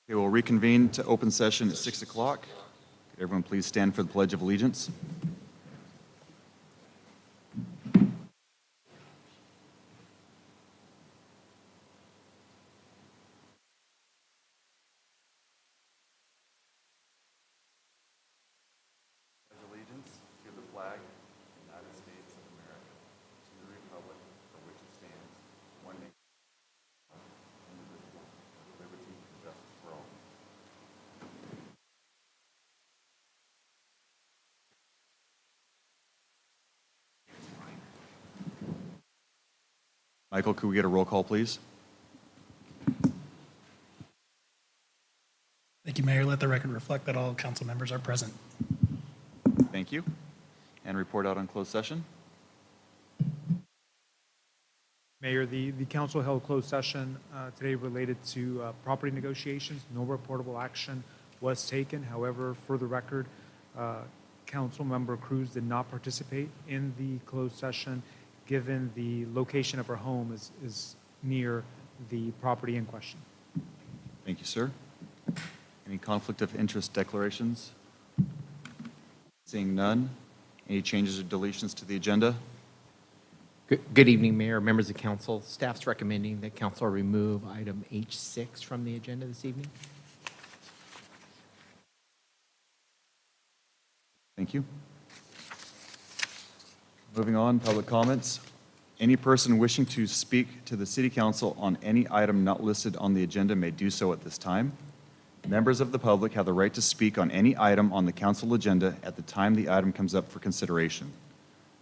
Okay, we'll reconvene to open session at 6 o'clock. Could everyone please stand for the Pledge of Allegiance? Allegiance to the flag of the United States of America, to the republic for which it stands, one nation, indivisible, with liberty and justice for all. Michael, could we get a roll call, please? Thank you, Mayor. Let the record reflect that all council members are present. Thank you. And report out on closed session. Mayor, the council held closed session today related to property negotiations. No reportable action was taken. However, for the record, council member Cruz did not participate in the closed session given the location of her home is near the property in question. Thank you, sir. Any conflict of interest declarations? Seeing none. Any changes or deletions to the agenda? Good evening, Mayor, members of council. Staff's recommending that council remove item H6 from the agenda this evening. Thank you. Moving on, public comments. Any person wishing to speak to the City Council on any item not listed on the agenda may do so at this time. Members of the public have the right to speak on any item on the council agenda at the time the item comes up for consideration.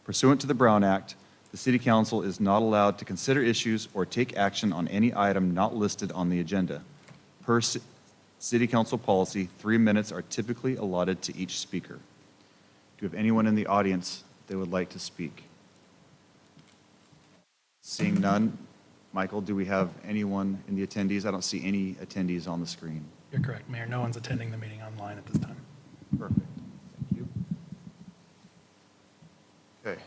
Pursuant to the Brown Act, the City Council is not allowed to consider issues or take action on any item not listed on the agenda. Per City Council policy, 3 minutes are typically allotted to each speaker. Do you have anyone in the audience that would like to speak? Seeing none. Michael, do we have anyone in the attendees? I don't see any attendees on the screen. You're correct, Mayor. No one's attending the meeting online at this time. Perfect. Thank you. Okay.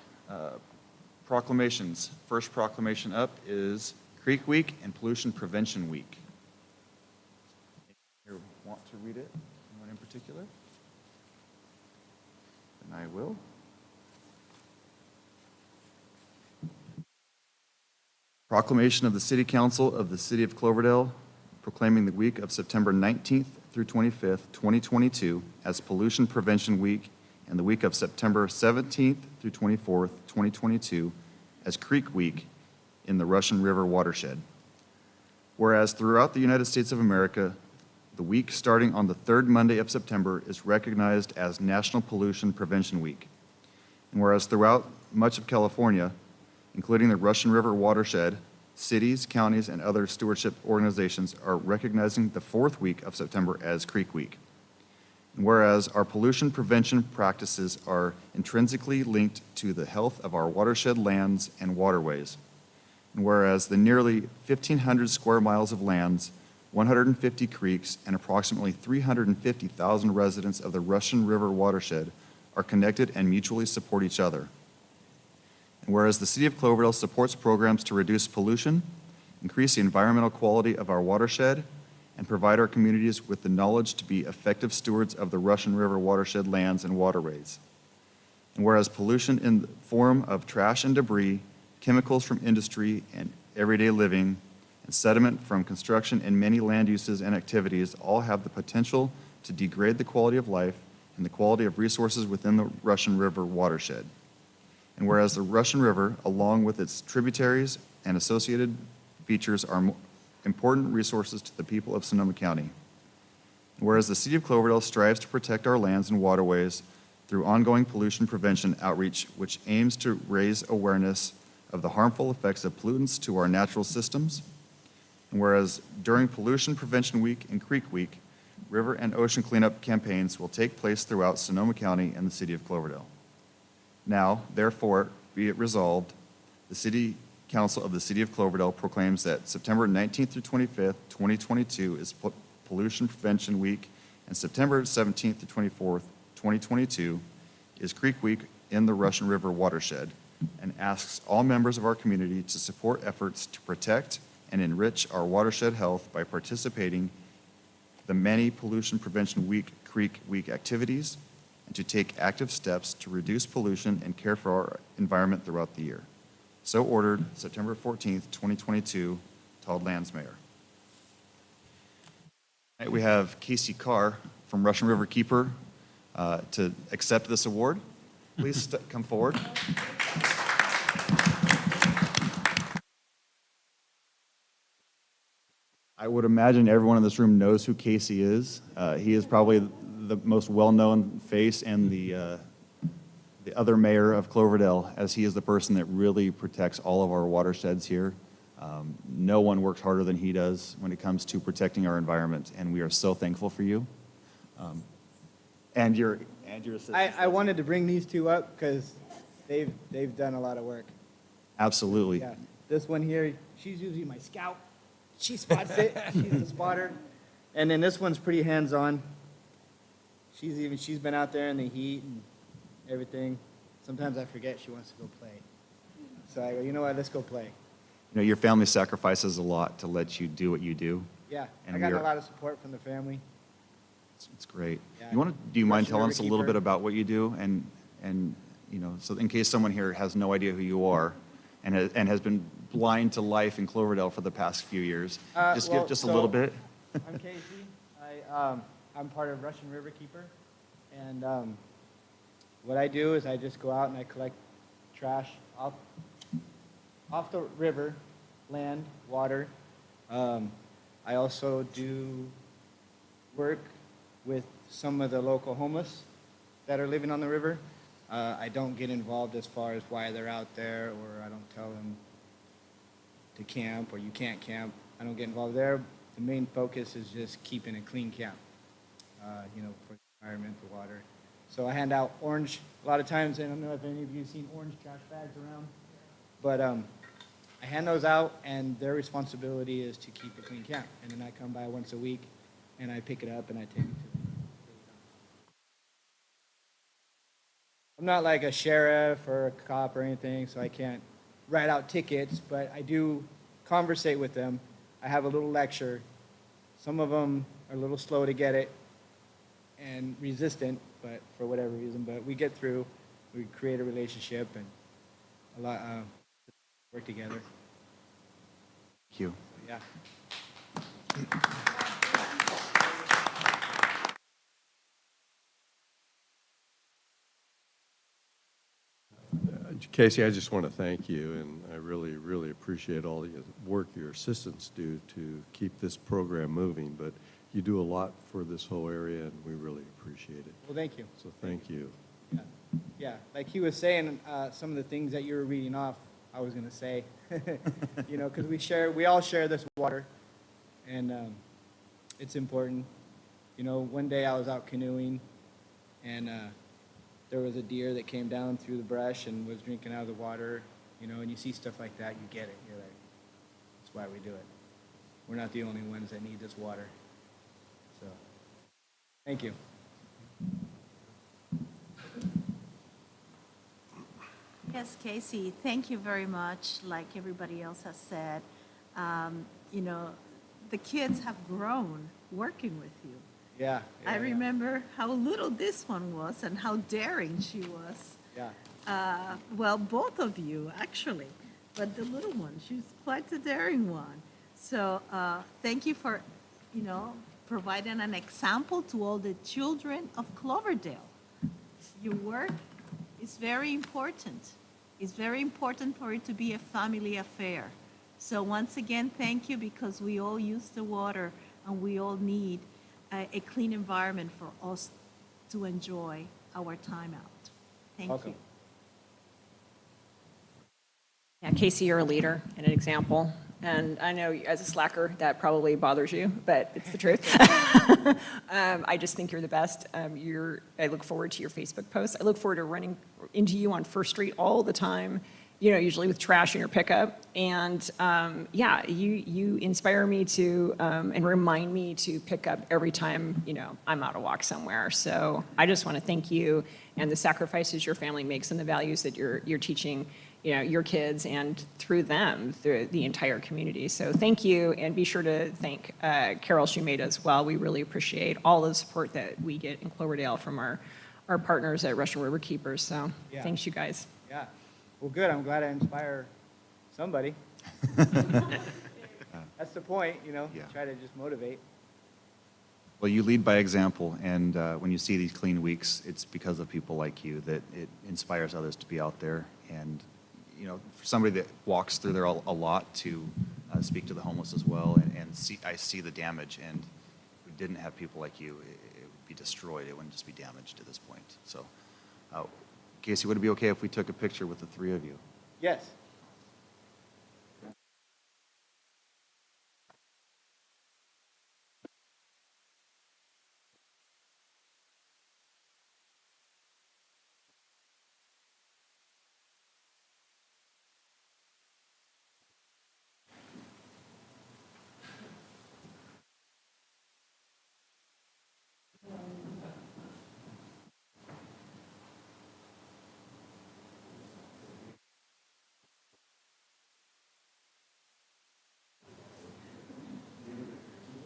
Proclamations. First proclamation up is Creek Week and Pollution Prevention Week. Anyone want to read it? Anyone in particular? Then I will. Proclamation of the City Council of the City of Cloverdale proclaiming the week of September 19th through 25th, 2022 as Pollution Prevention Week and the week of September 17th through 24th, 2022 as Creek Week in the Russian River watershed. Whereas throughout the United States of America, the week starting on the third Monday of September is recognized as National Pollution Prevention Week. And whereas throughout much of California, including the Russian River watershed, cities, counties, and other stewardship organizations are recognizing the fourth week of September as Creek Week. And whereas our pollution prevention practices are intrinsically linked to the health of our watershed lands and waterways. And whereas the nearly 1,500 square miles of lands, 150 creeks, and approximately 350,000 residents of the Russian River watershed are connected and mutually support each other. And whereas the City of Cloverdale supports programs to reduce pollution, increase the environmental quality of our watershed, and provide our communities with the knowledge to be effective stewards of the Russian River watershed lands and waterways. And whereas pollution in the form of trash and debris, chemicals from industry and everyday living, and sediment from construction and many land uses and activities all have the potential to degrade the quality of life and the quality of resources within the Russian River watershed. And whereas the Russian River, along with its tributaries and associated features, are important resources to the people of Sonoma County. And whereas the City of Cloverdale strives to protect our lands and waterways through ongoing pollution prevention outreach, which aims to raise awareness of the harmful effects of pollutants to our natural systems. And whereas during Pollution Prevention Week and Creek Week, river and ocean cleanup campaigns will take place throughout Sonoma County and the City of Cloverdale. Now, therefore, be it resolved, the City Council of the City of Cloverdale proclaims that September 19th through 25th, 2022 is Pollution Prevention Week, and September 17th to 24th, 2022 is Creek Week in the Russian River watershed, and asks all members of our community to support efforts to protect and enrich our watershed health by participating the many Pollution Prevention Creek Week activities and to take active steps to reduce pollution and care for our environment throughout the year. So ordered, September 14th, 2022, Todd Lands, Mayor. Tonight we have Casey Carr from Russian River Keeper to accept this award. Please come forward. I would imagine everyone in this room knows who Casey is. He is probably the most well-known face and the other mayor of Cloverdale, as he is the person that really protects all of our watersheds here. No one works harder than he does when it comes to protecting our environment, and we are so thankful for you. And your assistant. I wanted to bring these two up because they've done a lot of work. Absolutely. Yeah, this one here, she's usually my scout. She spots it. She's the spotter. And then this one's pretty hands-on. She's been out there in the heat and everything. Sometimes I forget she wants to go play. So I go, you know what? Let's go play. You know, your family sacrifices a lot to let you do what you do. Yeah, And I got we a are- lot of support from the family. It's great. Yeah. Do you mind Russian telling River us a little Keeper. bit about what you do and you know, so in case someone here has no idea who you are and has been blind to life in Cloverdale for the past few years, just Well, give just a so little bit. I'm Casey. I'm part of Russian River Keeper. And what I do is I just go out and I collect trash off the river, land, water. I also do work with some of the local homeless that are living on the river. I don't get involved as far as why they're out there, or I don't tell them to camp or you can't camp. I don't get involved there. The main focus is just keeping a clean camp, you know, for the environment, the water. So I hand out orange, a lot of times, I don't know if any of you have seen orange trash bags around, but I hand those out, and their responsibility is to keep a clean camp. And then I come by once a week, and I pick it up, and I take it to them. I'm not like a sheriff or a cop or anything, so I can't write out tickets, but I do conversate with them. I have a little lecture. Some of them are a little slow to get it and resistant, but for whatever reason, but we get through. We create a relationship and a lot work together. Thank you. Yeah. Casey, I just want to thank you, and I really, really appreciate all the work your assistants do to keep this program moving, but you do a lot for this whole area, and we really appreciate it. Well, thank you. So thank you. Yeah, yeah. Like he was saying, some of the things that you were reading off, I was going to say, you know, because we all share this water, and it's important. You know, one day I was out canoeing, and there was a deer that came down through the brush and was drinking out of the water, you know, and you see stuff like that, you get it. You're like, that's why we do it. We're not the only ones that need this water. So, thank you. Yes, Casey, thank you very much. Like everybody else has said, you know, the kids have grown working with you. Yeah. I remember how little this one was and how daring she was. Yeah. Well, both of you, actually, but the little one, she's quite the daring one. So thank you for, you know, providing an example to all the children of Cloverdale. Your work is very important. It's very important for it to be a family affair. So once again, thank you, because we all use the water and we all need a clean environment for us to enjoy our time out. Thank Welcome. you. Yeah, Casey, you're a leader and an example. And I know as a slacker, that probably bothers you, but it's the truth. I just think you're the best. I look forward to your Facebook posts. I look forward to running into you on First Street all the time, you know, usually with trash in your pickup. And yeah, you inspire me to and remind me to pick up every time, you know, I'm out to walk somewhere. So I just want to thank you and the sacrifices your family makes and the values that you're teaching your kids and through them, through the entire community. So thank you, and be sure to thank Carol Shumate as well. We really appreciate all the support that we get in Cloverdale from our partners at Russian River Keepers. So Yeah. thanks, you guys. Yeah. Well, good. I'm glad I inspire somebody. That's the point, Yeah. try to just motivate. Well, you lead by example, and when you see these clean weeks, it's because of people like you that it inspires others to be out there. And, for somebody that walks through there a lot to speak to the homeless as well, and I see the damage, and if we didn't have people like you, it would be destroyed. It wouldn't just be damaged at this point. So, Casey, would it be okay if we took a picture with the three of you? Yes.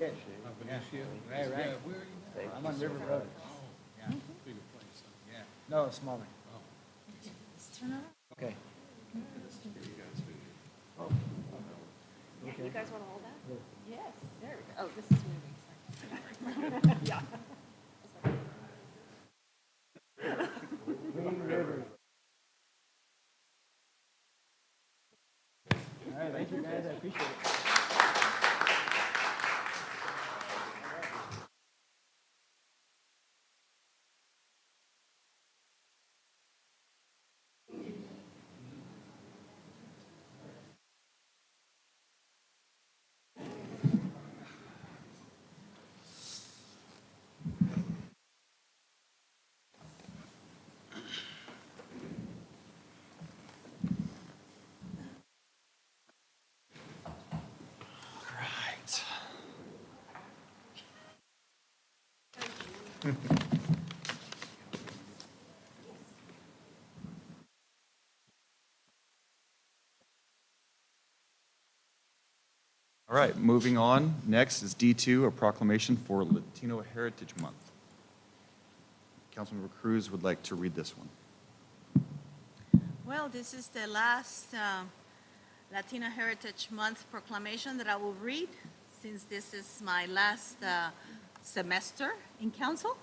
Yes. Right, right. I'm on River Road. Yeah. No, smaller. Okay. You guys want to hold that? Yes, there we go. Oh, this is moving. Sorry. Yeah. Green River. All right, thank you guys, I appreciate it. Right. All right, moving on. Next is D2, a proclamation for Latino Heritage Month. Councilmember Cruz would like to read this one. Well, this is the last Latino Heritage Month proclamation that I will read, since this is my last semester in council.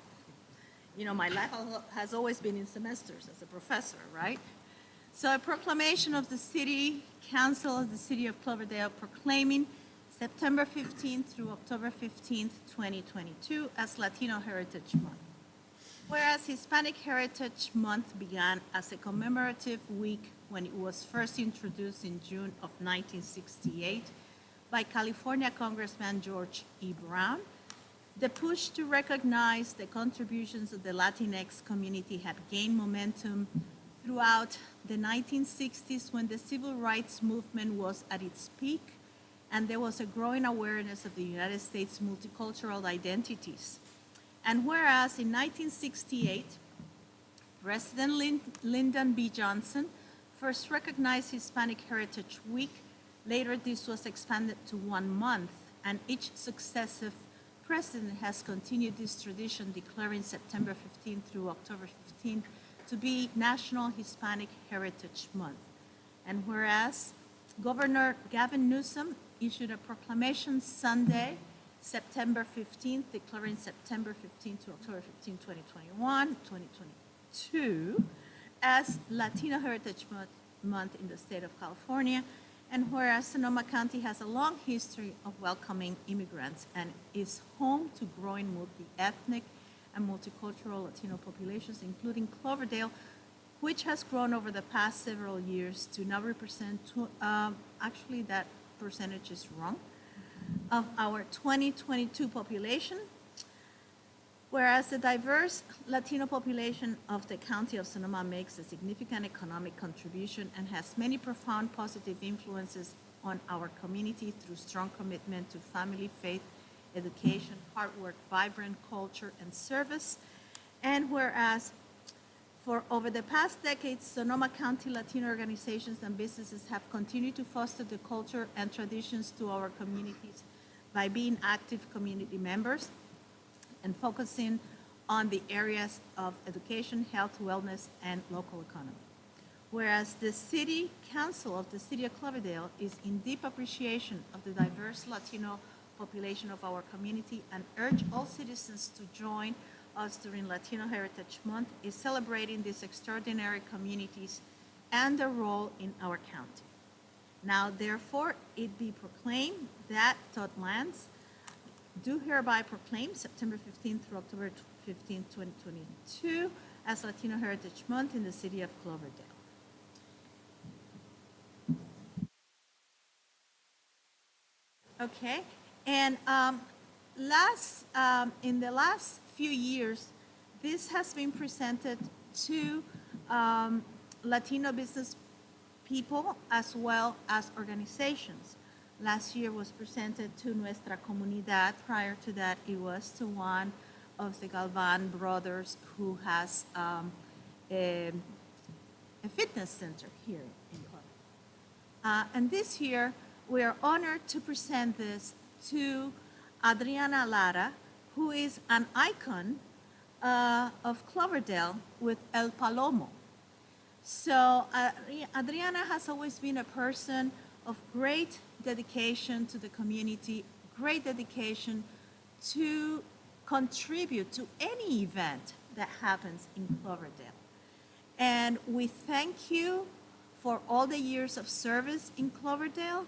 My life has always been in semesters as a professor, right? So a proclamation of the City Council of the City of Cloverdale proclaiming September 15th through October 15th, 2022 as Latino Heritage Month. Whereas Hispanic Heritage Month began as a commemorative week when it was first introduced in June of 1968 by California Congressman George E. Brown, the push to recognize the contributions of the Latinx community had gained momentum throughout the 1960s when the civil rights movement was at its peak and there was a growing awareness of the United States' multicultural identities. And whereas in 1968, President Lyndon B. Johnson first recognized Hispanic Heritage Week, later this was expanded to 1 month, and each successive president has continued this tradition, declaring September 15th through October 15th to be National Hispanic Heritage Month. And whereas Governor Gavin Newsom issued a proclamation Sunday, September 15th, declaring September 15th to October 15, 2022, as Latino Heritage Month in the state of California. And whereas Sonoma County has a long history of welcoming immigrants and is home to growing multi-ethnic and multicultural Latino populations, including Cloverdale, which has grown over the past several years to now represent, actually that percentage is wrong, of our 2022 population, whereas the diverse Latino population of the County of Sonoma makes a significant economic contribution and has many profound positive influences on our community through strong commitment to family, faith, education, hard work, vibrant culture, and service. And whereas For over the past decades, Sonoma County Latino organizations and businesses have continued to foster the culture and traditions to our communities by being active community members and focusing on the areas of education, health, wellness, and local economy. Whereas the City Council of the City of Cloverdale is in deep appreciation of the diverse Latino population of our community and urge all citizens to join us during Latino Heritage Month, is celebrating these extraordinary communities and their role in our county. Now, therefore, it be proclaimed that Todd Lands do hereby proclaim September 15th through October 15th, 2022 as Latino Heritage Month in the City of Cloverdale. Okay, and in the last few years, this has been presented to Latino business people as well as organizations. Last year was presented to Nuestra Comunidad. Prior to that, it was to one of the Galvan brothers who has a fitness center here in Colombia. And this year, we are honored to present this to Adriana Lara, who is an icon of Cloverdale with El Palomo. So Adriana has always been a person of great dedication to the community, great dedication to contribute to any event that happens in Cloverdale. And we thank you for all the years of service in Cloverdale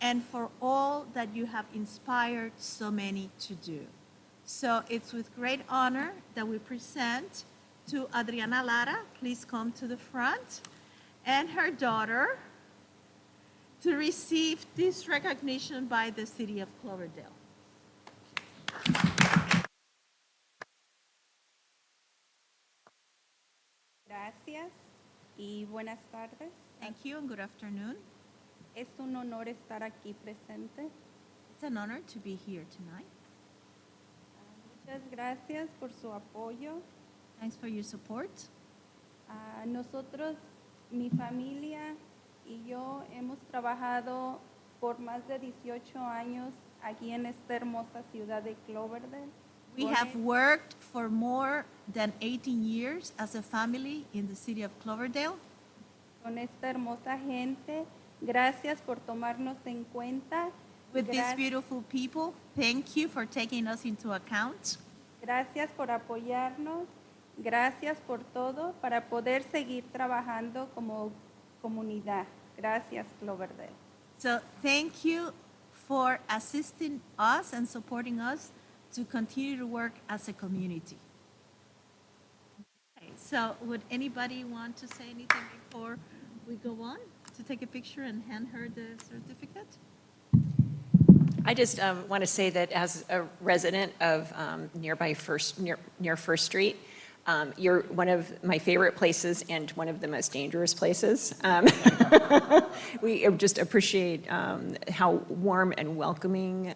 and for all that you have inspired so many to do. So it's with great honor that we present to Adriana Lara, please come to the front, and her daughter to receive this recognition by the City of Cloverdale. Gracias y buenas tardes. Thank you and good afternoon. Es un honor estar aquí presente. It's an honor to be here tonight. Muchas gracias por su apoyo. Thanks for your support. Nosotros, mi familia y yo hemos trabajado por más de 18 años aquí en esta hermosa ciudad de Cloverdale. We have worked for more than 18 years as a family in the city of Cloverdale. Con esta hermosa gente, gracias por tomarnos en cuenta. With these beautiful people, thank you for taking us into account. Gracias por apoyarnos. Gracias por todo para poder seguir trabajando como comunidad. Gracias, Cloverdale. So thank you for assisting us and supporting us to continue to work as a community. Okay, so would anybody want to say anything before we go on to take a picture and hand her the certificate? I just want to say that as a resident of near First Street, you're one of my favorite places and one of the most dangerous places. We just appreciate how warm and welcoming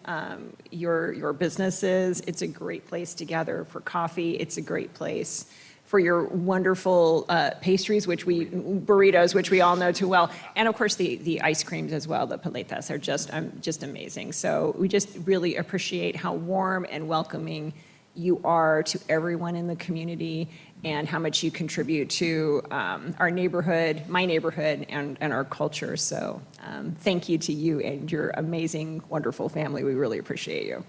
your business is. It's a great place to gather for coffee. It's a great place for your wonderful pastries, burritos, which we all know too well. And of course, the ice creams as well, the paletas are just amazing. So we just really appreciate how warm and welcoming you are to everyone in the community and how much you contribute to our neighborhood, my neighborhood, and our culture. So thank you to you and your amazing, wonderful family. We really appreciate you.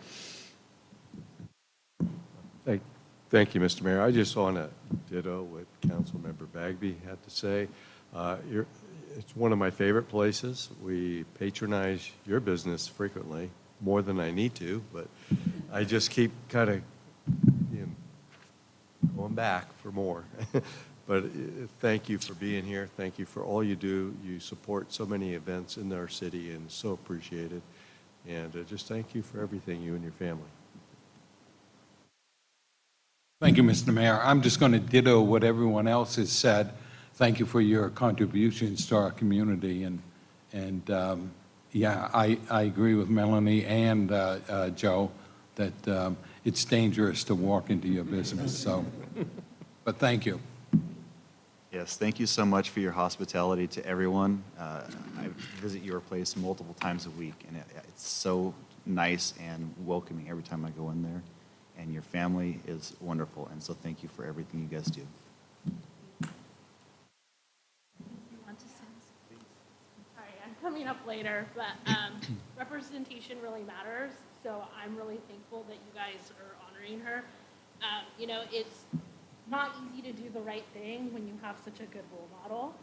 Thank you, Mr. Mayor. I just want to ditto what Councilmember Bagby had to say. It's one of my favorite places. We patronize your business frequently, more than I need to, but I just keep kind of going back for more. But thank you for being here. Thank you for all you do. You support so many events in our city and so appreciated. And just thank you for everything, you and your family. Thank you, Mr. Mayor. I'm just going to ditto what everyone else has said. Thank you for your contributions to our community. And yeah, I agree with Melanie and Joe that it's dangerous to walk into your business. So, but thank you. Yes, thank you so much for your hospitality to everyone. I visit your place multiple times a week, and it's so nice and welcoming every time I go in there. And your family is wonderful, and so thank you for everything you guys do. Sorry, I'm coming up later, but representation really matters. So I'm really thankful that you guys are honoring her. You know, it's not easy to do the right thing when you have such a good role model.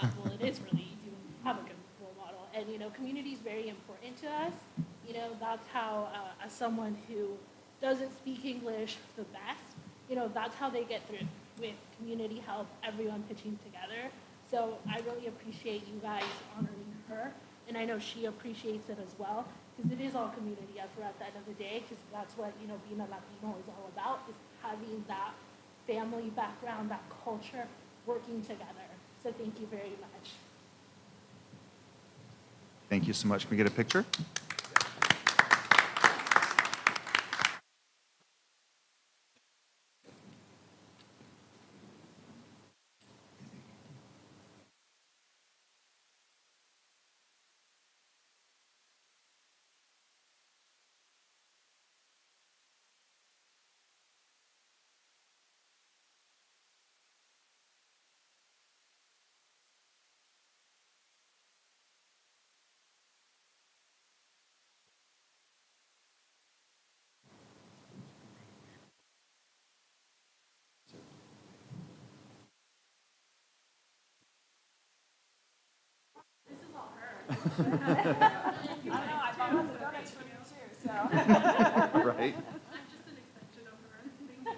Well, it is really easy when you have a good role model. And, you know, community is very important to us. You know, that's how, as someone who doesn't speak English the best, you know, that's how they get through with community help, everyone pitching together. So I really appreciate you guys honoring her. And I know she appreciates it as well, because it is all community effort at the end of the day, because that's what, you know, being a Latino is all about, is having that family background, that culture, working together. So thank you very much. Thank you so much. Can we get a picture? I don't know, I bought lots of donuts for you too, so. Right? I'm just an extension of her. Thank you.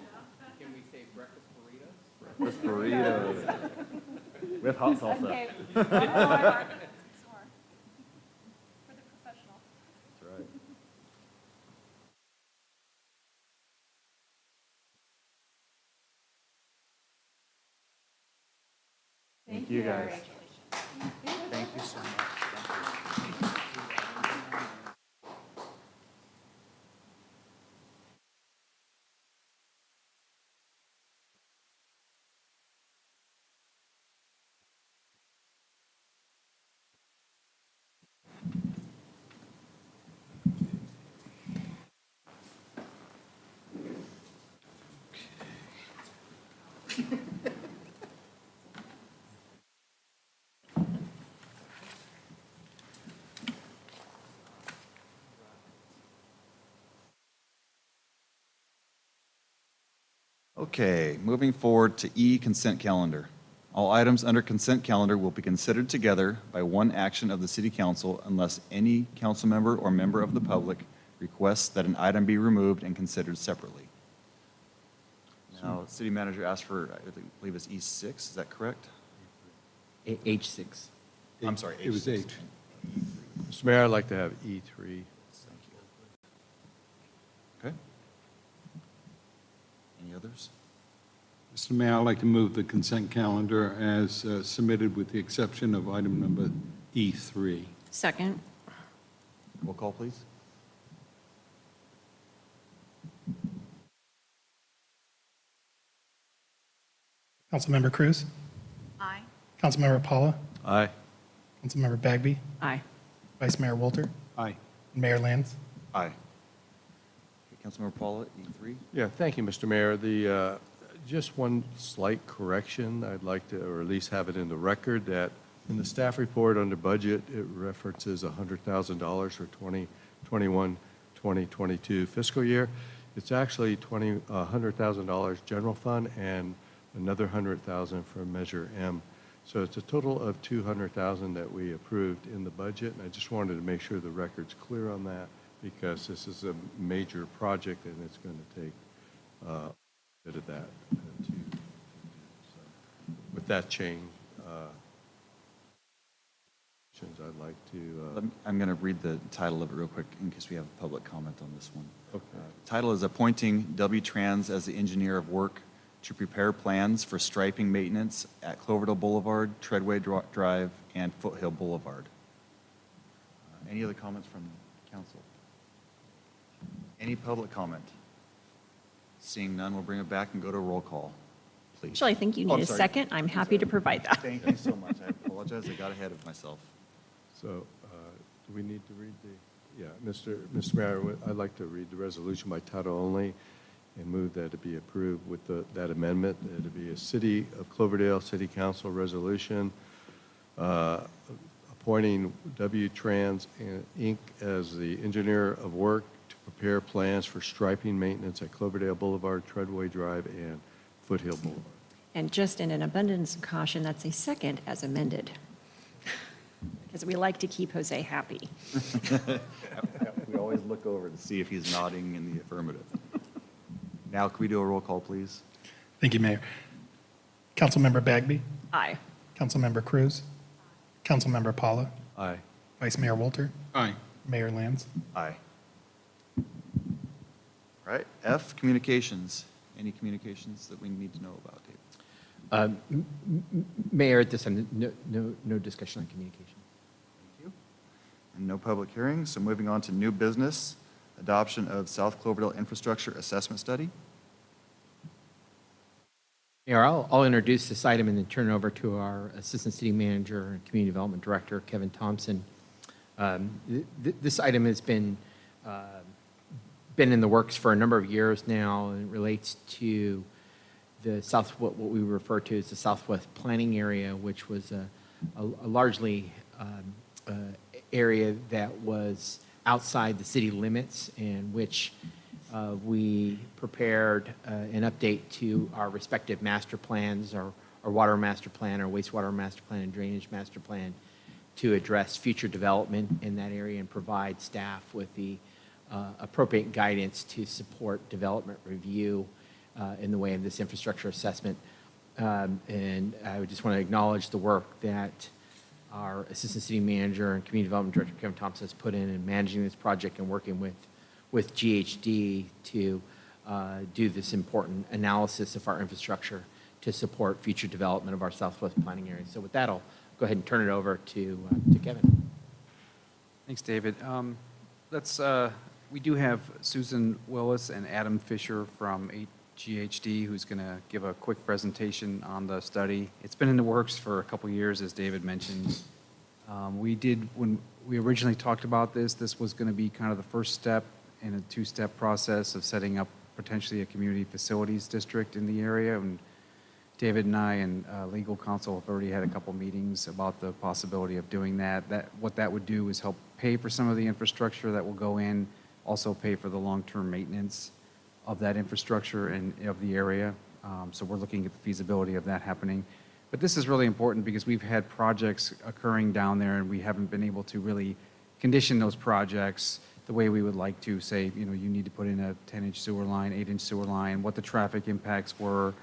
Can we say breakfast burritos? Breakfast burritos. With hot salsa. Okay. One more. Some more. For the professional. That's right. Thank you, guys. Thank you so much. Okay, moving forward to E, consent calendar. All items under consent calendar will be considered together by one action of the city council unless any council member or member of the public requests that an item be removed and considered separately. Now, city manager asked for, I believe it's E6, is that correct? H6. I'm sorry, It was H6. H. Mr. Mayor, I'd like to have E3. Thank you. Okay. Any others? Mr. Mayor, I'd like to move the consent calendar as submitted with the exception of item number E3. Second. Roll call, please. Councilmember Cruz? Aye. Councilmember Paula? Aye. Councilmember Bagby? Aye. Vice Mayor Wolter? Aye. And Mayor Lands? Aye. Okay, Councilmember Paula, E3. Yeah, thank you, Mr. Mayor. Just one slight correction. I'd like to, or at least have it in the record, that in the staff report under budget, it references $100,000 for 2021, 2022 fiscal year. It's actually $100,000 general fund and another $100,000 for Measure M. So it's a total of $200,000 that we approved in the budget, and I just wanted to make sure the record's clear on that, because this is a major project and it's going to take a bit of that to do. So with that change, I'd like to. I'm going to read the title of it real quick in case we have public comment on this one. Okay. Title is Appointing W-Trans as the Engineer of Work to Prepare Plans for Striping Maintenance at Cloverdale Boulevard, Treadway Drive, and Foothill Boulevard. Any other comments from council? Any public comment? Seeing none, we'll bring it back and go to roll call. please. Actually, I think you Oh, need I'm a sorry. second. I'm happy to provide that. Thank you so much. I apologize. I got ahead of myself. So, do we need to read the, yeah, Mr. Mayor, I'd like to read the resolution by title only and move that it be approved with that amendment. It'd be a City of Cloverdale City Council resolution appointing W-Trans Inc. as the engineer of work to prepare plans for striping maintenance at Cloverdale Boulevard, Treadway Drive, and Foothill Boulevard. And just in an abundance of caution, that's a second as amended. Because we like to keep Jose happy. We always look over to see if he's nodding in the affirmative. Now, can we do a roll call, please? Thank you, Mayor. Councilmember Bagby, Aye. Councilmember Cruz, Councilmember Paula, Aye. Vice Mayor Walter, Aye. Mayor Lands. Aye. All right, F, communications. Any communications that we need to know about, David? Mayor, at this time, no discussion on communication. Thank you. And no public hearings, so moving on to new business, adoption of South Cloverdale Infrastructure Assessment Study. Mayor, I'll introduce this item and then turn it over to our Assistant City Manager and Community Development Director, Kevin Thompson. This item has been in the works for a number of years now, and it relates to the what we refer to as the Southwest Planning Area, which was a largely area that was outside the city limits, and which we prepared an update to our respective master plans, our water master plan, our wastewater master plan, and drainage master plan, to address future development in that area and provide staff with the appropriate guidance to support development review in the way of this infrastructure assessment. And I would just want to acknowledge the work that our Assistant City Manager and Community Development Director, Kevin Thompson, has put in managing this project and working with GHD to do this important analysis of our infrastructure to support future development of our Southwest Planning Area. So with that, I'll go ahead and turn it over to Kevin. Thanks, David. We do have Susan Willis and Adam Fisher from GHD who's going to give a quick presentation on the study. It's been in the works for a couple years, as David mentioned. When we originally talked about this was going to be kind of the first step in a two-step process of setting up potentially a community facilities district in the area. And David and I and legal counsel have already had a couple meetings about the possibility of doing that. What that would do is help pay for some of the infrastructure that will go in, also pay for the long-term maintenance of that infrastructure and of the area. So we're looking at the feasibility of that happening. But this is really important because we've had projects occurring down there and we haven't been able to really condition those projects the way we would like to. Say, you need to put in a 10-inch sewer line, 8-inch sewer line, what the traffic impacts were.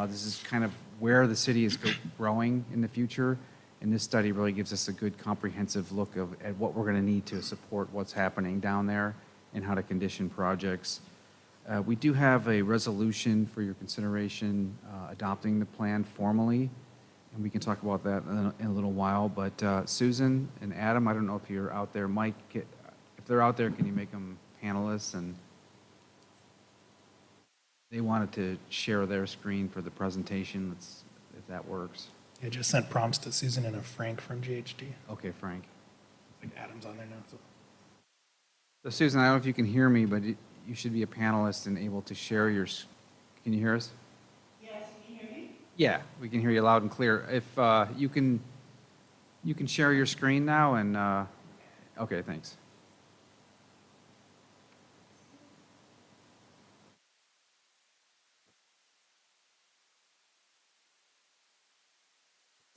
This is kind of where the city is growing in the future. And this study really gives us a good comprehensive look at what we're going to need to support what's happening down there and how to condition projects. We do have a resolution for your consideration adopting the plan formally, and we can talk about that in a little while. But Susan and Adam, I don't know if you're out there. Mike, if they're out there, can you make them panelists? And they wanted to share their screen for the presentation, if that works. I just sent prompts to Susan and a Frank from GHD. Okay, Frank. Like Adam's on there now. So Susan, I don't know if you can hear me, but you should be a panelist and able to share your. Can you hear us? Yes, can you hear me? Yeah, we can hear you loud and clear. If you can share your screen now, and okay, thanks.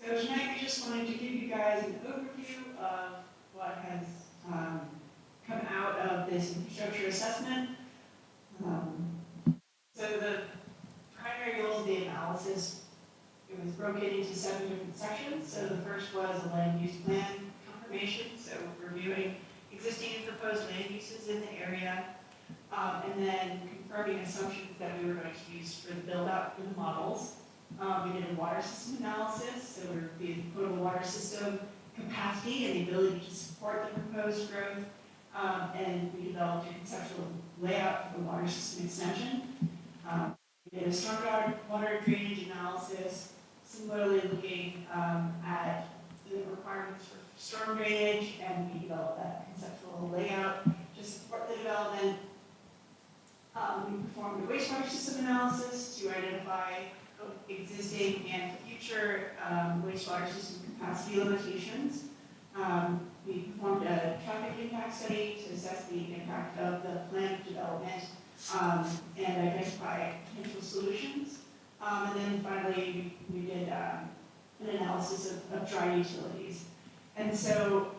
So tonight we just wanted to give you guys an overview of what has come out of this infrastructure assessment. So the primary goals of the analysis, it was broken into 7 different sections. So the first was a land use plan confirmation, so reviewing existing and proposed land uses in the area, and then confirming assumptions that we were going to use for the build-out for the models. We did a water system analysis, so we're the potable water system capacity and the ability to support the proposed growth, and we developed a conceptual layout for the water system extension. We did a stormwater water drainage analysis, similarly looking at the requirements for storm drainage, and we developed that conceptual layout to support the development. We performed a wastewater system analysis to identify existing and future wastewater system capacity limitations. We performed a traffic impact study to assess the impact of the planned development and identify potential solutions. And then finally, we did an analysis of dry utilities. And so,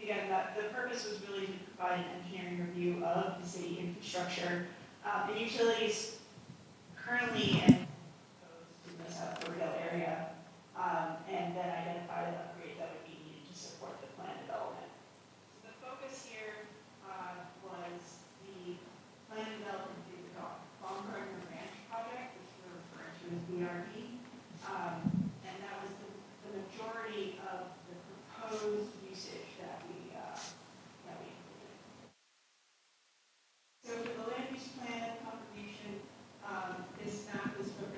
again, the purpose was really to provide an engineering review of the city infrastructure. The utilities currently in the South Cloverdale area, and then identify the upgrades that would be needed to support the planned development. So the focus here was the planned development through the Baumgartner Ranch project, which we're referring to as BRD, and that was the majority of the proposed usage that we included. So for the land use plan confirmation, this map was from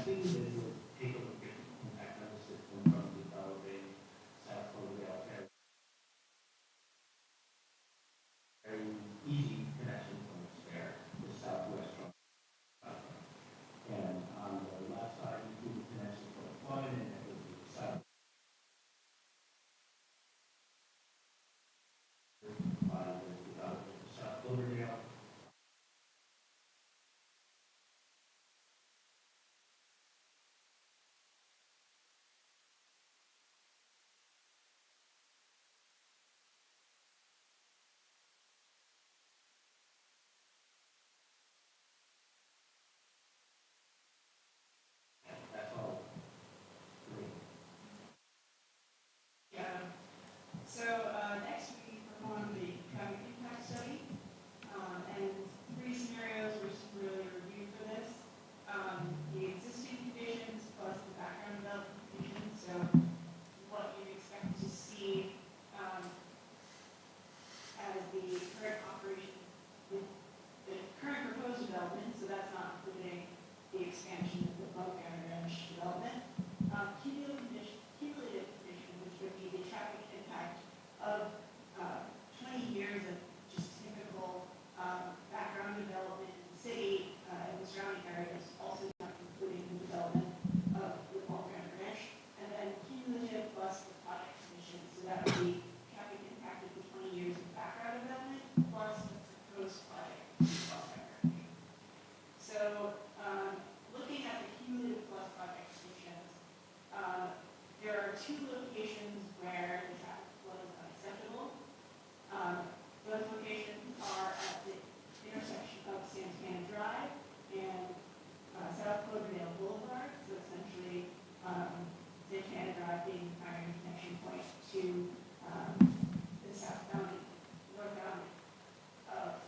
testing, then we'll take a look at the impact on the system from the Cloverdale, South Cloverdale area. Very easy connection from there, the southwest from. And on the left side, you see the connection for the flood, and that would be the south. The South Cloverdale. That's all. Yeah. So next we performed the traffic impact study, and three scenarios were really reviewed for this. The existing conditions plus the background development conditions, so what you expect to see as the current operation with the current proposed development, so that's not including the expansion of the Cloverdale Ranch development. Cumulative condition, which would be the traffic impact of 20 years of just typical background development in the city and the surrounding areas, also not including the development of the Cloverdale Ranch, and then cumulative plus the project condition, so that would be traffic impact of the 20 years of background development plus the proposed project of the Cloverdale Ranch. So looking at the cumulative plus project conditions, there are two locations where the traffic flow is unacceptable. Those locations are at the intersection of Santana Drive and South Cloverdale Boulevard. So essentially, Santana Drive being the primary connection point to the southbound, northbound of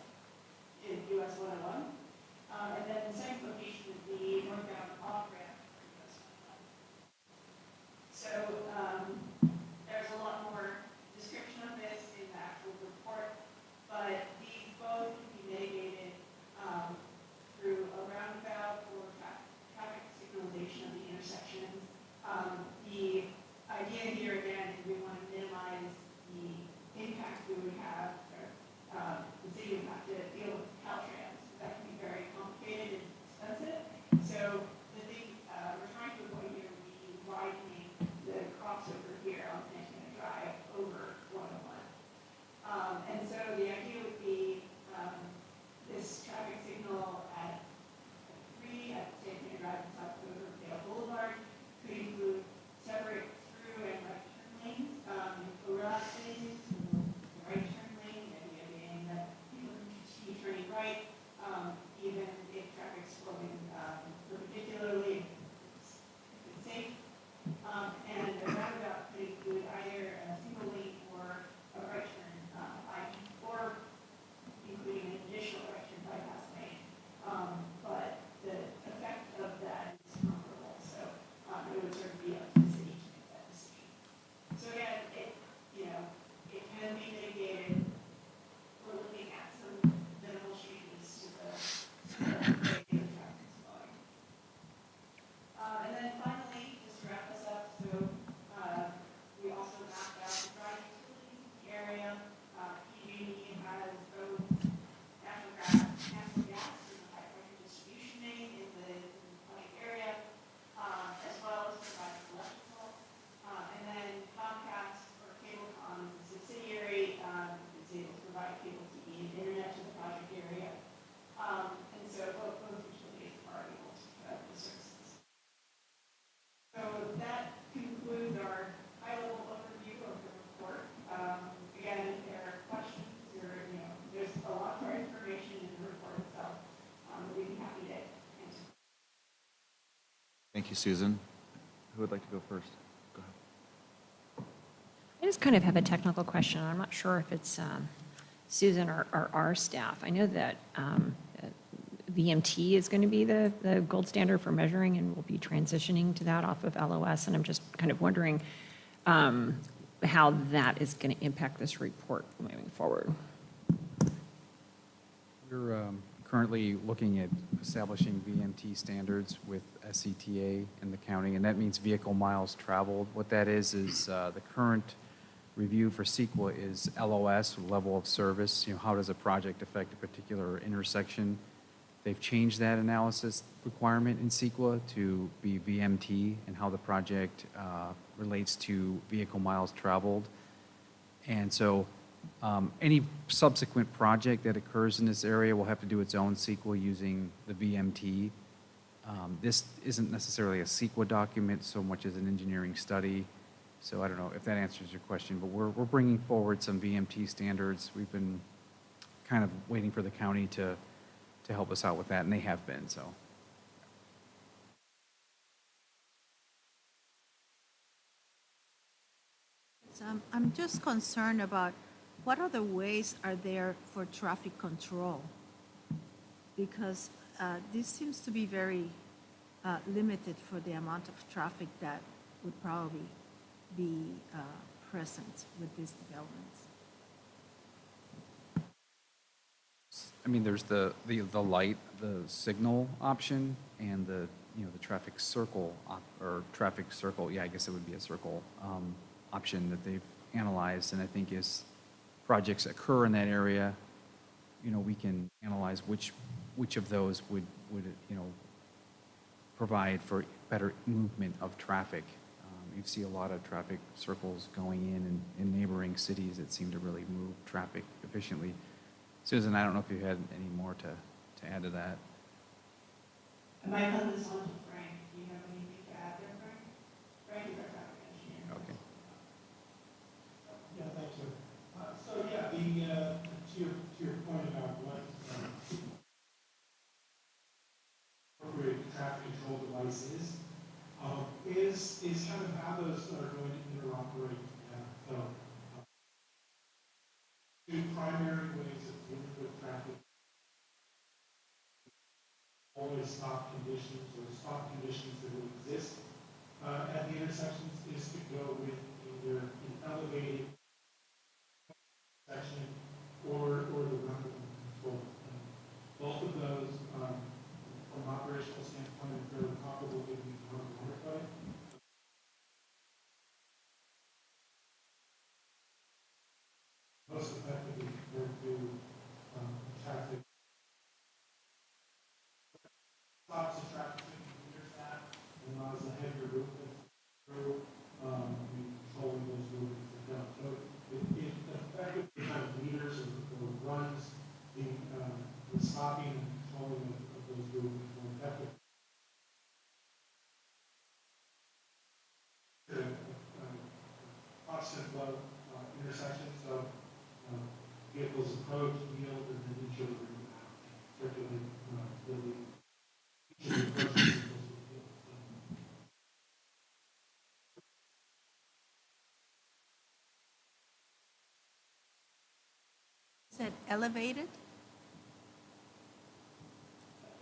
US 101. And then the second location would be northbound off-ramp for US 101. So there's a lot more description of this in the actual report, but these both can be mitigated through a roundabout or traffic signalization of the intersections. The idea here again is we want to minimize the impact we would have, or the city would have to deal with Caltrans. That can be very complicated and expensive. So the thing we're trying to avoid here would be widening the crossover here on Santana Drive over 101. And so the idea would be this traffic signal at 3 at Santana Drive and South Cloverdale Boulevard could include separate through and right turn lanes, garage lanes, the right turn lane, the idea being that people can continue turning right, even if traffic's flowing perpendicularly, if it's safe. And the roundabout could include either a single lane or a right turn, or including an additional right turn bypass lane. But the effect of that is comparable, so it would sort of be up to the city to make that decision. So again, it can be mitigated. We're looking at some minimal changes to the way the traffic is flowing. And then finally, just to wrap this up, so we also mapped out the dry utilities in the area. PG&E has both natural gas and the high pressure distribution main in the project area, as well as providing electrical. And then Comcast, or Cablecom, is a subsidiary, is able to provide cable TV and internet to the project area. And so both utilities are able to provide the services. So that concludes our high-level overview of the report. Again, if there are questions or, there's a lot more information in the report itself, we'd be happy to answer. Thank you, Susan. Who would like to go first? Go ahead. I just kind of have a technical question. I'm not sure if it's Susan or our staff. I know that VMT is going to be the gold standard for measuring, and we'll be transitioning to that off of LOS, and I'm just kind of wondering how that is going to impact this report moving forward. We're currently looking at establishing VMT standards with SCTA in the county, and that means vehicle miles traveled. What that is the current review for CEQA is LOS, level of service. How does a project affect a particular intersection? They've changed that analysis requirement in CEQA to be VMT and how the project relates to vehicle miles traveled. And so any subsequent project that occurs in this area will have to do its own CEQA using the VMT. This isn't necessarily a CEQA document so much as an engineering study. So I don't know if that answers your question, but we're bringing forward some VMT standards. We've been kind of waiting for the county to help us out with that, and they have been, so. I'm just concerned about what other ways are there for traffic control? Because this seems to be very limited for the amount of traffic that would probably be present with these developments. I mean, there's the light, the signal option, and the traffic circle yeah, I guess it would be a circle option that they've analyzed. And I think as projects occur in that area, we can analyze which of those would provide for better movement of traffic. You see a lot of traffic circles going in neighboring cities that seem to really move traffic efficiently. Susan, I don't know if you had any more to add to that. I might put this on to Frank. Do you have anything to add there, Frank? Frank is our traffic engineer. Okay. Yeah, thanks, sir. So yeah, to your point about what appropriate traffic control device is kind of how those are going to interoperate together. So two primary ways of dealing with traffic: always stop conditions or stop conditions that will exist at the intersections is to go with either an elevated section or the running control. Both of those, from an operational standpoint, are fairly comparable to the waterway. Most effectively compared to traffic. Stops the traffic meters that, and allows a heavier movement through controlling those movements that go. So it effectively kind of meters or runs the stopping and controlling of those movements more effectively. Constant flow intersection, so vehicles approach, yield, and then each other circulate, really each of the approaches vehicles will yield. Is that elevated?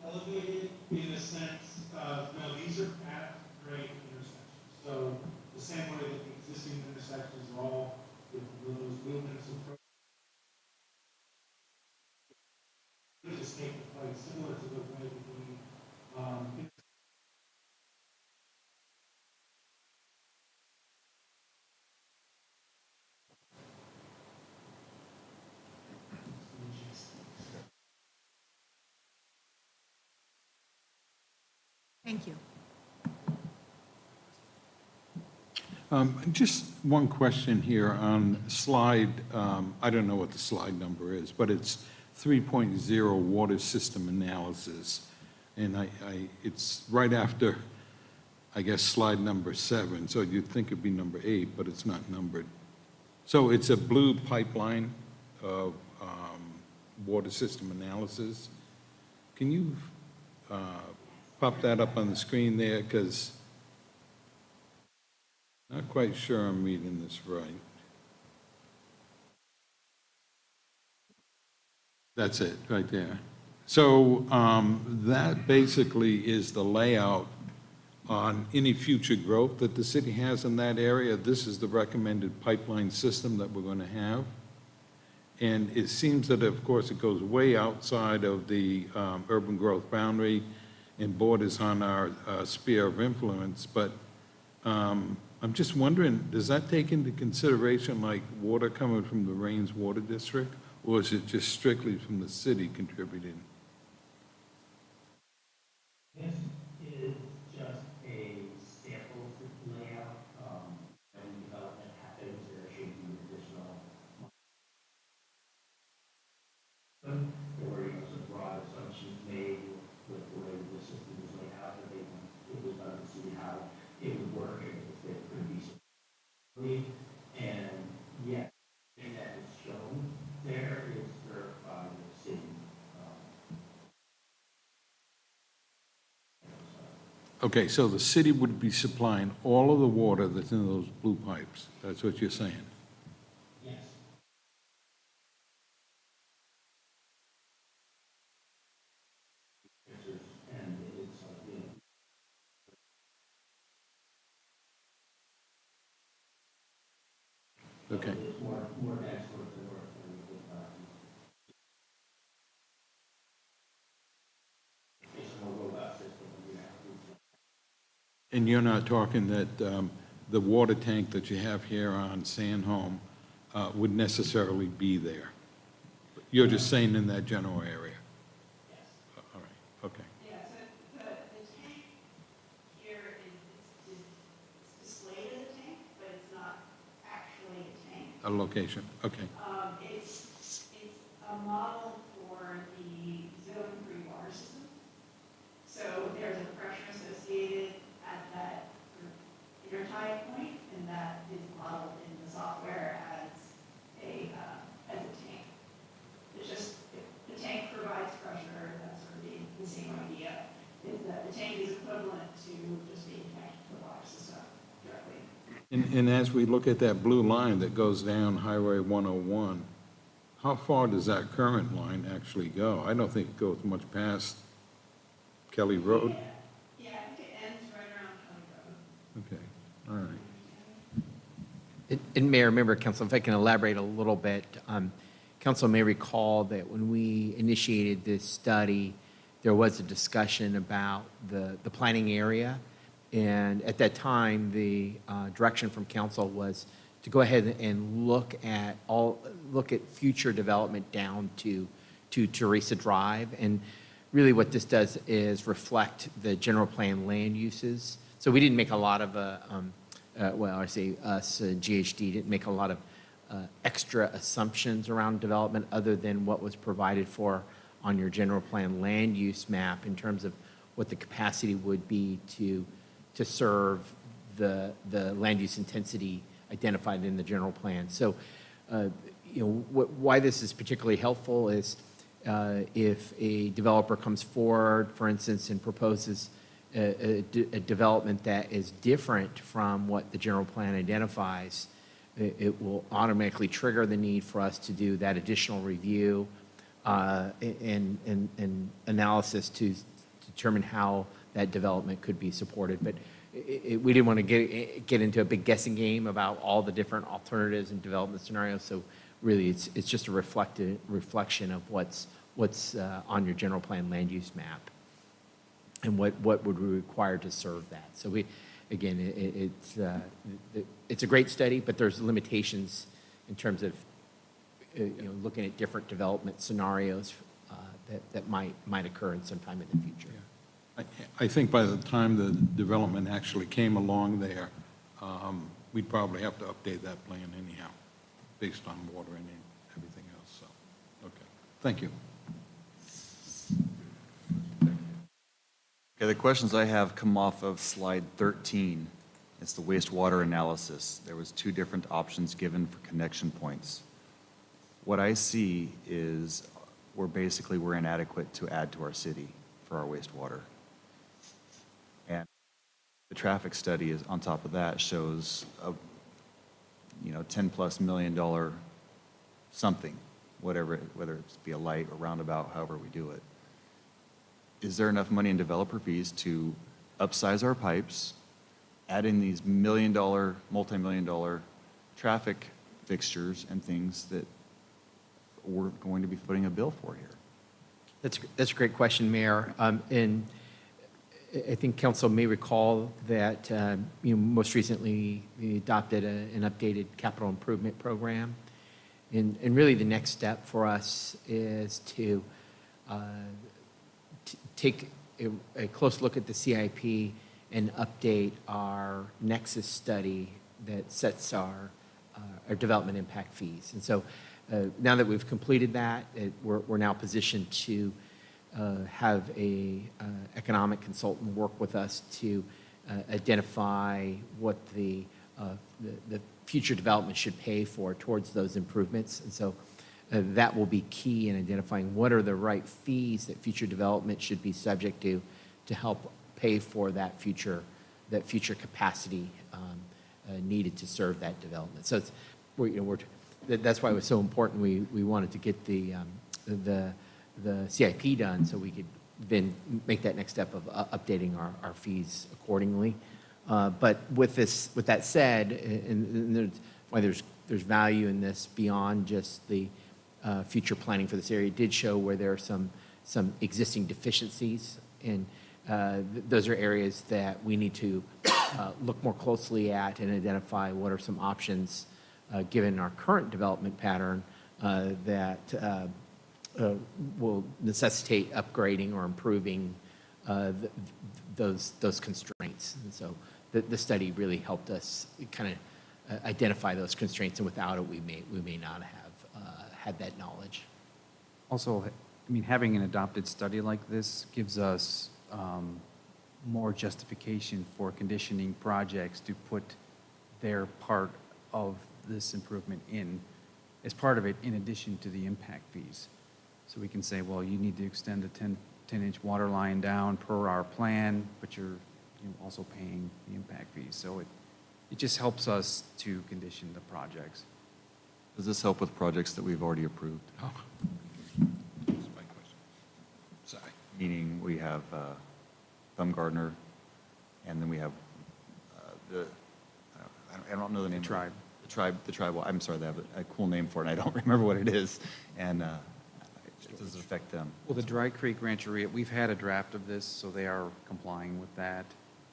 Elevated in the sense of, no, these are at grade intersections. So the same way that the existing intersections are all with those movements of just take the place, similar to the way that we Thank you. Just one question here on slide, I don't know what the slide number is, but it's 3.0 water system analysis. And it's right after, I guess, slide number 7. So you'd think it'd be number 8, but it's not numbered. So it's a blue pipeline of water system analysis. Can you pop that up on the screen there? Because not quite sure I'm reading this right. That's it, right there. So that basically is the layout on any future growth that the city has in that area. This is the recommended pipeline system that we're going to have. And it seems that, of course, it goes way outside of the urban growth boundary and borders on our sphere of influence. But I'm just wondering, does that take into consideration like water coming from the Rains Water District? Or is it just strictly from the city contributing? This is just a sample layout. When development happens, there should be additional. There were some broad assumptions made with the way the system is laid out, but it was done to see how it would work and if it could be. And yet, the thing that is shown there is served by the city. Okay, so the city would be supplying all of the water that's in those blue pipes. That's what you're saying? Yes. And it's, Okay. It's more next towards the north than the it's a more robust system than you have. And you're not talking that the water tank that you have here on Sandholm would necessarily be there? You're just saying in that general area? Yes. All right, okay. Yeah, so the tank here is displayed as a tank, but it's not actually a tank. A location, okay. It's a model for the zone-free water system. So there's a pressure associated at that sort of intertie point, and that is modeled in the software as a tank. It's just, the tank provides pressure, that's sort of the same idea, is that the tank is equivalent to just being connected to the water system directly. And as we look at that blue line that goes down Highway 101, how far does that current line actually go? I don't think it goes much past Kelly Road. Yeah, I think it ends right around Kelly Road. Okay, all right. And Mayor, member council, if I can elaborate a little bit, council may recall that when we initiated this study, there was a discussion about the planning area. And at that time, the direction from council was to go ahead and look at future development down to Teresa Drive. And really what this does is reflect the general plan land uses. So we didn't make a lot of, GHD didn't make a lot of extra assumptions around development other than what was provided for on your general plan land use map in terms of what the capacity would be to serve the land use intensity identified in the general plan. So, why this is particularly helpful is if a developer comes forward, for instance, and proposes a development that is different from what the general plan identifies, it will automatically trigger the need for us to do that additional review and analysis to determine how that development could be supported. But we didn't want to get into a big guessing game about all the different alternatives and development scenarios. So really, it's just a reflection of what's on your general plan land use map and what would be required to serve that. So it's a great study, but there's limitations in terms of looking at different development scenarios that might occur in some time in the future. I think by the time the development actually came along there, we'd probably have to update that plan anyhow, based on water and everything else. So, okay, thank you. Okay, the questions I have come off of slide 13. It's the wastewater analysis. There was two different options given for connection points. What I see is we're inadequate to add to our city for our wastewater. And the traffic study is on top of that shows a $10+ million something, whether it's be a light or roundabout, however we do it. Is there enough money in developer fees to upsize our pipes, add in these multi-million dollar traffic fixtures and things that we're going to be footing a bill for here? That's a great question, Mayor. And I think council may recall that most recently we adopted an updated capital improvement program. And really the next step for us is to take a close look at the CIP and update our Nexus study that sets our development impact fees. And so now that we've completed that, we're now positioned to have a economic consultant work with us to identify what the future development should pay for towards those improvements. And so that will be key in identifying what are the right fees that future development should be subject to help pay for that future capacity needed to serve that development. So that's why it was so important. We wanted to get the CIP done so we could then make that next step of updating our fees accordingly. But with that said, and why there's value in this beyond just the future planning for this area, it did show where there are some existing deficiencies, and those are areas that we need to look more closely at and identify what are some options given our current development pattern that will necessitate upgrading or improving those constraints. And so the study really helped us kind of identify those constraints, and without it, we may not have had that knowledge. Also, I mean, having an adopted study like this gives us more justification for conditioning projects to put their part of this improvement in, as part of it, in addition to the impact fees. So we can say, well, you need to extend a 10-inch water line down per our plan, but you're also paying the impact fees. So it just helps us to condition the projects. Does this help with projects that we've already approved? Oh, that's my question. Sorry. Meaning we have Baumgartner, and then we have I don't know the name. Tribe. The tribe. Well, I'm sorry, they have a cool name for it, and I don't remember what it is. And does it affect them? Well, the Dry Creek Rancheria, we've had a draft of this, so they are complying with that.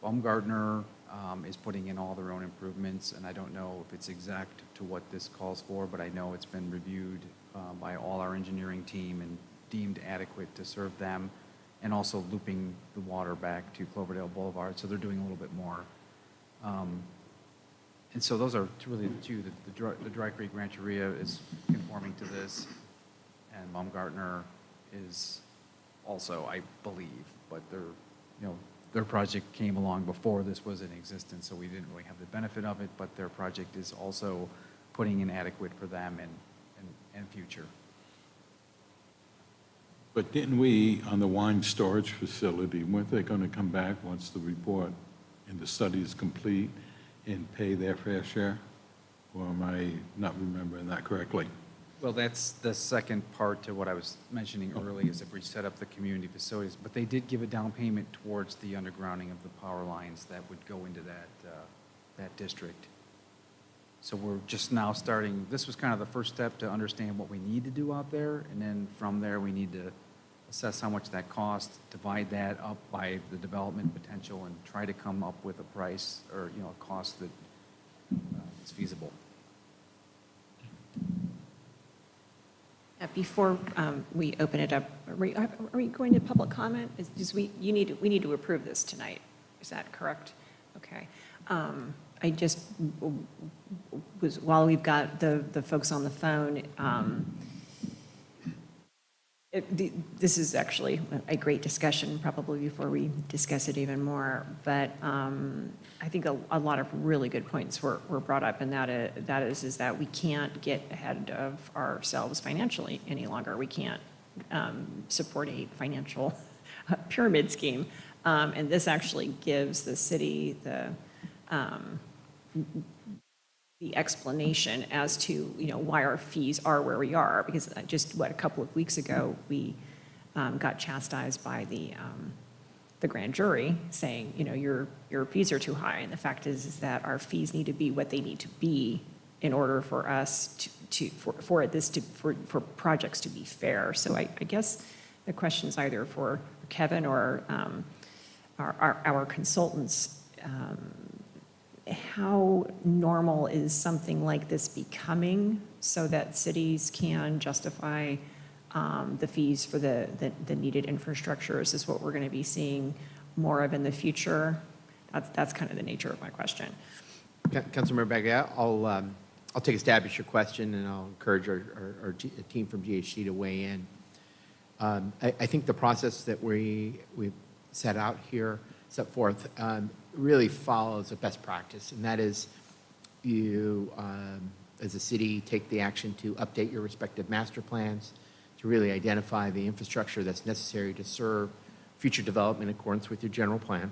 Baumgartner is putting in all their own improvements, and I don't know if it's exact to what this calls for, but I know it's been reviewed by all our engineering team and deemed adequate to serve them, and also looping the water back to Cloverdale Boulevard, so they're doing a little bit more. And so those are really the two. The Dry Creek Rancheria is conforming to this, and Baumgartner is also, I believe, but their project came along before this was in existence, so we didn't really have the benefit of it, but their project is also putting in adequate for them and future. But didn't we, on the wine storage facility, weren't they going to come back once the report and the study is complete and pay their fair share? Or am I not remembering that correctly? Well, that's the second part to what I was mentioning earlier, is if we set up the community facilities. But they did give a down payment towards the undergrounding of the power lines that would go into that district. So we're just now starting. This was kind of the first step to understand what we need to do out there, and then from there we need to assess how much that costs, divide that up by the development potential, and try to come up with a price or a cost that is feasible. Before we open it up, are we going to public comment? We need to approve this tonight. Is that correct? Okay. I just was, while we've got the folks on the phone, this is actually a great discussion, probably before we discuss it even more. But I think a lot of really good points were brought up, and that is that we can't get ahead of ourselves financially any longer. We can't support a financial pyramid scheme, and this actually gives the city the explanation as to why our fees are where we are, because just a couple of weeks ago we got chastised by the grand jury saying your fees are too high, and the fact is that our fees need to be what they need to be in order for us for projects to be fair. So I guess the question is either for Kevin or our consultants. How normal is something like this becoming so that cities can justify the fees for the needed infrastructure? Is this what we're going to be seeing more of in the future? That's kind of the nature of my question. Councilmember Bagley, I'll take a stab at your question, and I'll encourage our team from GHD to weigh in. I think the process that we've set forth, really follows a best practice, and that is you, as a city, take the action to update your respective master plans to really identify the infrastructure that's necessary to serve future development in accordance with your general plan.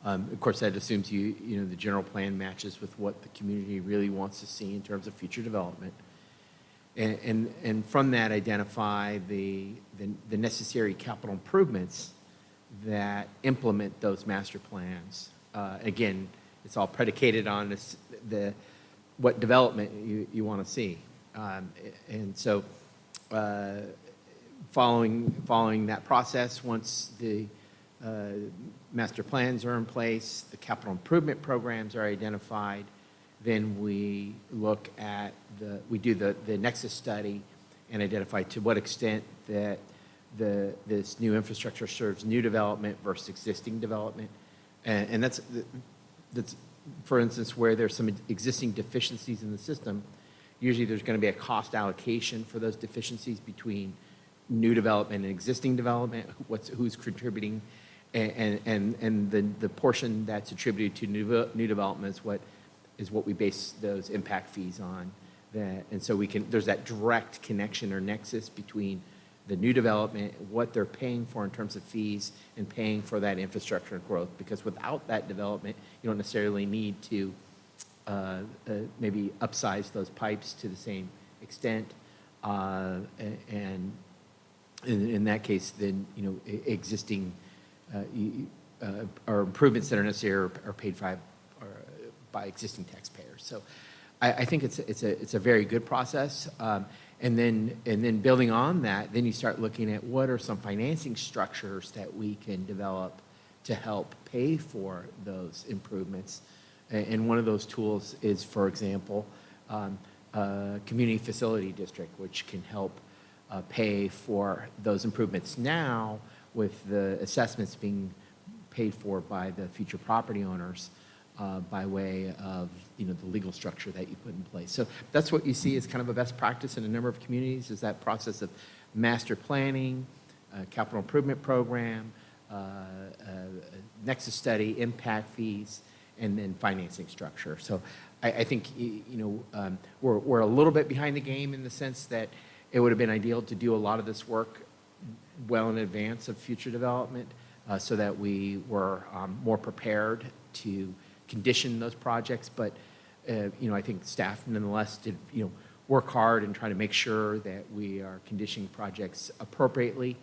Of course, that assumes the general plan matches with what the community really wants to see in terms of future development. And from that, identify the necessary capital improvements that implement those master plans. Again, it's all predicated on what development you want to see. And so following that process, once the master plans are in place, the capital improvement programs are identified, then we look at we do the nexus study and identify to what extent that this new infrastructure serves new development versus existing development. And that's, for instance, where there's some existing deficiencies in the system, usually there's going to be a cost allocation for those deficiencies between new development and existing development, who's contributing, and the portion that's attributed to new development is what we base those impact fees on. And so there's that direct connection or nexus between the new development, what they're paying for in terms of fees, and paying for that infrastructure and growth. Because without that development, you don't necessarily need to maybe upsize those pipes to the same extent. And in that case, then existing or improvements that are necessary are paid by existing taxpayers. So I think it's a very good process. And then building on that, then you start looking at what are some financing structures that we can develop to help pay for those improvements. And one of those tools is, for example, community facility district, which can help pay for those improvements now with the assessments being paid for by the future property owners by way of the legal structure that you put in place. So that's what you see as kind of a best practice in a number of communities, is that process of master planning, capital improvement program, nexus study, impact fees, and then financing structure. So I think we're a little bit behind the game in the sense that it would have been ideal to do a lot of this work well in advance of future development, so that we were more prepared to condition those projects. But I think staff nonetheless did work hard and try to make sure that we are conditioning projects appropriately.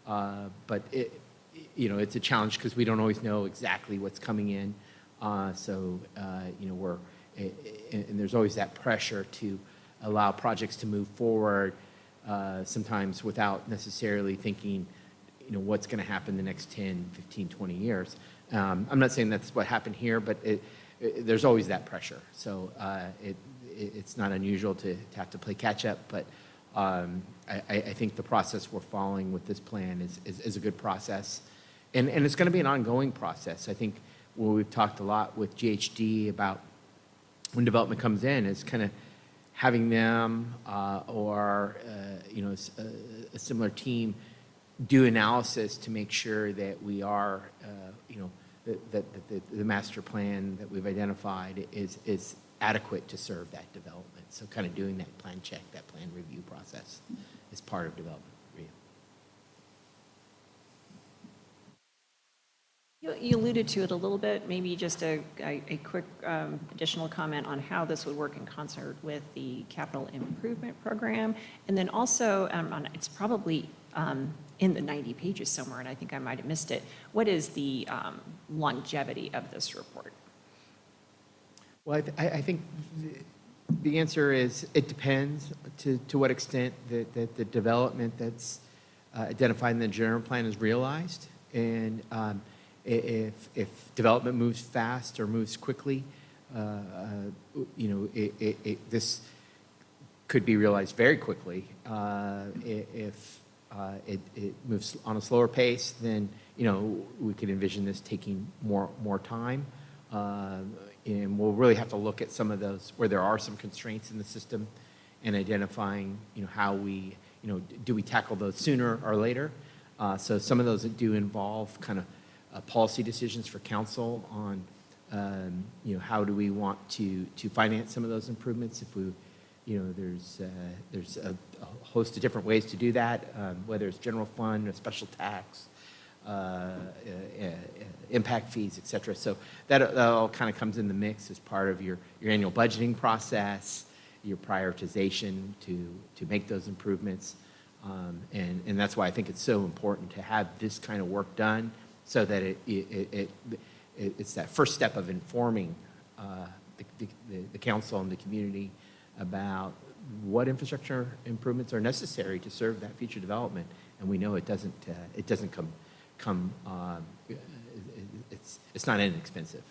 But it's a challenge because we don't always know exactly what's coming in. And there's always that pressure to allow projects to move forward, sometimes without necessarily thinking, what's going to happen the next 10, 15, 20 years. I'm not saying that's what happened here, but there's always that pressure. So it's not unusual to have to play catch up, but I think the process we're following with this plan is a good process. And it's going to be an ongoing process. I think we've talked a lot with GHD about when development comes in, is kind of having them or a similar team do analysis to make sure that we are, that the master plan that we've identified is adequate to serve that development. So kind of doing that plan check, that plan review process is part of development review. You alluded to it a little bit, maybe just a quick additional comment on how this would work in concert with the capital improvement program. And then also, it's probably in the 90 pages somewhere, and I think I might have missed it. What is the longevity of this report? Well, I think The answer is, it depends to what extent the development that's identified in the general plan is realized. And if development moves fast or moves quickly, this could be realized very quickly. If it moves on a slower pace, then we could envision this taking more time. And we'll really have to look at some of those where there are some constraints in the system and identifying, how we, do we tackle those sooner or later? So some of those that do involve kind of policy decisions for council on, how do we want to finance some of those improvements? If we, there's a host of different ways to do that, whether it's general fund, a special tax, impact fees, et cetera. So that all kind of comes in the mix as part of your annual budgeting process, your prioritization to make those improvements. And that's why I think it's so important to have this kind of work done so that it's that first step of informing the council and the community about what infrastructure improvements are necessary to serve that future development. And we know it doesn't come it's not inexpensive.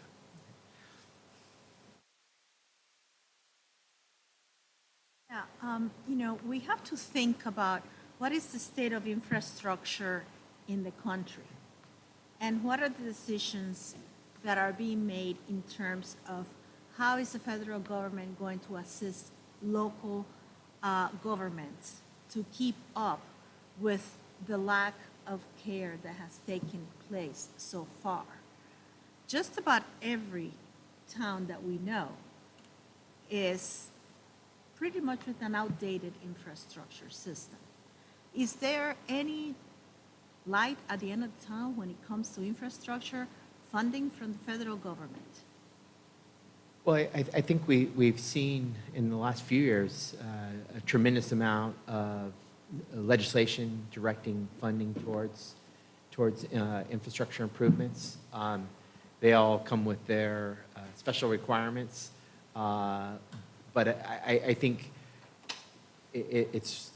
Yeah, we have to think about what is the state of infrastructure in the country, and what are the decisions that are being made in terms of how is the federal government going to assist local governments to keep up with the lack of care that has taken place so far. Just about every town that we know is pretty much with an outdated infrastructure system. Is there any light at the end of the tunnel when it comes to infrastructure funding from the federal government? Well, I think we've seen in the last few years a tremendous amount of legislation directing funding towards infrastructure improvements. They all come with their special requirements, but I think it's,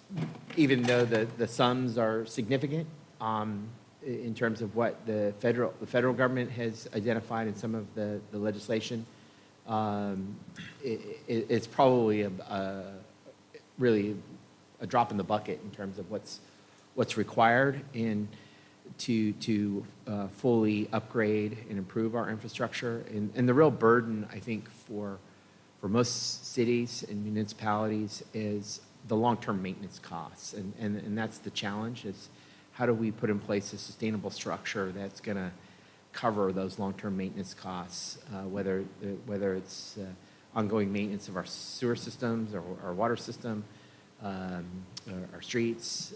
even though the sums are significant in terms of what the federal government has identified in some of the legislation, it's probably really a drop in the bucket in terms of what's required to fully upgrade and improve our infrastructure. And the real burden, I think, for most cities and municipalities is the long-term maintenance costs. And that's the challenge, is how do we put in place a sustainable structure that's going to cover those long-term maintenance costs, whether it's ongoing maintenance of our sewer systems or our water system, our streets,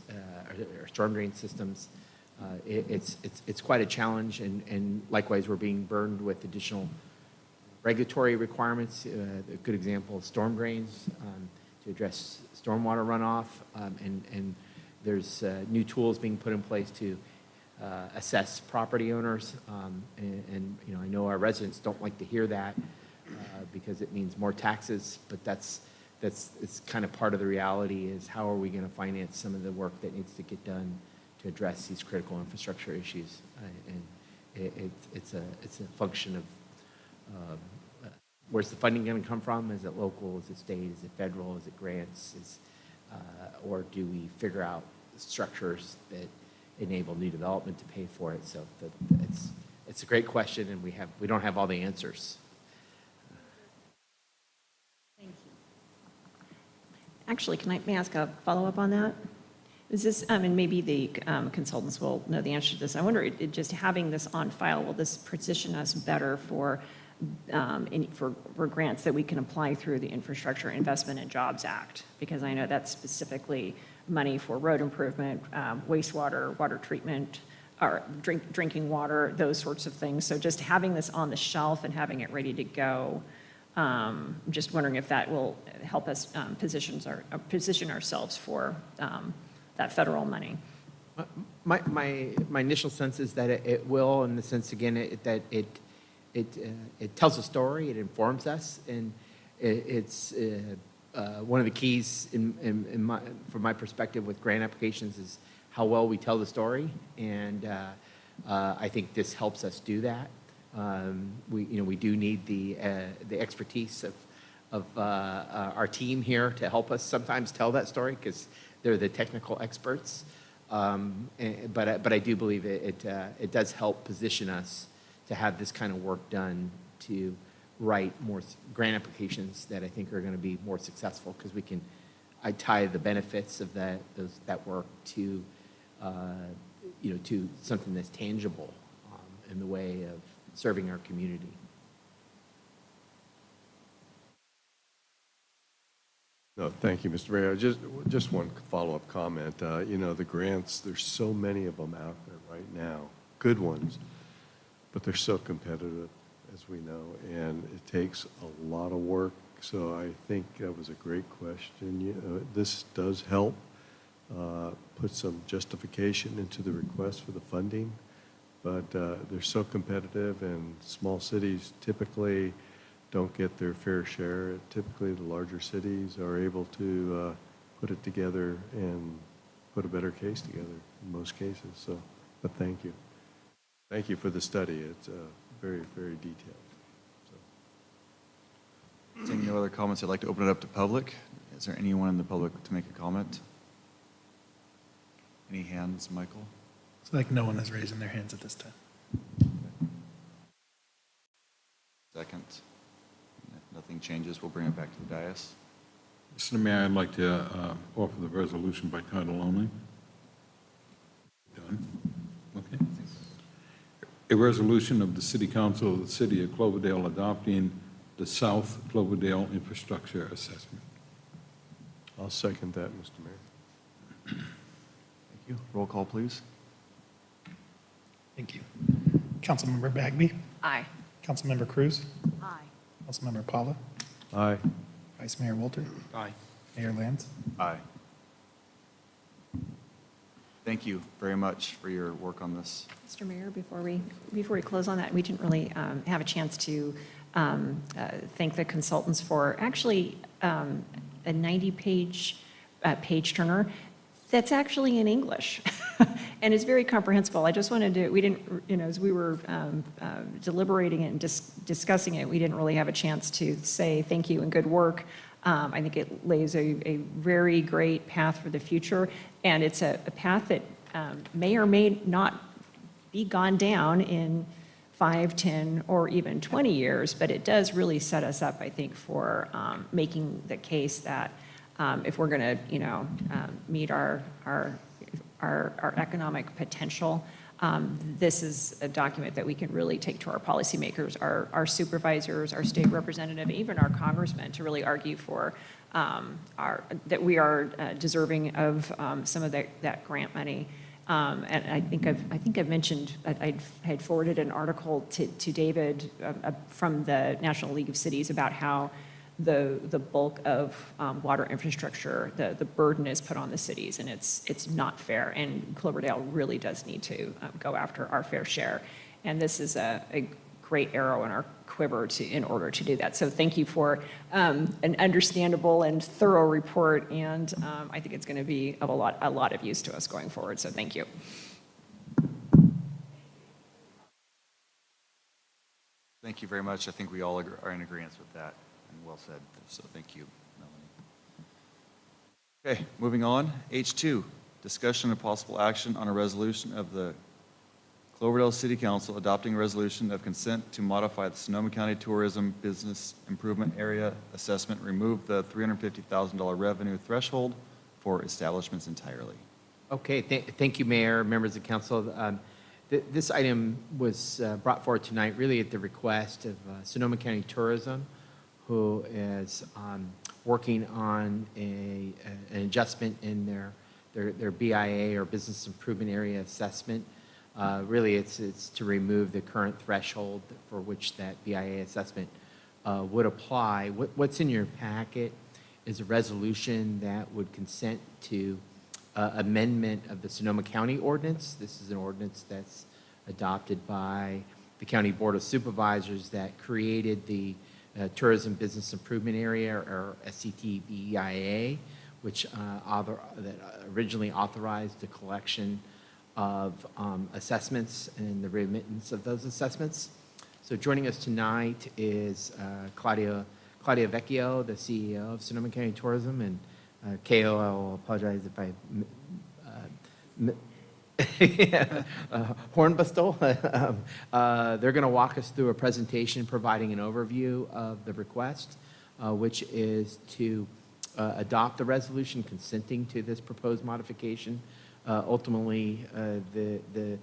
our storm drain systems. It's quite a challenge, and likewise we're being burdened with additional regulatory requirements. A good example is storm drains to address stormwater runoff, and there's new tools being put in place to assess property owners, and I know our residents don't like to hear that because it means more taxes, but it's kind of part of the reality, is how are we going to finance some of the work that needs to get done to address these critical infrastructure issues. And it's a function of where's the funding going to come from? Is it local? Is it state? Is it federal? Is it grants? Or do we figure out structures that enable new development to pay for it? So it's a great question, and we don't have all the answers. Thank you. Actually, may I ask a follow-up on that? Is this, and maybe the consultants will know the answer to this. I wonder, just having this on file, will this position us better for grants that we can apply through the Infrastructure Investment and Jobs Act? Because I know that's specifically money for road improvement, wastewater, water treatment, or drinking water, those sorts of things. So just having this on the shelf and having it ready to go, just wondering if that will help us position ourselves for that federal money. My initial sense is that it will, in the sense, again, that it tells a story, it informs us, and it's one of the keys from my perspective with grant applications is how well we tell the story, and I think this helps us do that. We do need the expertise of our team here to help us sometimes tell that story because they're the technical experts. But I do believe it does help position us to have this kind of work done to write more grant applications that I think are going to be more successful because I tie the benefits of that work to to something that's tangible in the way of serving our community. No, thank you, Mr. Mayor. Just one follow-up comment. The grants, there's so many of them out there right now, good ones, but they're so competitive, as we know, and it takes a lot of work. So I think that was a great question. This does help put some justification into the request for the funding, but they're so competitive, and small cities typically don't get their fair share. Typically, the larger cities are able to put it together and put a better case together in most cases. So, but thank you. Thank you for the study. It's very, very detailed. Seeing no other comments, I'd like to open it up to public. Is there anyone in the public to make a comment? Any hands, Michael? It's like no one is raising their hands at this time. Second. If nothing changes, we'll bring it back to the dais. Mr. Mayor, I'd like to offer the resolution by title only. Done. Okay. A resolution of the City Council of the City of Cloverdale adopting the South Cloverdale Infrastructure Assessment. I'll second that, Mr. Mayor. Thank you. Roll call, please. Thank you. Councilmember Bagby? Aye. Councilmember Cruz? Aye. Councilmember Paula? Aye. Vice Mayor Walter? Aye. Mayor Lands? Aye. Thank you very much for your work on this. Mr. Mayor, before we close on that, we didn't really have a chance to thank the consultants for actually a 90-page page turner that's actually in English and it's very comprehensible. I just wanted to, we didn't, as we were deliberating it and discussing it, we didn't really have a chance to say thank you and good work. I think it lays a very great path for the future, and it's a path that may or may not be gone down in 5, 10, or even 20 years, but it does really set us up, I think, for making the case that if we're going to, meet our economic potential, this is a document that we can really take to our policymakers, our supervisors, our state representative, even our congressmen, to really argue for that we are deserving of some of that grant money. And I think I've mentioned, I had forwarded an article to David from the National League of Cities about how the bulk of water infrastructure, the burden is put on the cities, and it's not fair. And Cloverdale really does need to go after our fair share. And this is a great arrow in our quiver in order to do that. So thank you for an understandable and thorough report, and I think it's going to be of a lot of use to us going forward. So thank you. Thank you very much. I think we all are in agreement with that, and well said. So thank you, Melanie. Okay, moving on. H2, discussion of possible action on a resolution of the Cloverdale City Council adopting a resolution of consent to modify the Sonoma County Tourism Business Improvement Area Assessment, remove the $350,000 revenue threshold for establishments entirely. Okay, thank you, Mayor, members of council. This item was brought forward tonight really at the request of Sonoma County Tourism, who is working on an adjustment in their BIA, or Business Improvement Area Assessment. Really, it's to remove the current threshold for which that BIA assessment would apply. What's in your packet is a resolution that would consent to amendment of the Sonoma County ordinance. This is an ordinance that's adopted by the County Board of Supervisors that created the Tourism Business Improvement Area, or SCTBEIA, which originally authorized the collection of assessments and the remittance of those assessments. So joining us tonight is Claudia Vecchio, the CEO of Sonoma County Tourism, and Ko, I'll apologize if I Hornbustle. They're going to walk us through a presentation providing an overview of the request, which is to adopt the resolution consenting to this proposed modification. Ultimately, the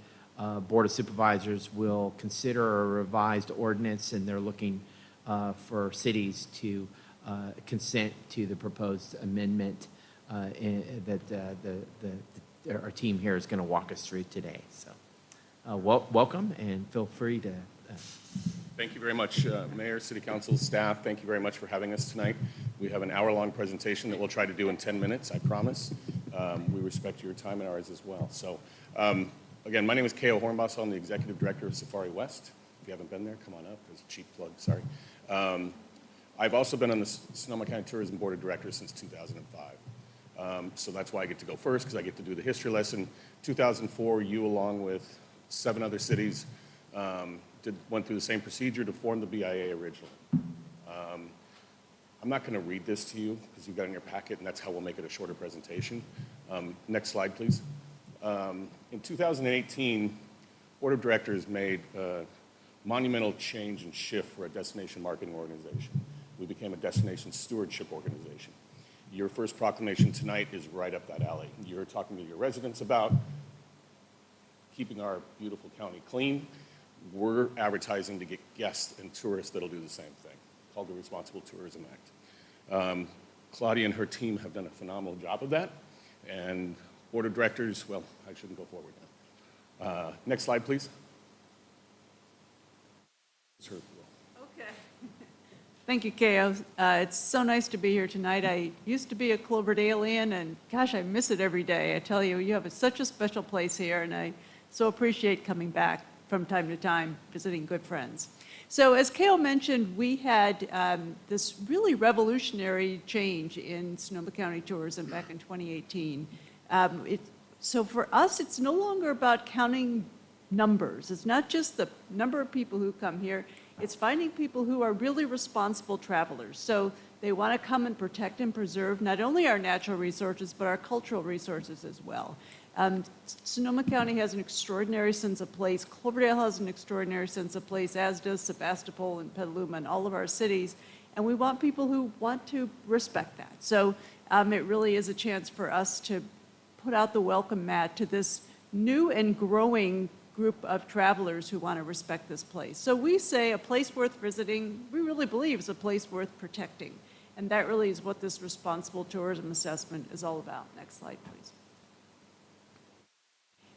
Board of Supervisors will consider a revised ordinance, and they're looking for cities to consent to the proposed amendment that our team here is going to walk us through today. So welcome, and feel free to... Thank you very much, Mayor, City Council, staff. Thank you very much for having us tonight. We have an hour-long presentation that we'll try to do in 10 minutes, I promise. We respect your time and ours as well. So, again, my name is Ko Hornbustle. I'm the Executive Director of Safari West. If you haven't been there, come on up. There's a cheap plug, sorry. I've also been on the Sonoma County Tourism Board of Directors since 2005. So that's why I get to go first, because I get to do the history lesson. 2004, you, along with 7 other cities, went through the same procedure to form the BIA originally. I'm not going to read this to you because you've got it in your packet, and that's how we'll make it a shorter presentation. Next slide, please. In 2018, Board of Directors made a monumental change and shift for a destination marketing organization. We became a destination stewardship organization. Your first proclamation tonight is right up that alley. You're talking to your residents about keeping our beautiful county clean. We're advertising to get guests and tourists that'll do the same thing, called the Responsible Tourism Act. Claudia and her team have done a phenomenal job of that. And Board of Directors, well, I shouldn't go forward now. Next slide, please. Okay. Thank you, Ko. It's so nice to be here tonight. I used to be a Cloverdalean, and gosh, I miss it every day. I tell you, you have such a special place here, and I so appreciate coming back from time to time, visiting good friends. So as Ko mentioned, we had this really revolutionary change in Sonoma County tourism back in 2018. So for us, it's no longer about counting numbers. It's not just the number of people who come here. It's finding people who are really responsible travelers. So they want to come and protect and preserve not only our natural resources, but our cultural resources as well. Sonoma County has an extraordinary sense of place. Cloverdale has an extraordinary sense of place, as does Sebastopol and Petaluma and all of our cities. And we want people who want to respect that. So it really is a chance for us to put out the welcome mat to this new and growing group of travelers who want to respect this place. So we say a place worth visiting, we really believe is a place worth protecting. And that really is what this responsible tourism assessment is all about. Next slide, please.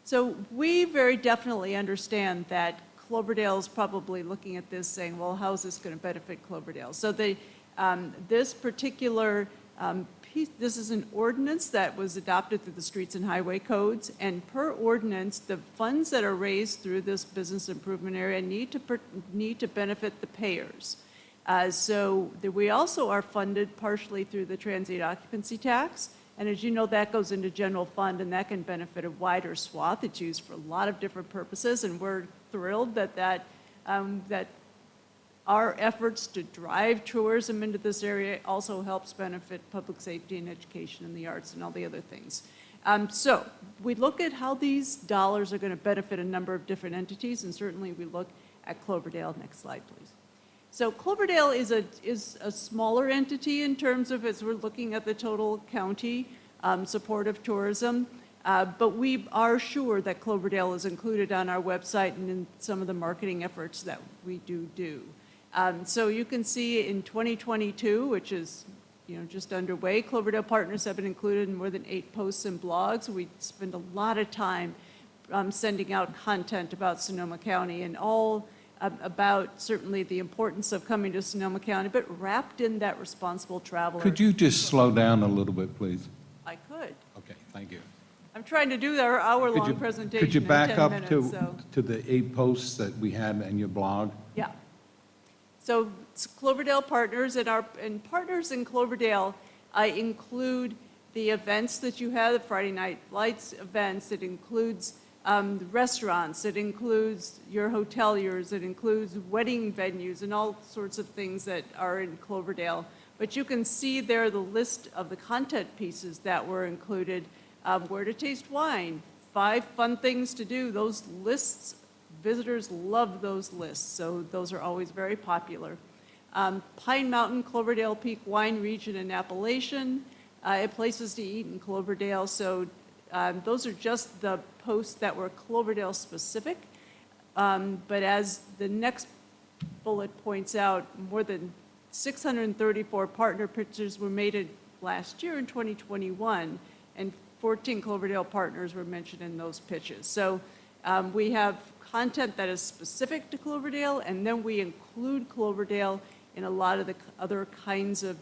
So we very definitely understand that Cloverdale is probably looking at this saying, well, how is this going to benefit Cloverdale? So this particular piece, this is an ordinance that was adopted through the Streets and Highway Codes, and per ordinance, the funds that are raised through this business improvement area need to benefit the payers. We also are funded partially through the transient occupancy tax. And as you know, that goes into general fund, and that can benefit a wider swath. It's used for a lot of different purposes, and we're thrilled that our efforts to drive tourism into this area also helps benefit public safety and education and the arts and all the other things. So we look at how these dollars are going to benefit a number of different entities, and certainly we look at Cloverdale. Next slide, please. So Cloverdale is a smaller entity in terms of, as we're looking at the total county support of tourism, but we are sure that Cloverdale is included on our website and in some of the marketing efforts that we do. So you can see in 2022, which is just underway, Cloverdale partners have been included in more than 8 posts and blogs. We spend a lot of time sending out content about Sonoma County and all about certainly the importance of coming to Sonoma County, but wrapped in that responsible traveler. Could you just slow down a little bit, please? I could. Okay, thank you. I'm trying to do our hour-long presentation Could you in back 10 up minutes, so. to the 8 posts that we had in your blog? Yeah. So it's Cloverdale Partners, and partners in Cloverdale include the events that you have, the Friday Night Lights events. It includes the restaurants. It includes your hoteliers. It includes wedding venues and all sorts of things that are in Cloverdale. But you can see there the list of the content pieces that were included. Where to taste wine, 5 fun things to do. Those lists, visitors love those lists, so those are always very popular. Pine Mountain, Cloverdale Peak Wine Region and Appellation, places to eat in Cloverdale. So those are just the posts that were Cloverdale specific. But as the next bullet points out, more than 634 partner pictures were made last year in 2021, and 14 Cloverdale partners were mentioned in those pitches. So we have content that is specific to Cloverdale, and then we include Cloverdale in a lot of the other kinds of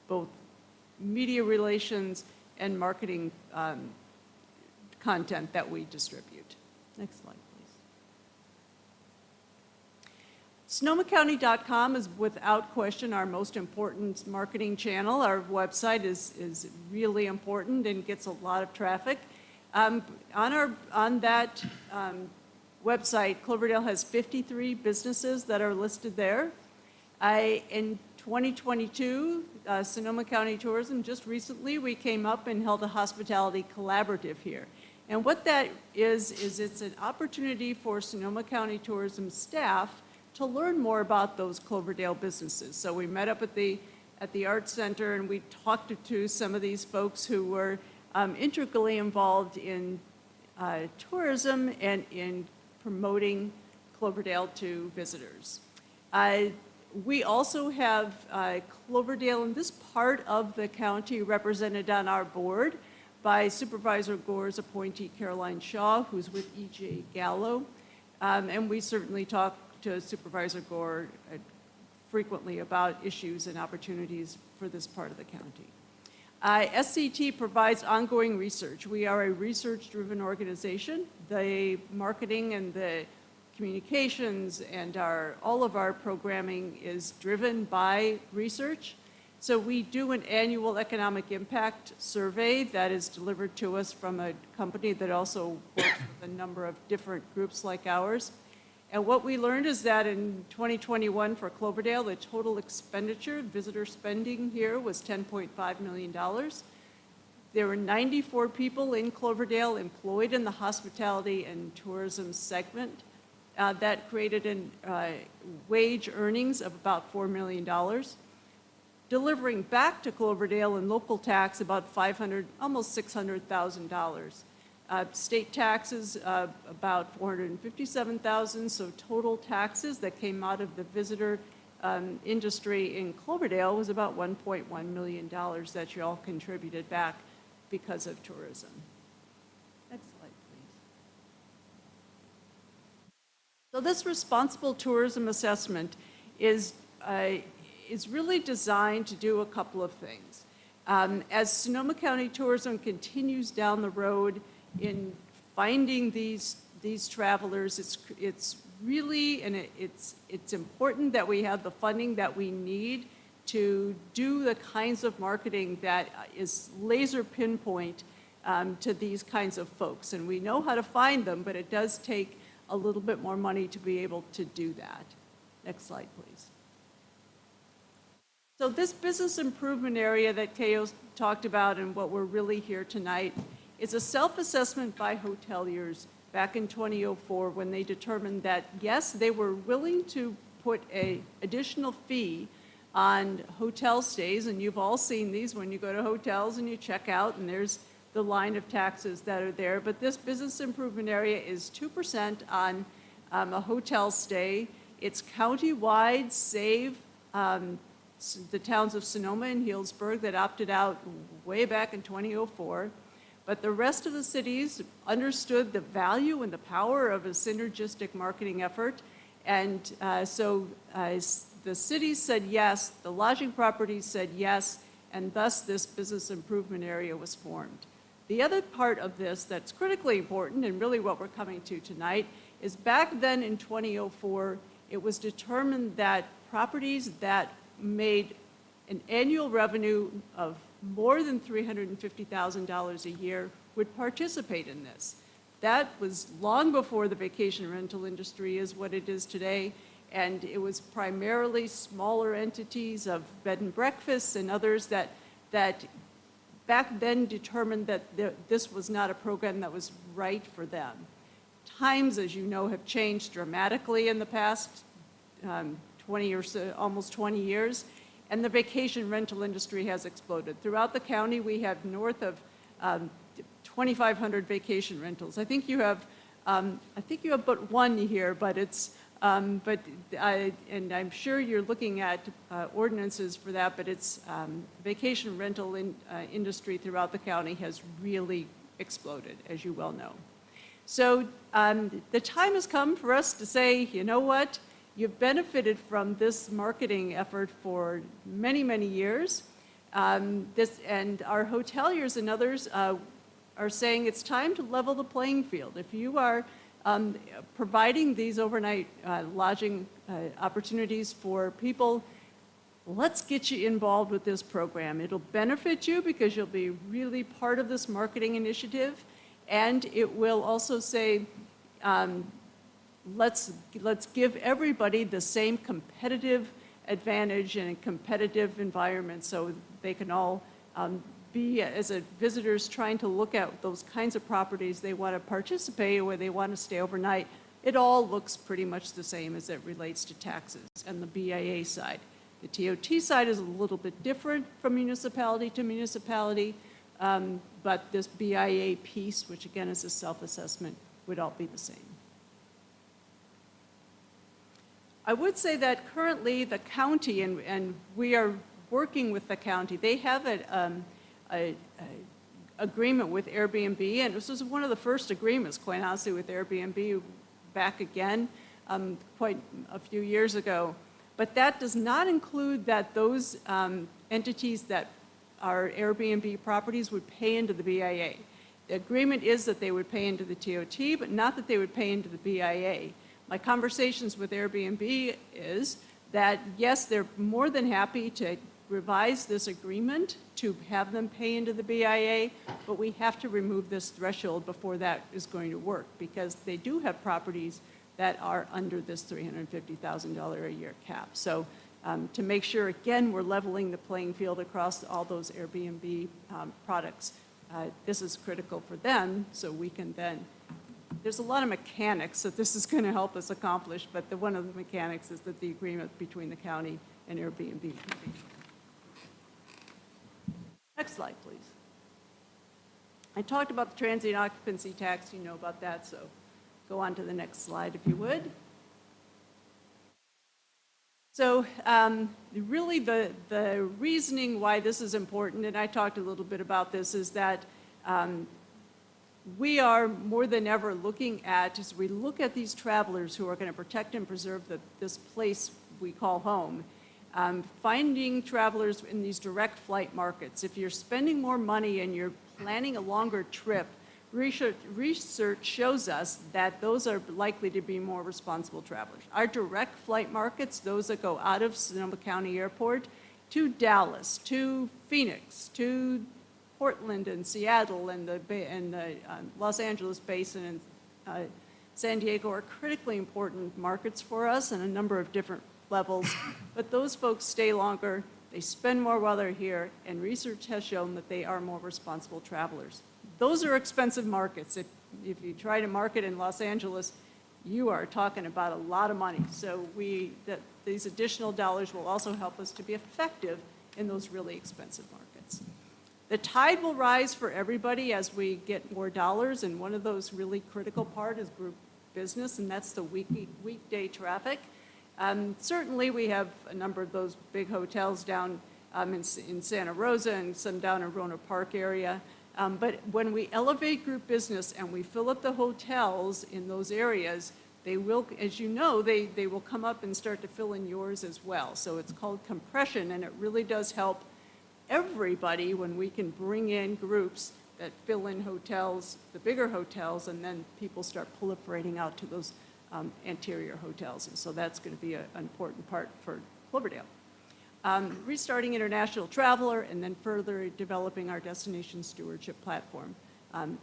both media relations and marketing content that we distribute. Next slide, please. SonomaCounty.com is without question our most important marketing channel. Our website is really important and gets a lot of traffic. On that website, Cloverdale has 53 businesses that are listed there. In 2022, Sonoma County Tourism, just recently, we came up and held a hospitality collaborative here. And what that is it's an opportunity for Sonoma County Tourism staff to learn more about those Cloverdale businesses. So we met up at the Arts Center and we talked to some of these folks who were intricately involved in tourism and in promoting Cloverdale to visitors. We also have Cloverdale in this part of the county represented on our board by Supervisor Gore's appointee Caroline Shaw, who's with E.J. Gallo. And we certainly talk to Supervisor Gore frequently about issues and opportunities for this part of the county. SCT provides ongoing research. We are a research-driven organization. The marketing and the communications and all of our programming is driven by research. So we do an annual economic impact survey that is delivered to us from a company that also works with a number of different groups like ours. And what we learned is that in 2021 for Cloverdale, the total expenditure, visitor spending here was $10.5 million. There were 94 people in Cloverdale employed in the hospitality and tourism segment. That created wage earnings of about $4 million. Delivering back to Cloverdale in local tax about almost $600,000. State taxes about $457,000, so total taxes that came out of the visitor industry in Cloverdale was about $1.1 million that you all contributed back because of tourism. Next slide, please. So this responsible tourism assessment is really designed to do a couple of things. As Sonoma County Tourism continues down the road in finding these travelers, it's really, and it's important that we have the funding that we need to do the kinds of marketing that is laser pinpoint to these kinds of folks. And we know how to find them, but it does take a little bit more money to be able to do that. Next slide, please. So this business improvement area that Keo talked about and what we're really here tonight is a self-assessment by hoteliers back in 2004 when they determined that, yes, they were willing to put an additional fee on hotel stays, and you've all seen these when you go to hotels and you check out, and there's the line of taxes that are there. But this business improvement area is 2% on a hotel stay. It's county-wide, save the towns of Sonoma and Healdsburg that opted out way back in 2004. But the rest of the cities understood the value and the power of a synergistic marketing effort. And so the cities said yes, the lodging properties said yes, and thus this business improvement area was formed. The other part of this that's critically important, and really what we're coming to tonight, is back then in 2004, it was determined that properties that made an annual revenue of more than $350,000 a year would participate in this. That was long before the vacation rental industry is what it is today, and it was primarily smaller entities of bed and breakfasts and others that back then determined that this was not a program that was right for them. Times, as you know, have changed dramatically in the past 20 or so, almost 20 years, and the vacation rental industry has exploded. Throughout the county, we have north of 2,500 vacation rentals. I think you have but one here, but it's, and I'm sure you're looking at ordinances for that, but it's vacation rental industry throughout the county has really exploded, as you well know. So the time has come for us to say, you know what? You've benefited from this marketing effort for many, many years. And our hoteliers and others are saying it's time to level the playing field. If you are providing these overnight lodging opportunities for people, let's get you involved with this program. It'll benefit you because you'll be really part of this marketing initiative, and it will also say, let's give everybody the same competitive advantage and a competitive environment so they can all be, as a visitors trying to look at those kinds of properties they want to participate or they want to stay overnight. It all looks pretty much the same as it relates to taxes and the BIA side. The TOT side is a little bit different from municipality to municipality, but this BIA piece, which again is a self-assessment, would all be the same. I would say that currently the county, and we are working with the county, they have an agreement with Airbnb, and this was one of the first agreements, quite honestly, with Airbnb back again quite a few years ago. But that does not include that those entities that are Airbnb properties would pay into the BIA. The agreement is that they would pay into the TOT, but not that they would pay into the BIA. My conversations with Airbnb is that, yes, they're more than happy to revise this agreement to have them pay into the BIA, but we have to remove this threshold before that is going to work because they do have properties that are under this $350,000 a year cap. So to make sure, again, we're leveling the playing field across all those Airbnb products, this is critical for them so we can then, there's a lot of mechanics that this is going to help us accomplish, but one of the mechanics is that the agreement between the county and Airbnb can be. Next slide, please. I talked about the transient occupancy tax. You know about that, so go on to the next slide if you would. So really the reasoning why this is important, and I talked a little bit about this, is that we are more than ever looking at, as we look at these travelers who are going to protect and preserve this place we call home, finding travelers in these direct flight markets. If you're spending more money and you're planning a longer trip, research shows us that those are likely to be more responsible travelers. Our direct flight markets, those that go out of Sonoma County Airport to Dallas, to Phoenix, to Portland and Seattle and the Los Angeles Basin and San Diego are critically important markets for us on a number of different levels. But those folks stay longer, they spend more while they're here, and research has shown that they are more responsible travelers. Those are expensive markets. If you try to market in Los Angeles, you are talking about a lot of money. So these additional dollars will also help us to be effective in those really expensive markets. The tide will rise for everybody as we get more dollars, and one of those really critical part is group business, and that's the weekday traffic. Certainly we have a number of those big hotels down in Santa Rosa and some down in Rona Park area. But when we elevate group business and we fill up the hotels in those areas, they will, as you know, they will come up and start to fill in yours as well. So it's called compression, and it really does help everybody when we can bring in groups that fill in hotels, the bigger hotels, and then people start proliferating out to those anterior hotels. And so that's going to be an important part for Cloverdale. Restarting international traveler and then further developing our destination stewardship platform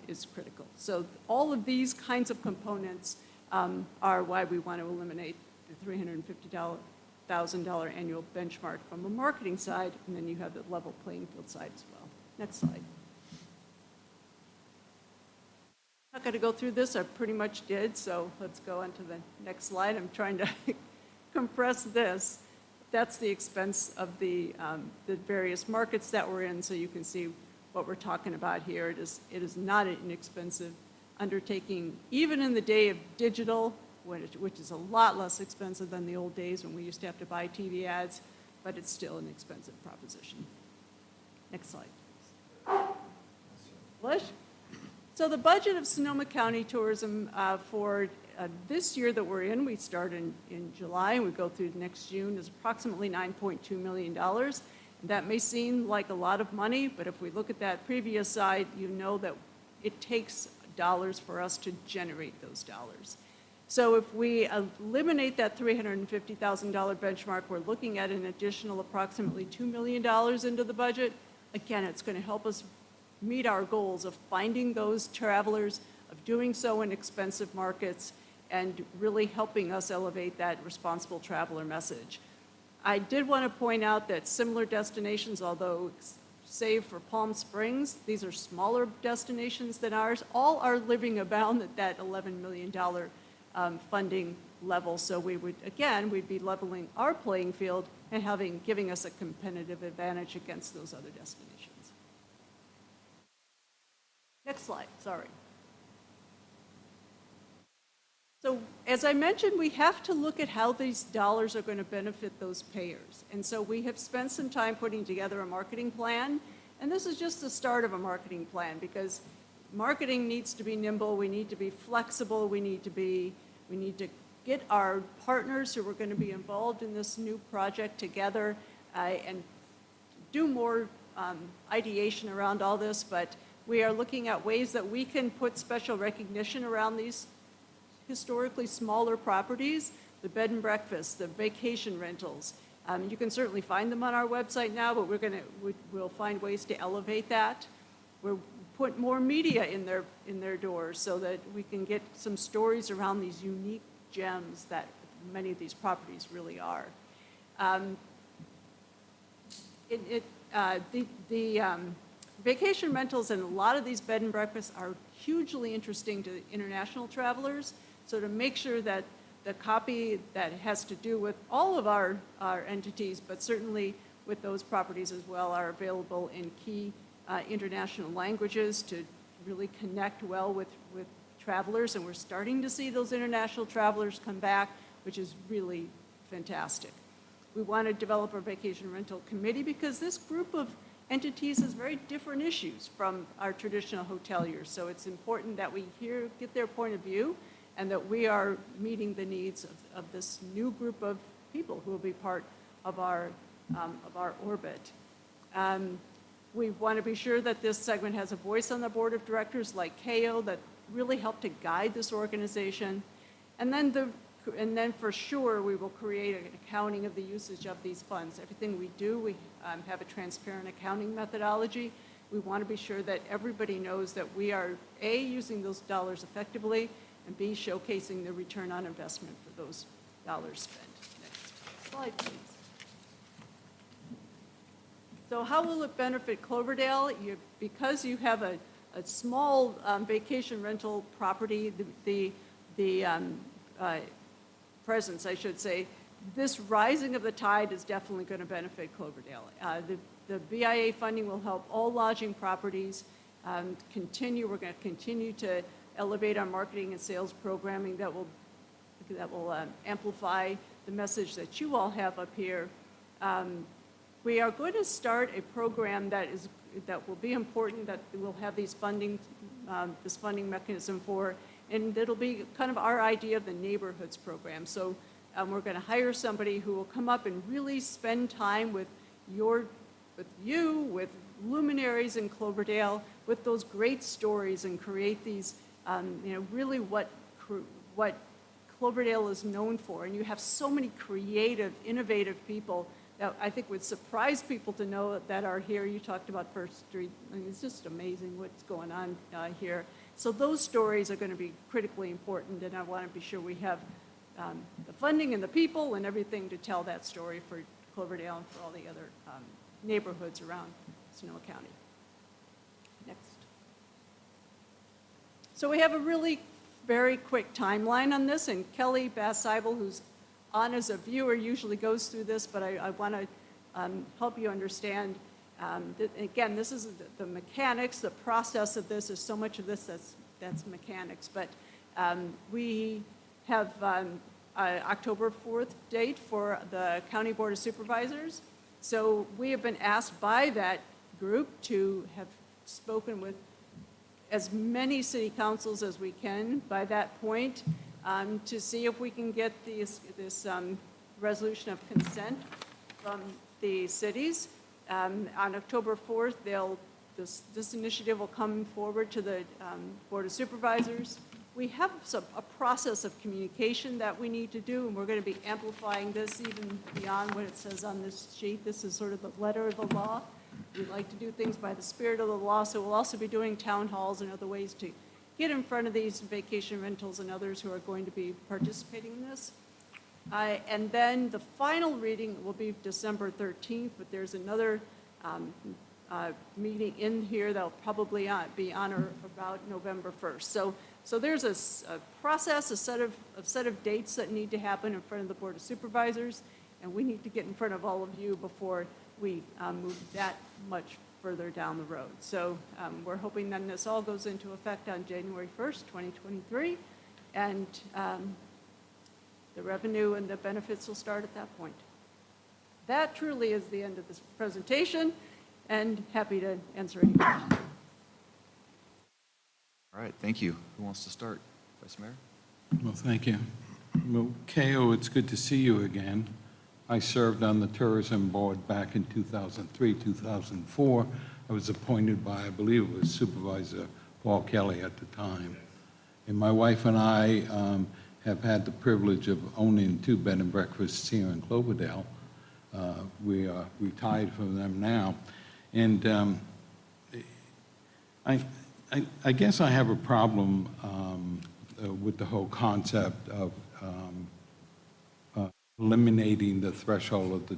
is critical. So all of these kinds of components are why we want to eliminate the $350,000 annual benchmark from the marketing side, and then you have the level playing field side as well. Next slide. Not going to go through this, I pretty much did, so let's go on to the next slide. I'm trying to compress this. That's the expense of the various markets that we're in, so you can see what we're talking about here. It is not an inexpensive undertaking, even in the day of digital, which is a lot less expensive than the old days when we used to have to buy TV ads, but it's still an expensive proposition. Next slide. Bush? So the budget of Sonoma County Tourism for this year that we're in, we start in July and we go through next June, is approximately $9.2 million. That may seem like a lot of money, but if we look at that previous side, you know that it takes dollars for us to generate those dollars. So if we eliminate that $350,000 benchmark, we're looking at an additional approximately $2 million into the budget. Again, it's going to help us meet our goals of finding those travelers, of doing so in expensive markets, and really helping us elevate that responsible traveler message. I did want to point out that similar destinations, although save for Palm Springs, these are smaller destinations than ours, all are living abound at that $11 million funding level. So we would, again, we'd be leveling our playing field and giving us a competitive advantage against those other destinations. Next slide, sorry. So as I mentioned, we have to look at how these dollars are going to benefit those payers. And so we have spent some time putting together a marketing plan. And this is just the start of a marketing plan, because marketing needs to be nimble. We need to be flexible. We need to get our partners who are going to be involved in this new project together and do more ideation around all this. But we are looking at ways that we can put special recognition around these historically smaller properties, the bed and breakfasts, the vacation rentals. You can certainly find them on our website now, but we'll find ways to elevate that. We'll put more media in their doors so that we can get some stories around these unique gems that many of these properties really are. Vacation rentals and a lot of these bed and breakfasts are hugely interesting to international travelers. So to make sure that the copy that has to do with all of our entities, but certainly with those properties as well, are available in key international languages to really connect well with travelers. And we're starting to see those international travelers come back, which is really fantastic. We want to develop our vacation rental committee because this group of entities has very different issues from our traditional hoteliers. So it's important that we get their point of view and that we are meeting the needs of this new group of people who will be part of our orbit. We want to be sure that this segment has a voice on the board of directors like KO that really help to guide this organization. And then for sure, we will create an accounting of the usage of these funds. Everything we do, we have a transparent accounting methodology. We want to be sure that everybody knows that we are, A, using those dollars effectively, and B, showcasing the return on investment for those dollars spent. Next slide, please. So how will it benefit Cloverdale? Because you have a small vacation rental property, the presence, I should say, this rising of the tide is definitely going to benefit Cloverdale. The BIA funding will help all lodging properties continue. We're going to continue to elevate our marketing and sales programming that will amplify the message that you all have up here. We are going to start a program that will be important, that we'll have this funding mechanism for, and it'll be kind of our idea of the neighborhoods program. So we're going to hire somebody who will come up and really spend time with luminaries in Cloverdale, with those great stories, and create these, really what Cloverdale is known for, and you have so many creative, innovative people that I think would surprise people to know that are here. You talked about First Street. I mean, it's just amazing what's going on here. So those stories are going to be critically important, and I want to be sure we have the funding and the people and everything to tell that story for Cloverdale and for all the other neighborhoods around Sonoma County. Next. So we have a really very quick timeline on this, and Kelly Bass-Seibel, who's on as a viewer, usually goes through this, but I want to help you understand. That, again, this is the mechanics, the process of this. Is so much of this that's mechanics, but we have October 4th date for the County Board of Supervisors. So we have been asked by that group to have spoken with as many city councils as we can by that point to see if we can get this resolution of consent from the cities. On October 4th, this initiative will come forward to the Board of Supervisors. We have a process of communication that we need to do, and we're going to be amplifying this even beyond what it says on this sheet. This is sort of the letter of the law. We like to do things by the spirit of the law, so we'll also be doing town halls and other ways to get in front of these vacation rentals and others who are going to be participating in this. And then the final reading will be December 13th, but there's another meeting in here that'll probably be on or about November 1st. So there's a process, a set of dates that need to happen in front of the Board of Supervisors, and we need to get in front of all of you before we move that much further down the road. So we're hoping then this all goes into effect on January 1st, 2023, and the revenue and the benefits will start at that point. That truly is the end of this presentation, and happy to answer any questions. All right, thank you. Who wants to start? Vice Mayor? Well, thank you. Well, Ko, it's good to see you again. I served on the tourism board back in 2003, 2004. I was appointed by, I believe it was Supervisor Paul Kelly at the time. And my wife and I have had the privilege of owning 2 bed and breakfasts here in Cloverdale. We are retired from them now. And I guess I have a problem with the whole concept of eliminating the threshold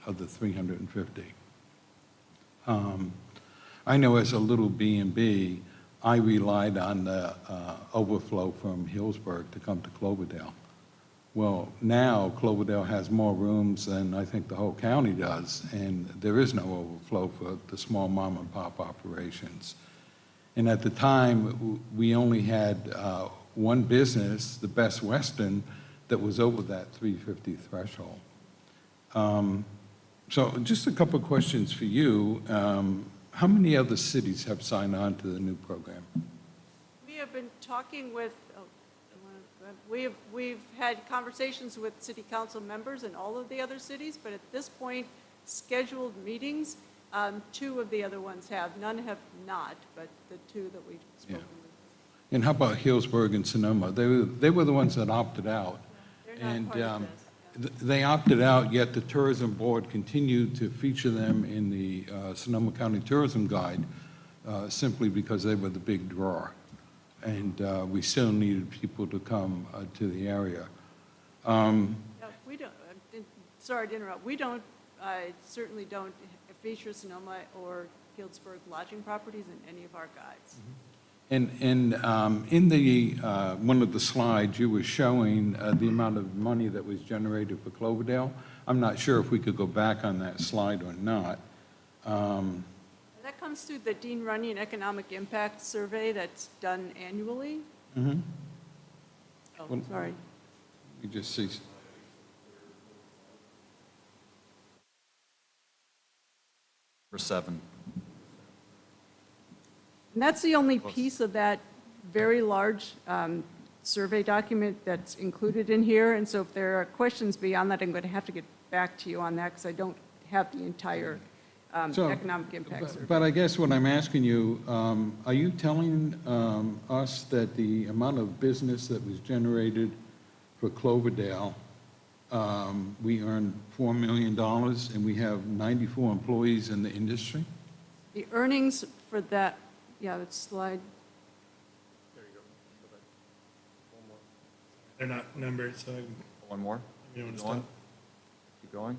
of the 350. I know as a little B&B, I relied on the overflow from Hillsburg to come to Cloverdale. Well, now Cloverdale has more rooms than I think the whole county does, and there is no overflow for the small mom and pop operations. And at the time, we only had one business, the Best Western, that was over that 350 threshold. So just a couple of questions for you. How many other cities have signed on to the new program? We have been talking with, we've had conversations with city council members in all of the other cities, but at this point, scheduled meetings, 2 of the other ones have. None have not, but the 2 that we've spoken with. And how about Hillsburg and Sonoma? They were the ones that opted out. They're not part of this. They opted out, yet the tourism board continued to feature them in the Sonoma County Tourism Guide simply because they were the big draw. And we still needed people to come to the area. We don't, sorry to interrupt, we don't, certainly don't feature Sonoma or Hillsburg lodging properties in any of our guides. And in the one of the slides, you were showing the amount of money that was generated for Cloverdale. I'm not sure if we could go back on that slide or not. That comes through the Dean Runyon Economic Impact Survey that's done annually. Mm-hmm. Oh, Well, sorry. You just see. For 7. And that's the only piece of that very large survey document that's included in here. And so if there are questions beyond that, I'm going to have to get back to you on that because I don't have the entire economic impact survey. But I guess what I'm asking you, are you telling us that the amount of business that was generated for Cloverdale, we earn $4 million, and we have 94 employees in the industry? The earnings for that, yeah, it's slide, They're not numbered, so One more? you want to Keep going? stop. Keep going?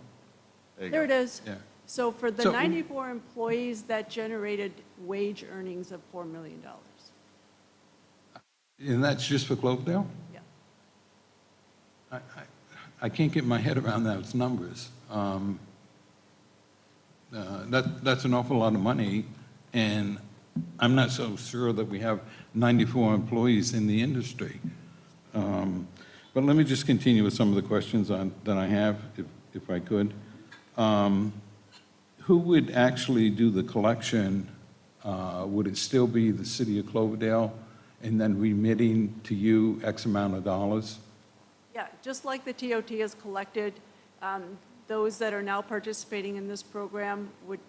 There you there go. it is. Yeah. So for the So- 94 employees, that generated wage earnings of $4 million. And that's just for Cloverdale? Yeah. I can't get my head around those numbers. That's an awful lot of money, and I'm not so sure that we have 94 employees in the industry. But let me just continue with some of the questions that I have, if I could. Who would actually do the collection? Would it still be the city of Cloverdale, and then remitting to you X amount of dollars? Yeah, just like the TOT has collected, those that are now participating in this program would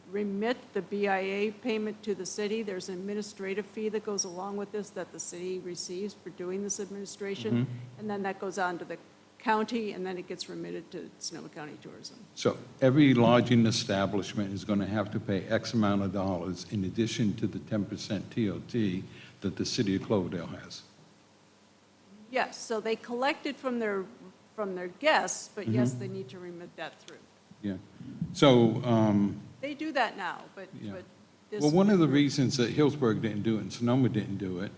remit the BIA payment to the city. There's an administrative fee that goes along with this that the city receives for doing this administration, and then that goes on to the county, and then it gets remitted to Sonoma County Tourism. So every lodging establishment is going to have to pay X amount of dollars in addition to the 10% TOT that the city of Cloverdale has. Yes, so they collect it from their guests, but yes, they need to remit that through. Yeah. So, They do that now, but yeah. this. Well, one of the reasons that Hillsburg didn't do it and Sonoma didn't do it,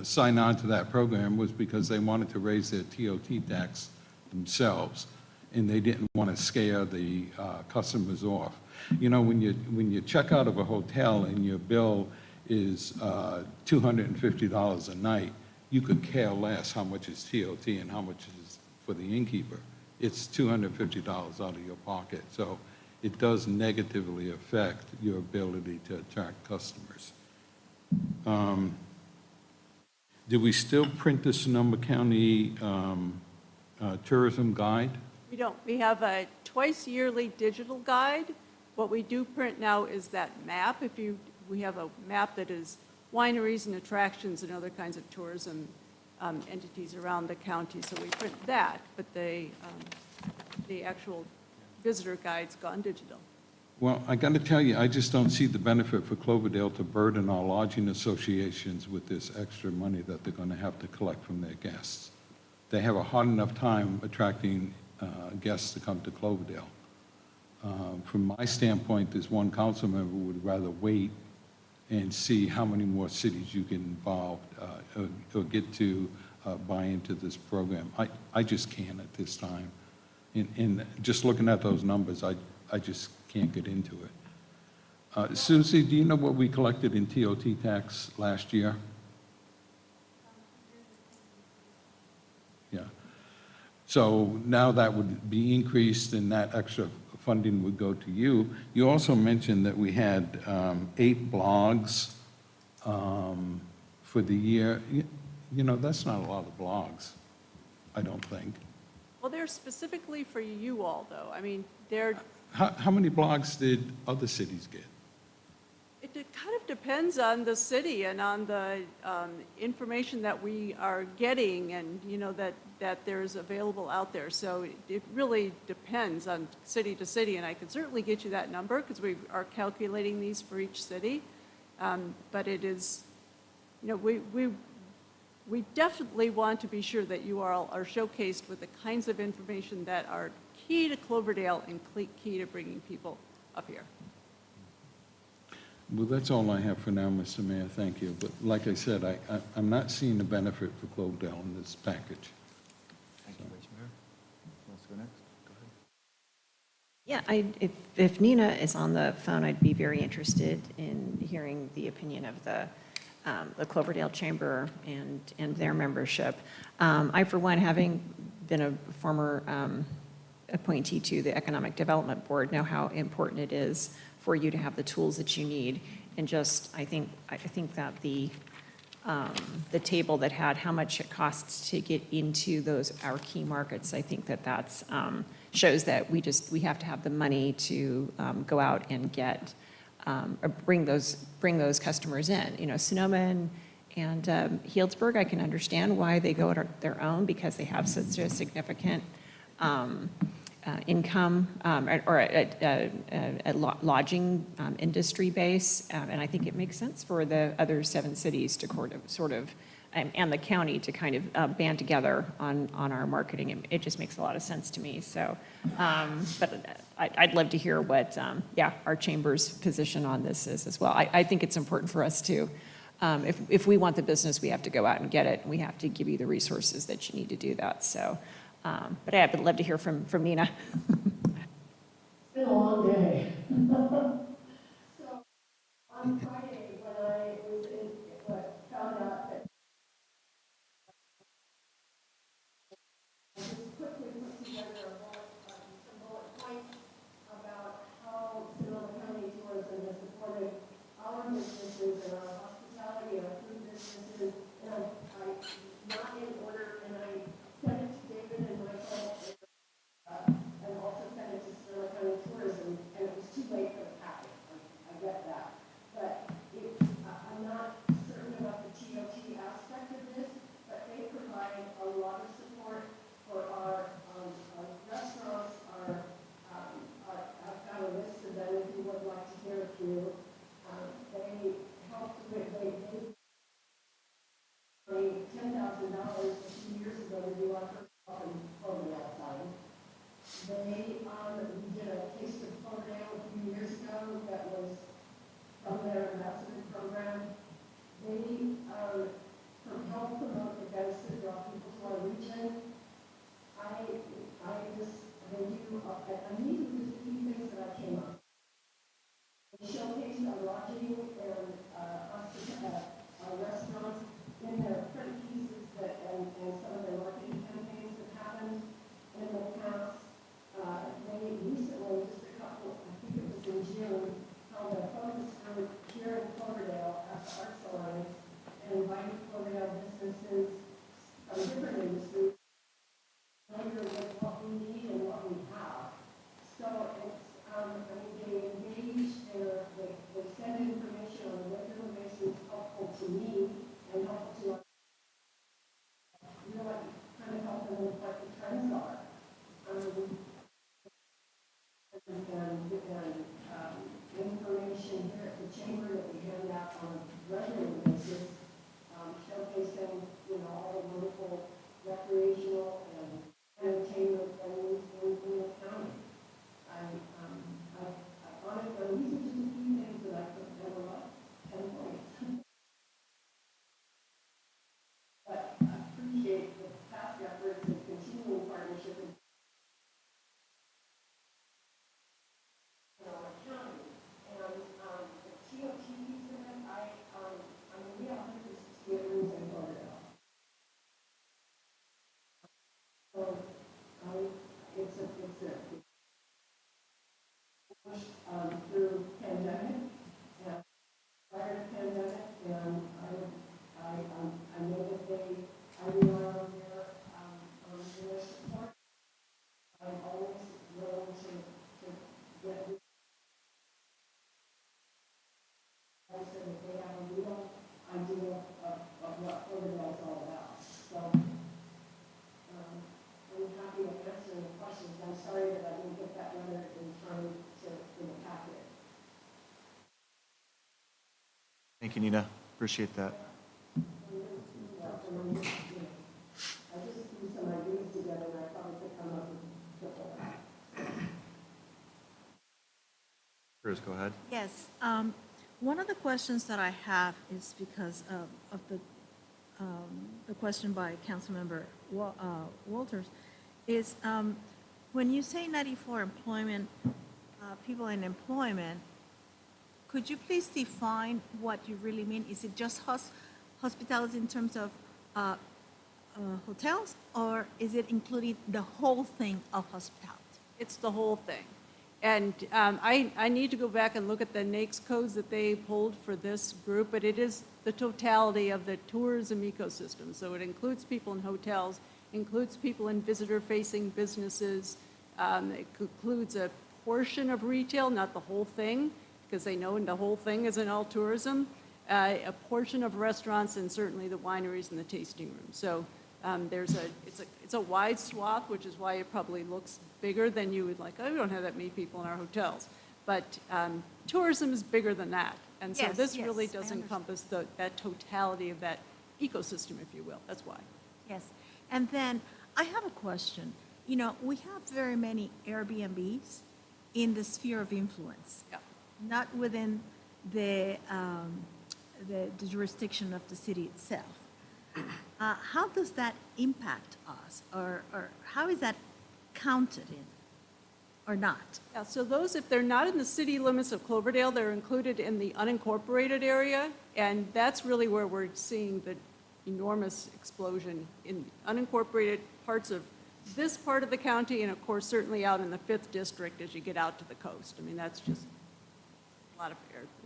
sign on to that program, was because they wanted to raise their TOT tax themselves, and they didn't want to scare the customers off. You know, when you check out of a hotel and your bill is $250 a night, you could care less how much is TOT and how much is for the innkeeper. It's $250 out of your pocket. So it does negatively affect your ability to attract customers. Do we still print the Sonoma County tourism guide? We don't. We have a twice yearly digital guide. What we do print now is that map. We have a map that is wineries and attractions and other kinds of tourism entities around the county. So we print that, but the actual visitor guide's gone digital. Well, I got to tell you, I just don't see the benefit for Cloverdale to burden our lodging associations with this extra money that they're going to have to collect from their guests. They have a hard enough time attracting guests to come to Cloverdale. From my standpoint, as one council member would rather wait and see how many more cities you get involved or get to buy into this program. I just can't at this time. And just looking at those numbers, I just can't get into it. Susie, do you know what we collected in TOT tax last year? Yeah. So now that would be increased and that extra funding would go to you. You also mentioned that we had 8 blogs for the year. You know, that's not a lot of blogs, I don't think. Well, they're specifically for you all, though. I mean, they're. How many blogs did other cities get? It kind of depends on the city and on the information that we are getting and, you know, that there's available out there. So it really depends on city to city, and I can certainly get you that number because we are calculating these for each city. But it is, you know, we definitely want to be sure that you all are showcased with the kinds of information that are key to Cloverdale and key to bringing people up here. Well, that's all I have for now, Mr. Mayor. Thank you. But like I said, I'm not seeing the benefit for Cloverdale in this package. Thank you, Vice Mayor. Who wants to go next? Go ahead. Yeah, if Nina is on the phone, I'd be very interested in hearing the opinion of the Cloverdale Chamber and their membership. I, for one, having been a former appointee to the Economic Development Board, know how important it is for you to have the tools that you need. And just, I think that the table that had how much it costs to get into our key markets, I think that's shows that we have to have the money to go out and get or bring those customers in. You know, Sonoma Healdsburg, I can understand why they go it their own, because they have such a significant income or a lodging industry base. And I think it makes sense for the other 7 cities to sort of and the county to kind of band together on our marketing. It just makes a lot of sense to me. So, but I'd love to hear what, our chamber's position on this is as well. I think it's important for us to, if we want the business, we have to go out and get it. We have to give you the resources that you need to do that. So, but I'd love to hear from Nina. It's been a long day. So on Friday, when I was found out that I just quickly put together some bullet points about how Sonoma County Tourism has supported our businesses and our hospitality, our food businesses, and I not in order, and I sent it to David and Michael, and also sent it to Sonoma County Tourism, and it was too late for the packet. I get that. But I'm not certain about the TOT aspect of this, but they provide a lot of support for our restaurants. I've got a list of them if you would like to hear a few. They helped with, they $10,000 a few years ago to do our first Cloverdale sign. We did a Taste of Cloverdale a few years ago that was from their ambassador program. They help promote events that draw people to our region. These were just a few things that I came up. They showcase our lodging and our restaurants in their print pieces and some of their marketing campaigns that happened in the past. They recently, just a couple, I think it was in June, held a focus group here in Cloverdale at the Arts Alliance and invited Cloverdale businesses from different industries familiar with what we need and what we have. So it's, they engage, they send information on a regular basis helpful to me and helpful to us. Really kind of help them with what the trends are. Information here at the chamber that we hand out on a regular basis, showcasing, all the wonderful recreational and entertainment venues in the county. Honestly, these are just a few things that I could never up 10 points. But I appreciate the past efforts and continuing partnership with our county. And the TOT piece of it, we have 168 rooms in Cloverdale. So it's through pandemic and prior to pandemic, and I know that I rely on their support. I'm always willing to get I said that they have a real idea of what Cloverdale is all about. So I'm happy to answer any questions. I'm sorry that I didn't get that letter in time in the packet. Thank you, Nina. Appreciate that. I just threw some ideas together and I probably could come up with triple. Cruz, go ahead. Yes. One of the questions that I have is because of the question by Councilmember Walters is when you say 94 employment, people in employment, could you please define what you really mean? Is it just hospitality in terms of hotels, or is it including the whole thing of hospitality? It's the whole thing. And I need to go back and look at the NAICS codes that they pulled for this group, but it is the totality of the tourism ecosystem. So it includes people in hotels, includes people in visitor-facing businesses. It includes a portion of retail, not the whole thing, because they know the whole thing isn't all tourism. a portion of restaurants, and certainly the wineries and the tasting rooms. So it's a wide swath, which is why it probably looks bigger than you would like. Oh, we don't have that many people in our hotels. But tourism is bigger than that. And so Yes, this yes, really I does understand. encompass that totality of that ecosystem, if you will. That's why. Yes. And then I have a question. You know, we have very many Airbnbs in the sphere of influence, Yeah. not within the jurisdiction of the city itself. How does that impact us, or how is that counted in, or not? Yeah, so those, if they're not in the city limits of Cloverdale, they're included in the unincorporated area, and that's really where we're seeing the enormous explosion in unincorporated parts of this part of the county, and of course, certainly out in the 5th District as you get out to the coast. I mean, that's just a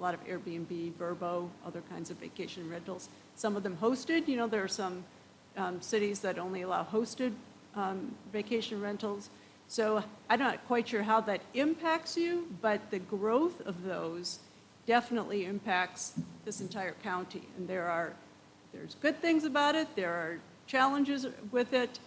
lot of Airbnb, Vrbo, other kinds of vacation rentals. Some of them hosted. You know, there are some cities that only allow hosted vacation rentals. So I'm not quite sure how that impacts you, but the growth of those definitely impacts this entire county. And there's good things about it, there are challenges with it,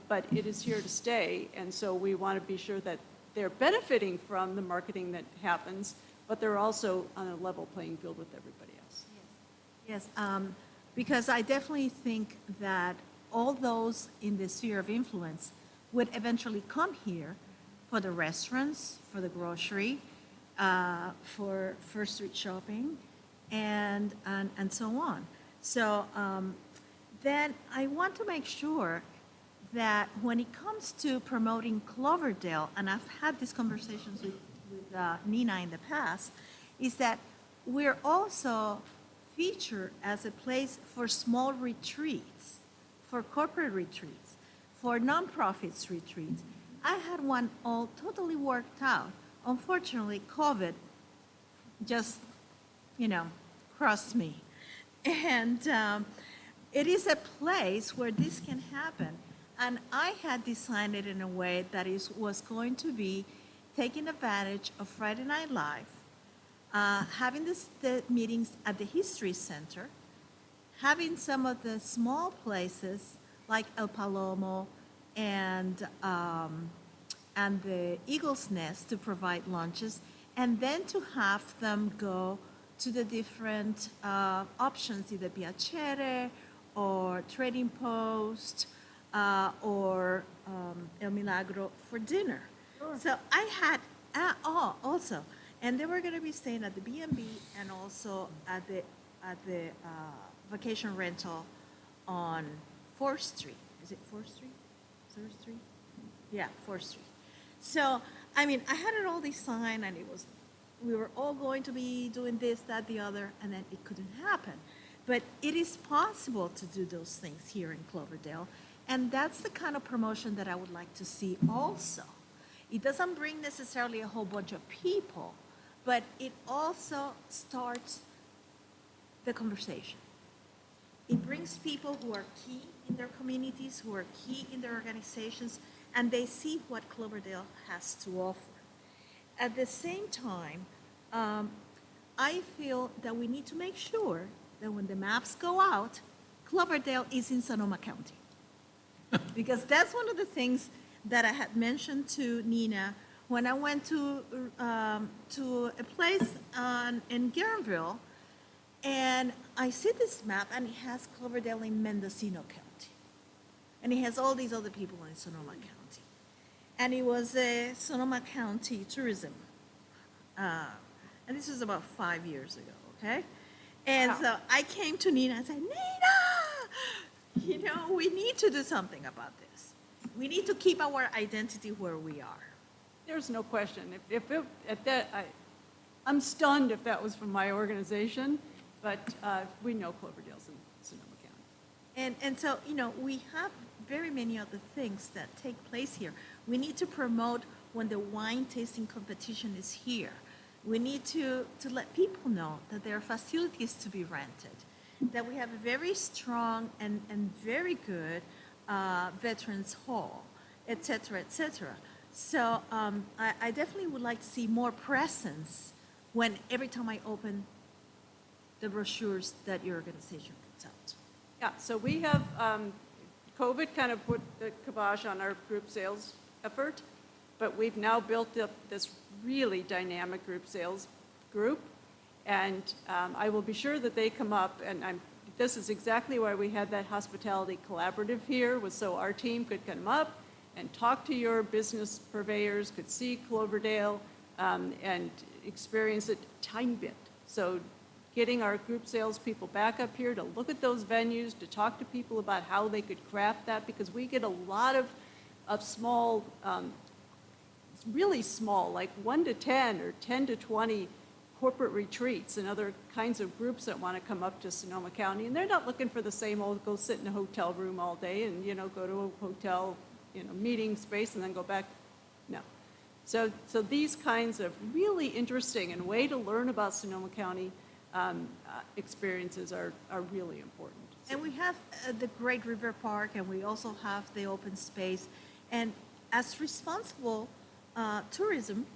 but it is here to stay. And so we want to be sure that they're benefiting from the marketing that happens, but they're also on a level playing field with everybody else. Yes, because I definitely think that all those in the sphere of influence would eventually come here for the restaurants, for the grocery, for First Street shopping, and so on. So then I want to make sure that when it comes to promoting Cloverdale, and I've had these conversations with Nina in the past, is that we're also featured as a place for small retreats, for corporate retreats, for nonprofits retreats. I had one all totally worked out. Unfortunately, COVID just, crossed me. And it is a place where this can happen. And I had designed it in a way that was going to be taking advantage of Friday Night Live, having the meetings at the History Center, having some of the small places like El Palomo and the Eagle's Nest to provide lunches, and then to have them go to the different options, either Piacere or Trading Post or El Milagro for dinner. Sure. So I had, also, and they were going to be staying at the B&B and also at the vacation rental on 4th Street. Is it 4th Street? 3rd Street? Yeah, 4th Street. So, I mean, I had it all designed, and we were all going to be doing this, that, the other, and then it couldn't happen. But it is possible to do those things here in Cloverdale, and that's the kind of promotion that I would like to see also. It doesn't bring necessarily a whole bunch of people, but it also starts the conversation. It brings people who are key in their communities, who are key in their organizations, and they see what Cloverdale has to offer. At the same time, I feel that we need to make sure that when the maps go out, Cloverdale is in Sonoma County. Because that's one of the things that I had mentioned to Nina when I went to a place in Guerneville, and I see this map, and it has Cloverdale in Mendocino County. And it has all these other people in Sonoma County. And it was a Sonoma County tourism. And this was about 5 years ago, okay? And so I came to Nina and said, Nina, we need to do something about this. We need to keep our identity where we are. There's no question. I'm stunned if that was from my organization, but we know Cloverdale's in Sonoma County. And so, we have very many other things that take place here. We need to promote when the wine tasting competition is here. We need to let people know that there are facilities to be rented, that we have a very strong and very good Veterans Hall, et cetera, et cetera. So I definitely would like to see more presence when every time I open the brochures that your organization puts out? Yeah, so we have, COVID kind of put the kibosh on our group sales effort, but we've now built up this really dynamic group sales group. And I will be sure that they come up, and this is exactly why we had that hospitality collaborative here, was so our team could come up and talk to your business purveyors, could see Cloverdale, and experience it a tiny bit. So getting our group salespeople back up here to look at those venues, to talk to people about how they could craft that, because we get a lot of small, really small, like 1 to 10 or 10 to 20 corporate retreats and other kinds of groups that want to come up to Sonoma County. And they're not looking for the same old, go sit in a hotel room all day and, go to a hotel, meeting space and then go back. No. So these kinds of really interesting and way to learn about Sonoma County experiences are really important. And we have the Great River Park, and we also have the open space. And as responsible tourism,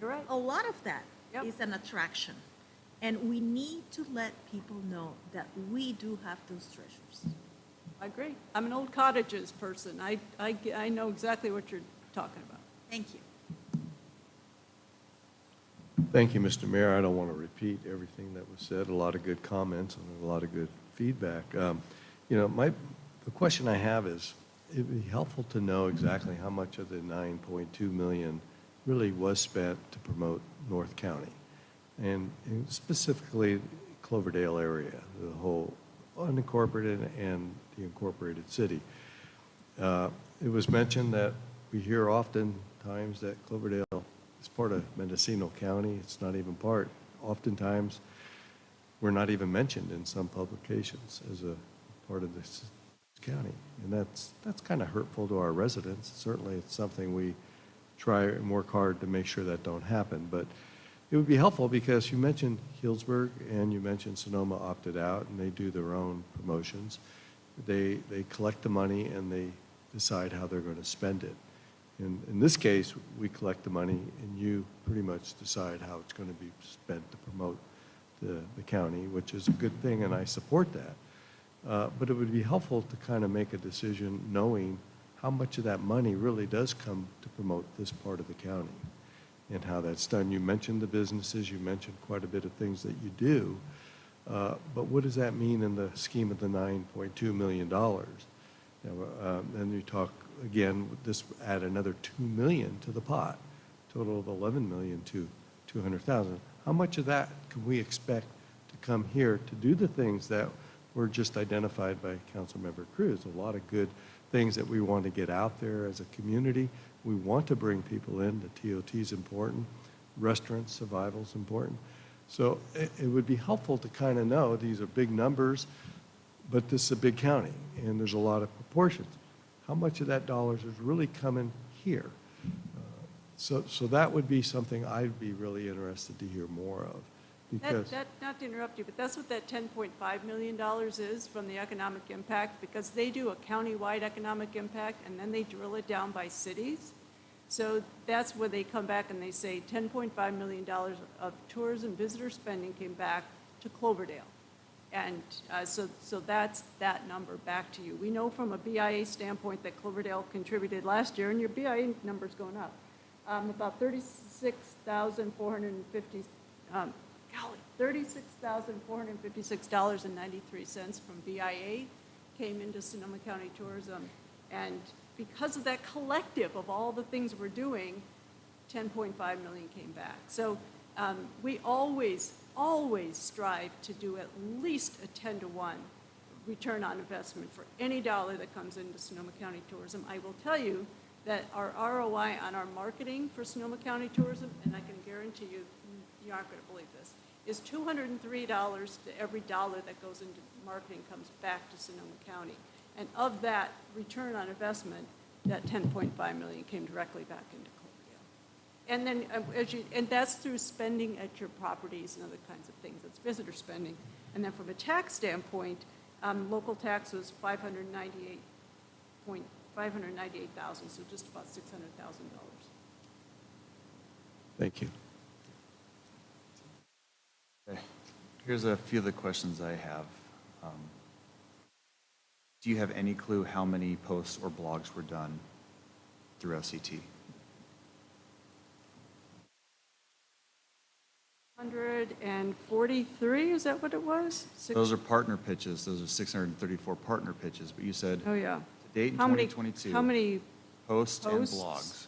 You're right. a lot of that Yep. is an attraction. And we need to let people know that we do have those treasures. I agree. I'm an old cottages person. I know exactly what you're talking about. Thank you. Thank you, Mr. Mayor. I don't want to repeat everything that was said. A lot of good comments and a lot of good feedback. The question I have is, it'd be helpful to know exactly how much of the $9.2 million really was spent to promote North County, and specifically Cloverdale area, the whole unincorporated and the incorporated city. It was mentioned that we hear oftentimes that Cloverdale is part of Mendocino County. It's not even part. Oftentimes, we're not even mentioned in some publications as a part of this county, and that's kind of hurtful to our residents. Certainly, it's something we try and work hard to make sure that don't happen. But it would be helpful because you mentioned Healdsburg and you mentioned Sonoma opted out, and they do their own promotions. They collect the money and they decide how they're going to spend it. In this case, we collect the money and you pretty much decide how it's going to be spent to promote the county, which is a good thing, and I support that. But it would be helpful to kind of make a decision knowing how much of that money really does come to promote this part of the county and how that's done. You mentioned the businesses, you mentioned quite a bit of things that you do, but what does that mean in the scheme of the $9.2 million? Then you talk, again, this add another $2 million to the pot, total of $11 million to $200,000. How much of that can we expect to come here to do the things that were just identified by Councilmember Cruz? A lot of good things that we want to get out there as a community. We want to bring people in. The TOT is important. Restaurant survival is important. So it would be helpful to kind of know these are big numbers, but this is a big county, and there's a lot of proportions. How much of that dollars is really coming here? So that would be something I'd be really interested to hear more of. Because Not to interrupt you, but that's what that $10.5 million is from the economic impact, because they do a county-wide economic impact, and then they drill it down by cities. So that's where they come back and they say $10.5 million of tourism visitor spending came back to Cloverdale. And so that's that number back to you. We know from a BIA standpoint that Cloverdale contributed last year, and your BIA number's going up, about $36,456.93 from BIA came into Sonoma County Tourism. And because of that collective of all the things we're doing, $10.5 million came back. So we always strive to do at least a 10-to-1 return on investment for any dollar that comes into Sonoma County Tourism. I will tell you that our ROI on our marketing for Sonoma County Tourism, and I can guarantee you, you aren't going to believe this, is $203 to every dollar that goes into marketing comes back to Sonoma County. And of that return on investment, that $10.5 million came directly back into Cloverdale. And then, and that's through spending at your properties and other kinds of things. That's visitor spending. And then from a tax standpoint, local tax was $598,000, so just about $600,000. Thank you. Okay. Here's a few of the questions I have. Do you have any clue how many posts or blogs were done through FCT? 143, is that what it was? Those are partner pitches. Those are 634 partner pitches, but you said Oh, yeah. to date in How many- 2022. How many Posts and posts? blogs.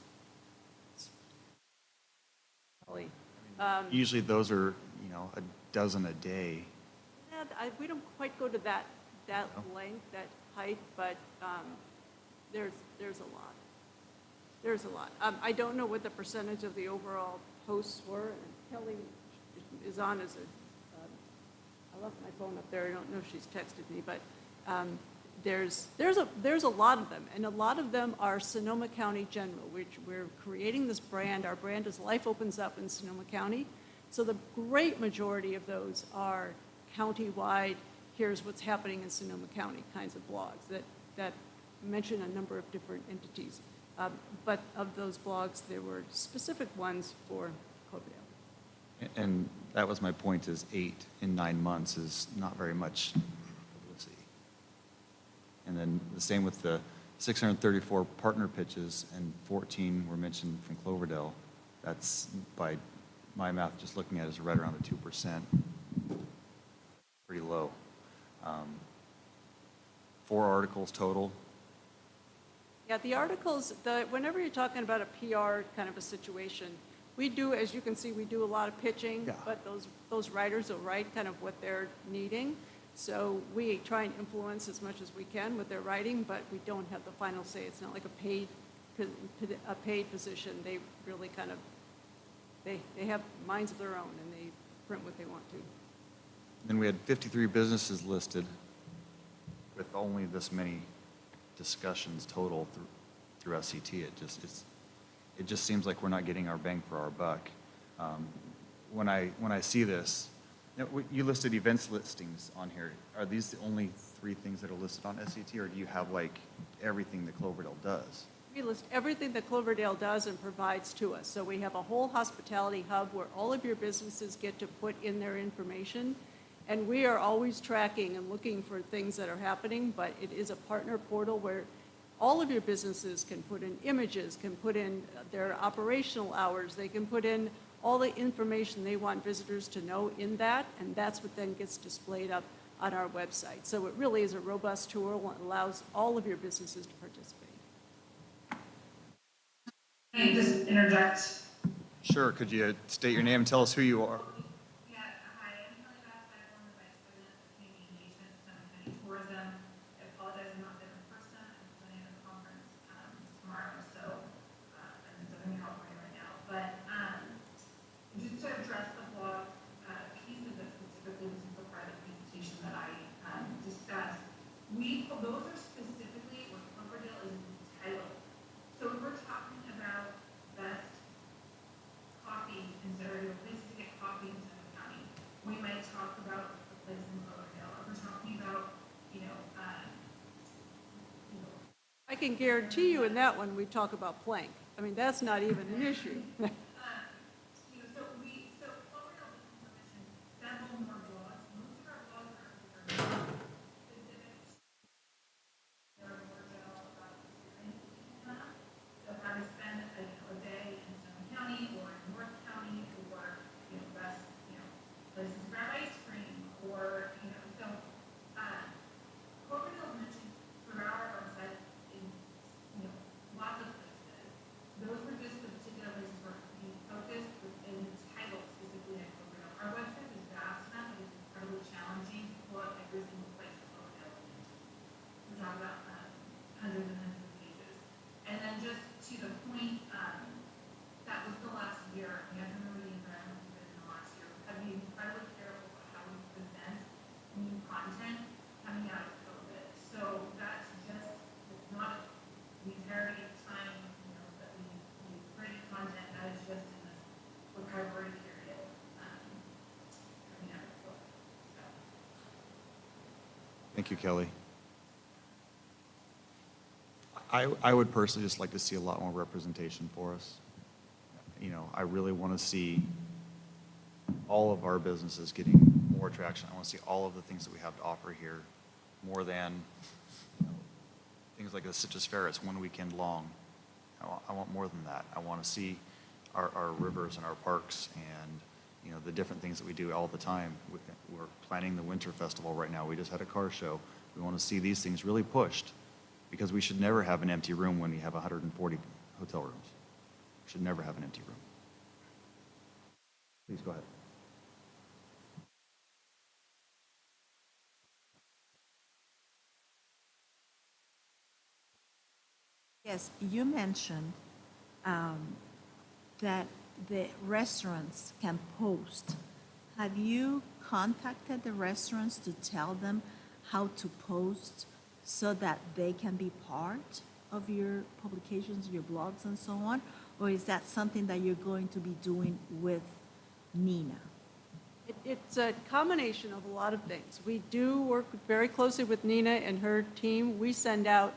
Really? Usually those are, a dozen a day. We don't quite go to that length, that height, but there's a lot. There's a lot. I don't know what the percentage of the overall posts were, and Kelly is on as I left my phone up there, I don't know if she's texted me, but there's a lot of them, and a lot of them are Sonoma County general, which we're creating this brand. Our brand is Life Opens Up in Sonoma County. So the great majority of those are countywide, here's what's happening in Sonoma County kinds of blogs that mention a number of different entities. But of those blogs, there were specific ones for Cloverdale. And that was my point, is 8 in 9 months is not very much publicity. And then the same with the 634 partner pitches, and 14 were mentioned from Cloverdale. That's, by my math, just looking at it, is right around the 2%. Pretty low. 4 articles total. Yeah, the articles, whenever you're talking about a PR kind of a situation, we do, as you can see, we do a lot of pitching, but those writers will write kind of what they're needing. So we try and influence as much as we can with their writing, but we don't have the final say. It's not like a paid position. They really kind of, they have minds of their own, and they print what they want to. Then we had 53 businesses listed with only this many discussions total through FCT. It just seems like we're not getting our bang for our buck. When I see this, you listed events listings on here. Are these the only 3 things that are listed on FCT, or do you have like everything that Cloverdale does? We list everything that Cloverdale does and provides to us. So we have a whole hospitality hub where all of your businesses get to put in their information. And we are always tracking and looking for things that are happening, but it is a partner portal where all of your businesses can put in images, can put in their operational hours, they can put in all the information they want visitors to know in that, and that's what then gets displayed up on our website. So it really is a robust tool and allows all of your businesses to participate. Can you just interject? Sure. Could you state your name and tell us who you are? Tourism. I apologize, I'm not there in person. I'm presenting at a conference tomorrow, so I'm in Southern California right now. But just to address the blog piece of this specifically, this is the private presentation that I discussed. Those are specifically where Cloverdale is entitled. So if we're talking about best coffee, considered a place to get coffee in Sonoma County, we might talk about the place in Cloverdale. If we're talking about I can guarantee you in that one, we talk about plank. I mean, that's not even an issue. So Cloverdale doesn't mention several more blogs. Most of our blogs are specific. There are more general about experience. So how to spend a day in Sonoma County or in North County, or best places to grab ice cream, or so Cloverdale is mentioned throughout our website in lots of places. Those were just the particular places where we focused within the title specifically at Cloverdale. Our website is vast enough that it's incredibly challenging to pull up every single place in Cloverdale. We talk about hundreds and hundreds of pages. And then just to the point, that was the last year. We have to remember the environment we lived in the last year. We have to be incredibly careful about how we present new content coming out of COVID. So that's just, it's not the entirety of time, that we create content. That is just in this recovery period coming out of COVID. So. Thank you, Kelly. I would personally just like to see a lot more representation for us. I really want to see all of our businesses getting more attraction. I want to see all of the things that we have to offer here, more than, you know, things like the Citrus Fair. It's one weekend long. I want more than that. I want to see our rivers and our parks and, you know, the different things that we do all the time. We're planning the Winter Festival right now. We just had a car show. We want to see these things really pushed, because we should never have an empty room when we have 140 hotel rooms. We should never have an empty room. Please go ahead. Yes, you mentioned that the restaurants can post. Have you contacted the restaurants to tell them how to post so that they can be part of your publications, your blogs, and so on? Or is that something that you're going to be doing with Nina? It's a combination of a lot of things. We do work very closely with Nina and her team. We send out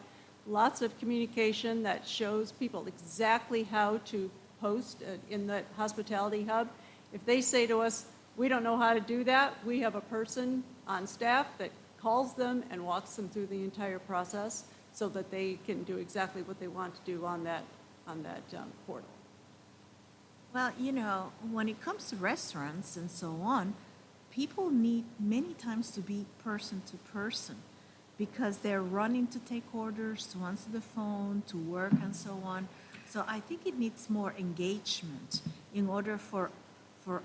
lots of communication that shows people exactly how to post in the hospitality hub. If they say to us, we don't know how to do that, we have a person on staff that calls them and walks them through the entire process so that they can do exactly what they want to do on that portal. Well, you know, when it comes to restaurants and so on, people need many times to be person to person because they're running to take orders, to answer the phone, to work, and so on. So I think it needs more engagement in order for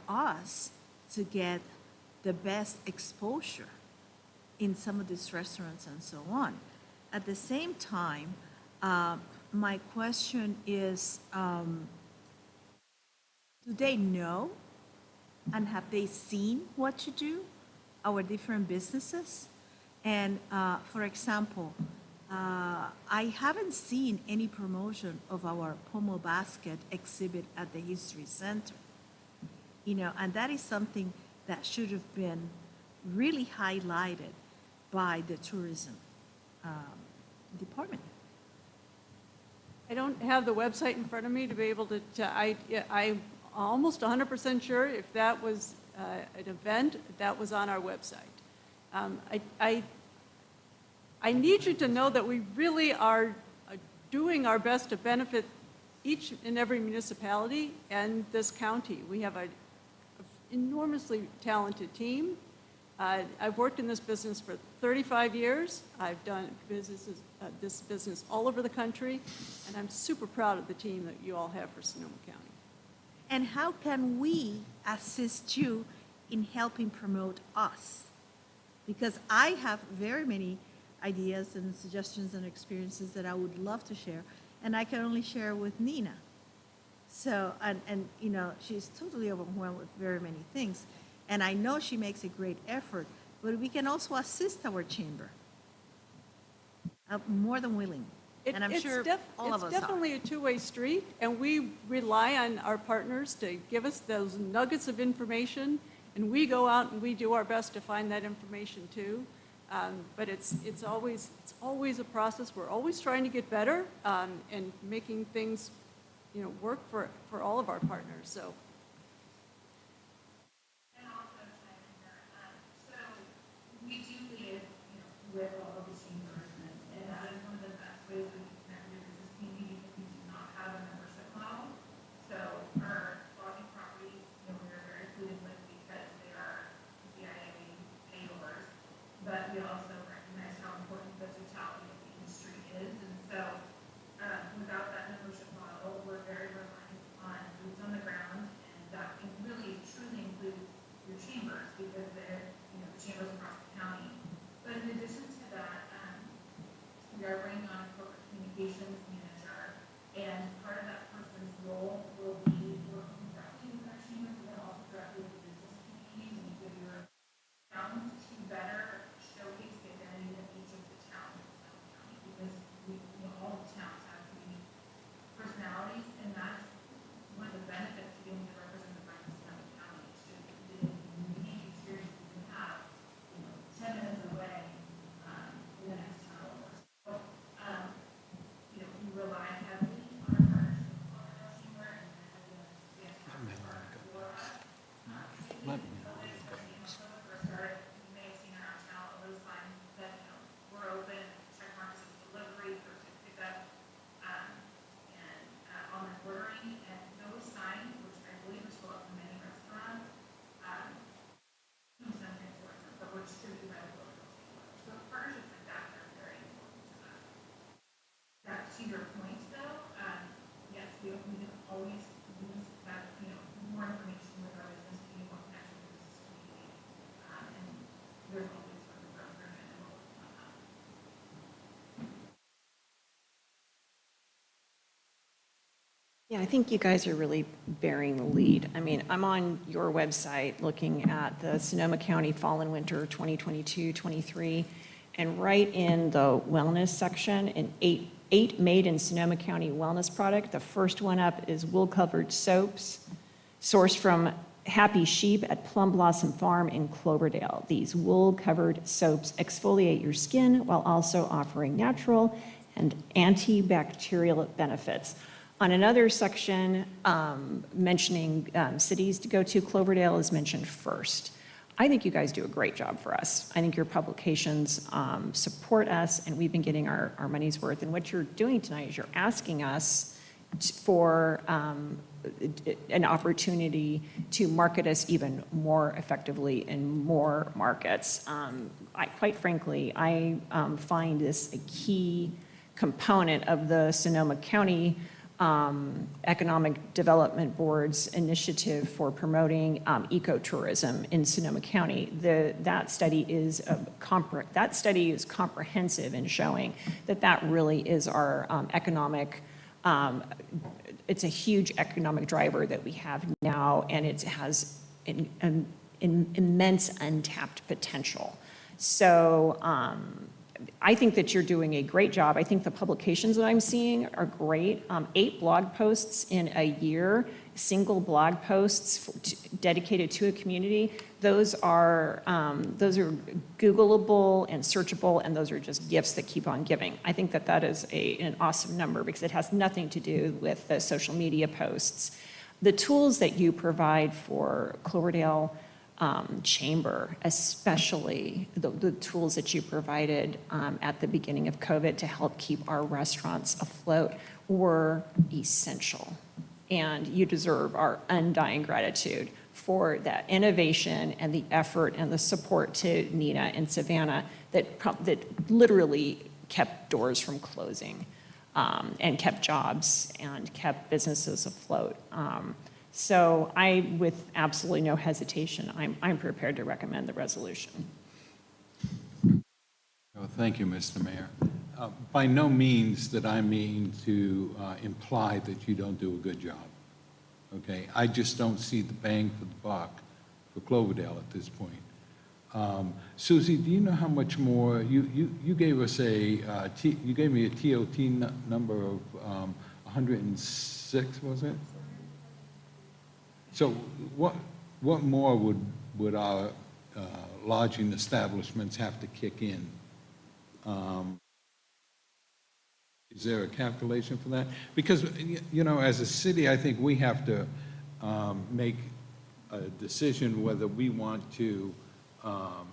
us to get the best exposure in some of these restaurants and so on. At the same time, my question is, do they know and have they seen what you do, our different businesses? And for example, I haven't seen any promotion of our Pomo Basket exhibit at the History Center. You know, and that is something that should have been really highlighted by the tourism department. I don't have the website in front of me to be able to I'm almost 100% sure if that was an event, that was on our website. I need you to know that we really are doing our best to benefit each and every municipality and this county. We have an enormously talented team. I've worked in this business for 35 years. I've done this business all over the country, and I'm super proud of the team that you all have for Sonoma County. And how can we assist you in helping promote us? Because I have very many ideas and suggestions and experiences that I would love to share, and I can only share with Nina. So, and you know, she's totally overwhelmed with very many things. And I know she makes a great effort, but we can also assist our chamber. I'm more than willing. And I'm sure all of us It's definitely are. a two-way street, and we rely on our partners to give us those nuggets of information, and we go out and we do our best to find that information too. But it's always a process. We're always trying to get better and making things, you know, work for all of our partners. So. We do live, you know, with all of the chambers, and that is one of the best ways we can connect with this community because we do not have a membership model. So our lodging properties, you know, we're very included with because they are CIA payors, but we also recognize how important the totality of the industry is, and so without that membership model, we're very reliant on boots on the ground, and that can really truly include your chambers because they're, you know, the chambers across the county. But in addition to that, Yeah, I think you guys are really bearing the lead. I mean, I'm on your website looking at the Sonoma County Fall and Winter 2022-23, and right in the wellness section, eight made in Sonoma County wellness product. The first one up is wool-covered soaps, sourced from Happy Sheep at Plum Blossom Farm in Cloverdale. These wool-covered soaps exfoliate your skin while also offering natural and antibacterial benefits. On another section, mentioning cities to go to, Cloverdale is mentioned first. I think you guys do a great job for us. I think your publications support us, and we've been getting our money's worth. And what you're doing tonight is you're asking us for an opportunity to market us even more effectively in more markets. Quite frankly, I find this a key component of the Sonoma County Economic Development Board's initiative for promoting ecotourism in Sonoma County. That study is comprehensive in showing that really is our economic. It's a huge economic driver that we have now, and it has an immense untapped potential. So I think that you're doing a great job. I think the publications that I'm seeing are great. 8 blog posts in a year, single blog posts dedicated to a community. Those are Googleable and searchable, and those are just gifts that keep on giving. I think that is an awesome number because it has nothing to do with the social media posts. The tools that you provide for Cloverdale Chamber, especially the tools that you provided at the beginning of COVID to help keep our restaurants afloat, were essential. And you deserve our undying gratitude for that innovation and the effort and the support to Nina and Savannah that literally kept doors from closing and kept jobs and kept businesses afloat. So with absolutely no hesitation, I'm prepared to recommend the resolution. Well, thank you, Mr. Mayor. By no means did I mean to imply that you don't do a good job. Okay, I just don't see the bang for the buck for Cloverdale at this point. Susie, do you know how much more you gave us you gave me a TOT number of 106, was it? So what more would our lodging establishments have to kick in? Is there a calculation for that? Because, as a city, I think we have to make a decision whether we want to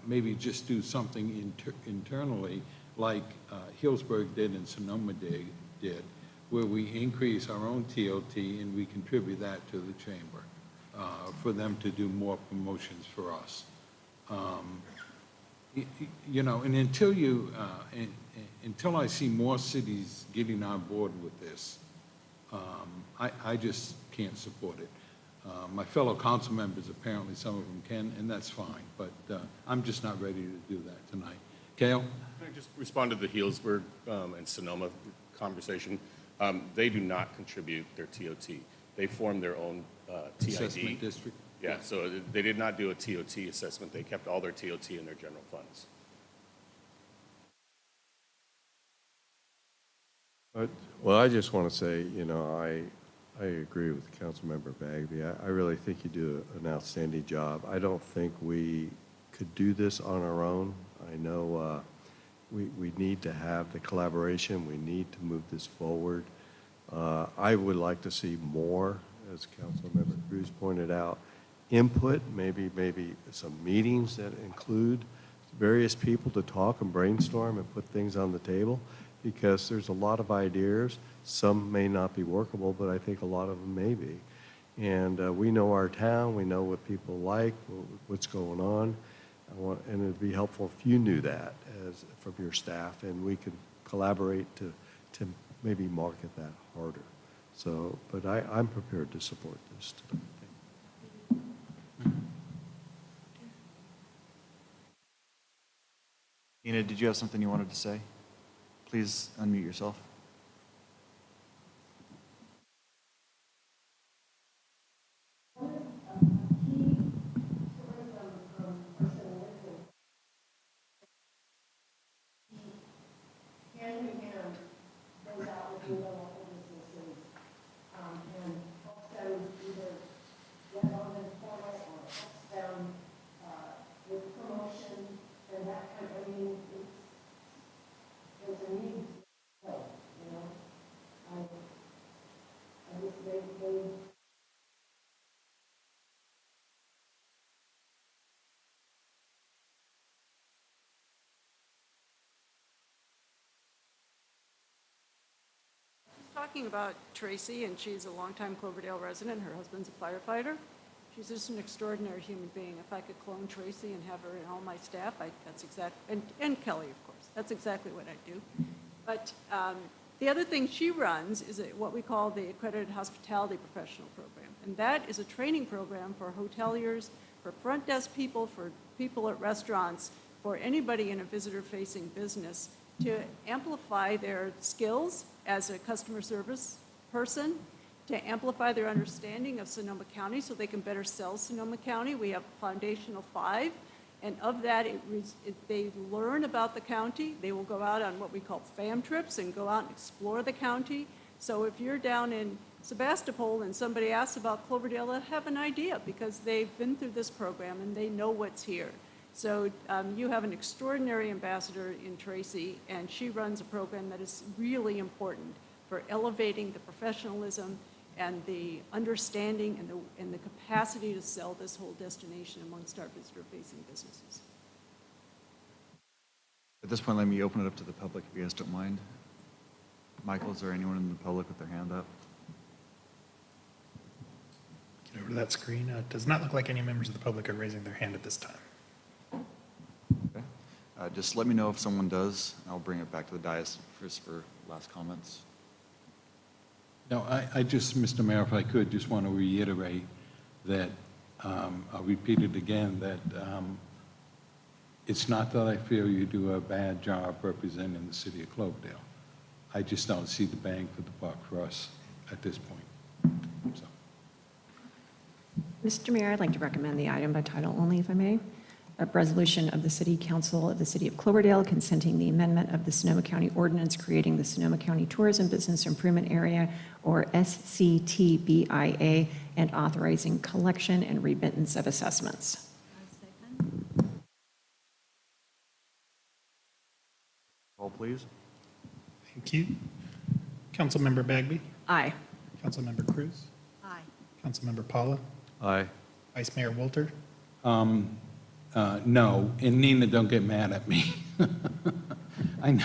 maybe just do something internally like Hillsburg did and Sonoma did, where we increase our own TOT and we contribute that to the chamber. For them to do more promotions for us. And until I see more cities getting on board with this, I just can't support it. My fellow council members, apparently some of them can, and that's fine, but I'm just not ready to do that tonight. Cale? Can I just respond to the Healdsburg and Sonoma conversation? They do not contribute their TOT. They form their own TID. Assessment district? Yeah, so they did not do a TOT assessment. They kept all their TOT in their general funds. Well, I just want to say, I agree with Councilmember Bagby. I really think you do an outstanding job. I don't think we could do this on our own. I know we need to have the collaboration. We need to move this forward. I would like to see more, as Councilmember Cruz pointed out, input, maybe some meetings that include various people to talk and brainstorm and put things on the table, because there's a lot of ideas. Some may not be workable, but I think a lot of them may be. And we know our town, we know what people like, what's going on, and it'd be helpful if you knew that from your staff, and we could collaborate to maybe market that harder. So, but I'm prepared to support this today. Nina, did you have something you wanted to say? Please unmute yourself. talking about Tracy, and she's a longtime Cloverdale resident. Her husband's a firefighter. She's just an extraordinary human being. If I could clone Tracy and have her in all my staff, that's exactly, and Kelly, of course, that's exactly what I'd do. But the other thing she runs is what we call the Accredited Hospitality Professional Program. And that is a training program for hoteliers, for front desk people, for people at restaurants, for anybody in a visitor-facing business to amplify their skills as a customer service person, to amplify their understanding of Sonoma County so they can better sell Sonoma County. We have a foundational 5, and of that, they learn about the county. They will go out on what we call fam trips and go out and explore the county. So if you're down in Sebastopol and somebody asks about Cloverdale, they'll have an idea because they've been through this program and they know what's here. So you have an extraordinary ambassador in Tracy, and she runs a program that is really important for elevating the professionalism and the understanding and the capacity to sell this whole destination amongst our visitor-facing businesses. At this point, let me open it up to the public, if you guys don't mind. Michael, is there anyone in the public with their hand up? Get over to that screen. It does not look like any members of the public are raising their hand at this time. Okay. Just let me know if someone does. I'll bring it back to the dais for last comments. No, I just, Mr. Mayor, if I could, just want to reiterate that, I'll repeat it again, that it's not that I feel you do a bad job representing the city of Cloverdale. I just don't see the bang for the buck for us at this point. So. Mr. Mayor, I'd like to recommend the item by title only, if I may. A resolution of the City Council of the City of Cloverdale consenting the amendment of the Sonoma County Ordinance creating the Sonoma County Tourism Business Improvement Area, or SCTBIA, and authorizing collection and remittance of assessments. Call, please. Thank you. Councilmember Bagby? Aye. Councilmember Cruz? Aye. Councilmember Paula? Aye. Vice Mayor Wolter? No, and Nina, don't get mad at me. I know.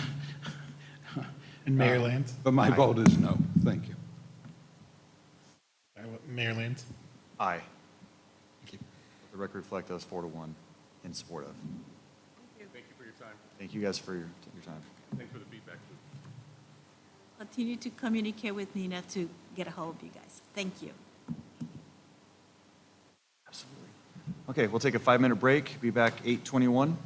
And Mayor Lance? But my vote is no. Thank you. Mayor Lance? Aye. Thank you. Let the record reflect us 4-1 in support of. Thank you for your time. Thank you guys for your time. Thanks for the feedback, too. Continue to communicate with Nina to get a hold of you guys. Thank you. Absolutely. Okay, we'll take a 5-minute break. Be back 8:21.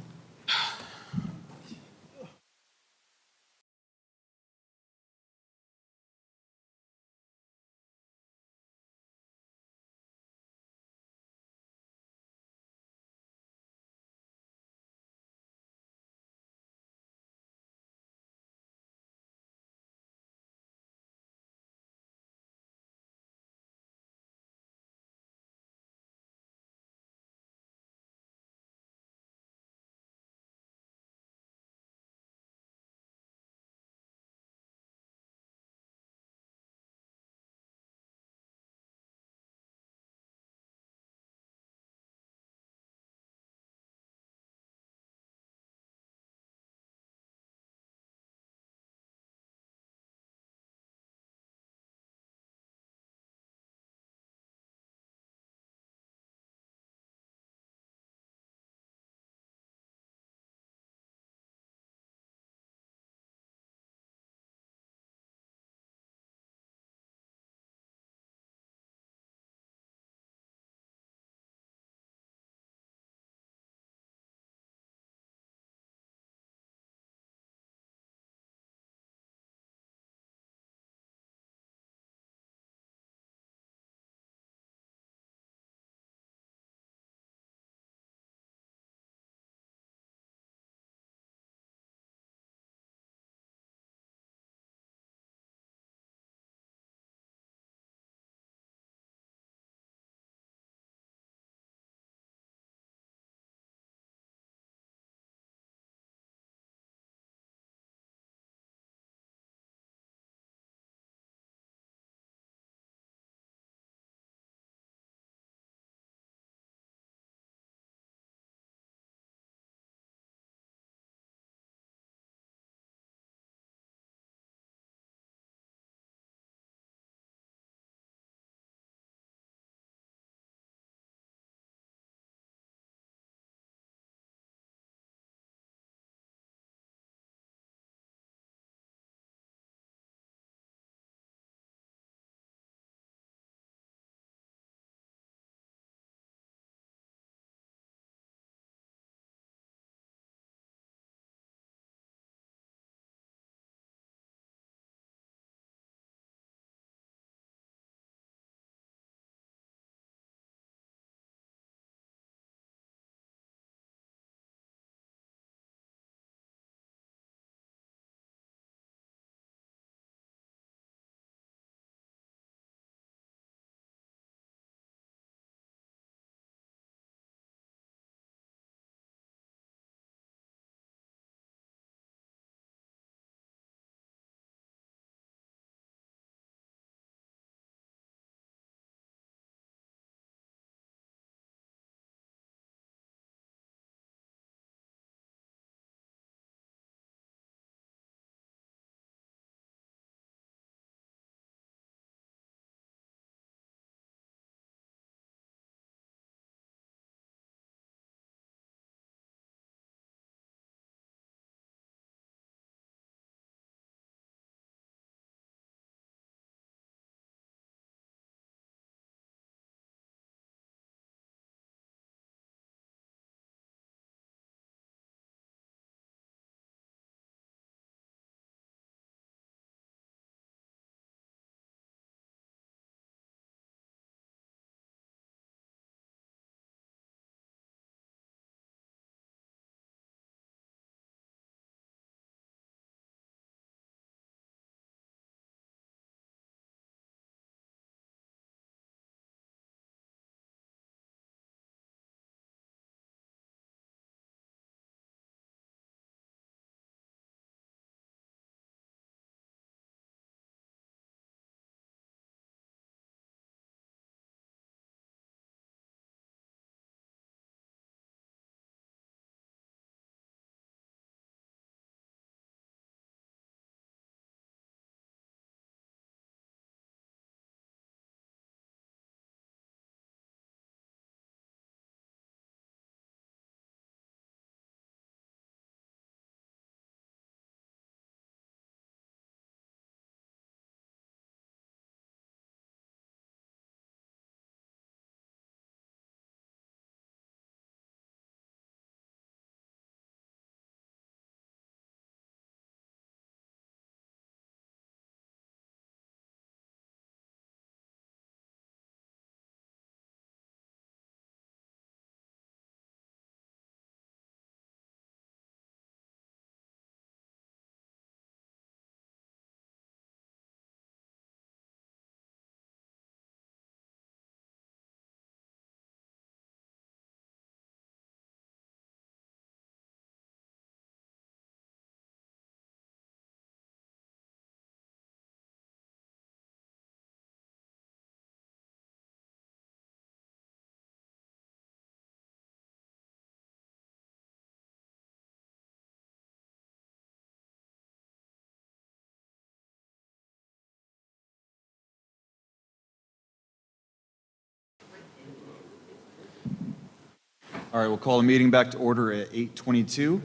All right, we'll call the meeting back to order at 8:22.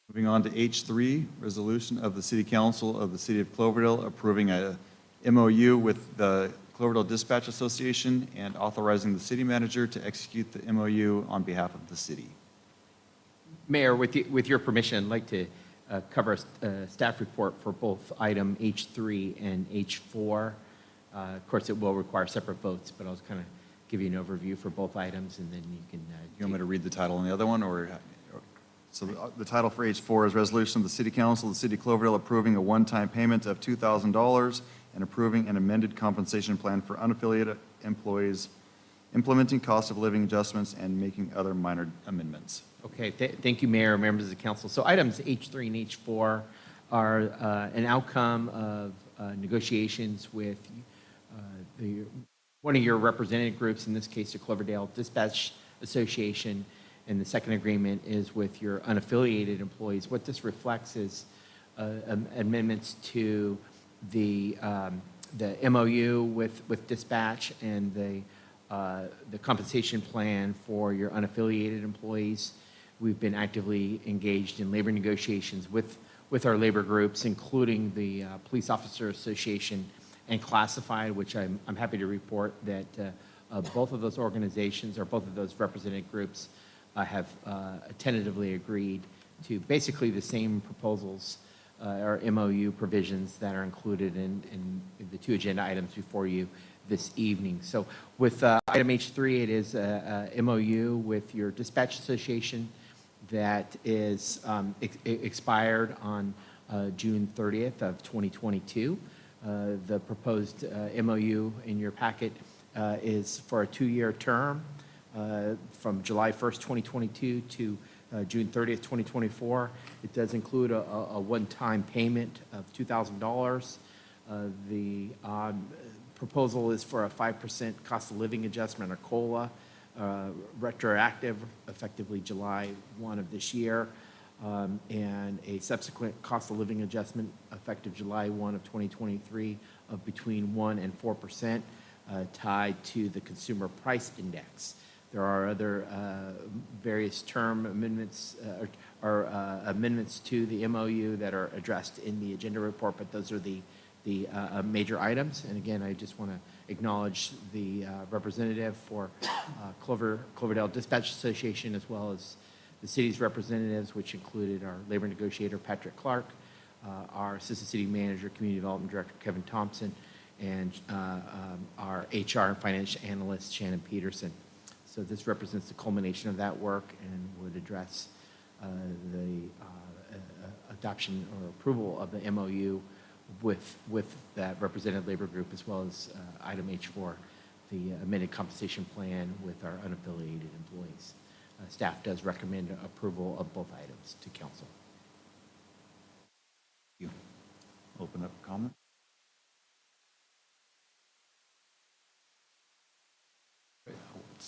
Moving on to H3, resolution of the City Council of the City of Cloverdale approving a MOU with the Cloverdale Dispatch Association and authorizing the city manager to execute the MOU on behalf of the city. Mayor, with your permission, I'd like to cover a staff report for both item H3 and H4. Of course, it will require separate votes, but I'll kind of give you an overview for both items, and then you can... You want me to read the title on the other one, or? So the title for H4 is Resolution of the City Council of the City of Cloverdale approving a one-time payment of $2,000 and approving an amended compensation plan for unaffiliated employees, implementing cost of living adjustments, and making other minor amendments. Okay, thank you, Mayor, members of the council. So items H3 and H4 are an outcome of negotiations with one of your representative groups, in this case, the Cloverdale Dispatch Association, and the second agreement is with your unaffiliated employees. What this reflects is amendments to the MOU with Dispatch and the compensation plan for your unaffiliated employees. We've been actively engaged in labor negotiations with our labor groups, including the Police Officer Association and Classified, which I'm happy to report that both of those organizations, or both of those represented groups, have tentatively agreed to basically the same proposals or MOU provisions that are included in the two agenda items before you this evening. So with item H3, it is a MOU with your Dispatch Association that is expired on June 30th of 2022. The proposed MOU in your packet is for a 2-year term from July 1st, 2022 to June 30th, 2024. It does include a one-time payment of $2,000. The proposal is for a 5% cost of living adjustment, or COLA, retroactive, effectively July 1 of this year, and a subsequent cost of living adjustment effective July 1 of 2023 of between 1% and 4%, tied to the Consumer Price Index. There are other various term amendments or amendments to the MOU that are addressed in the agenda report, but those are the major items. And again, I just want to acknowledge the representative for Cloverdale Dispatch Association, as well as the city's representatives, which included our labor negotiator, Patrick Clark, our assistant city manager, community development director, Kevin Thompson, and our HR and finance analyst, Shannon Peterson. So this represents the culmination of that work and would address the adoption or approval of the MOU with that representative labor group, as well as item H4, the amended compensation plan with our unaffiliated employees. Staff does recommend approval of both items to council. Thank you. Open up comment.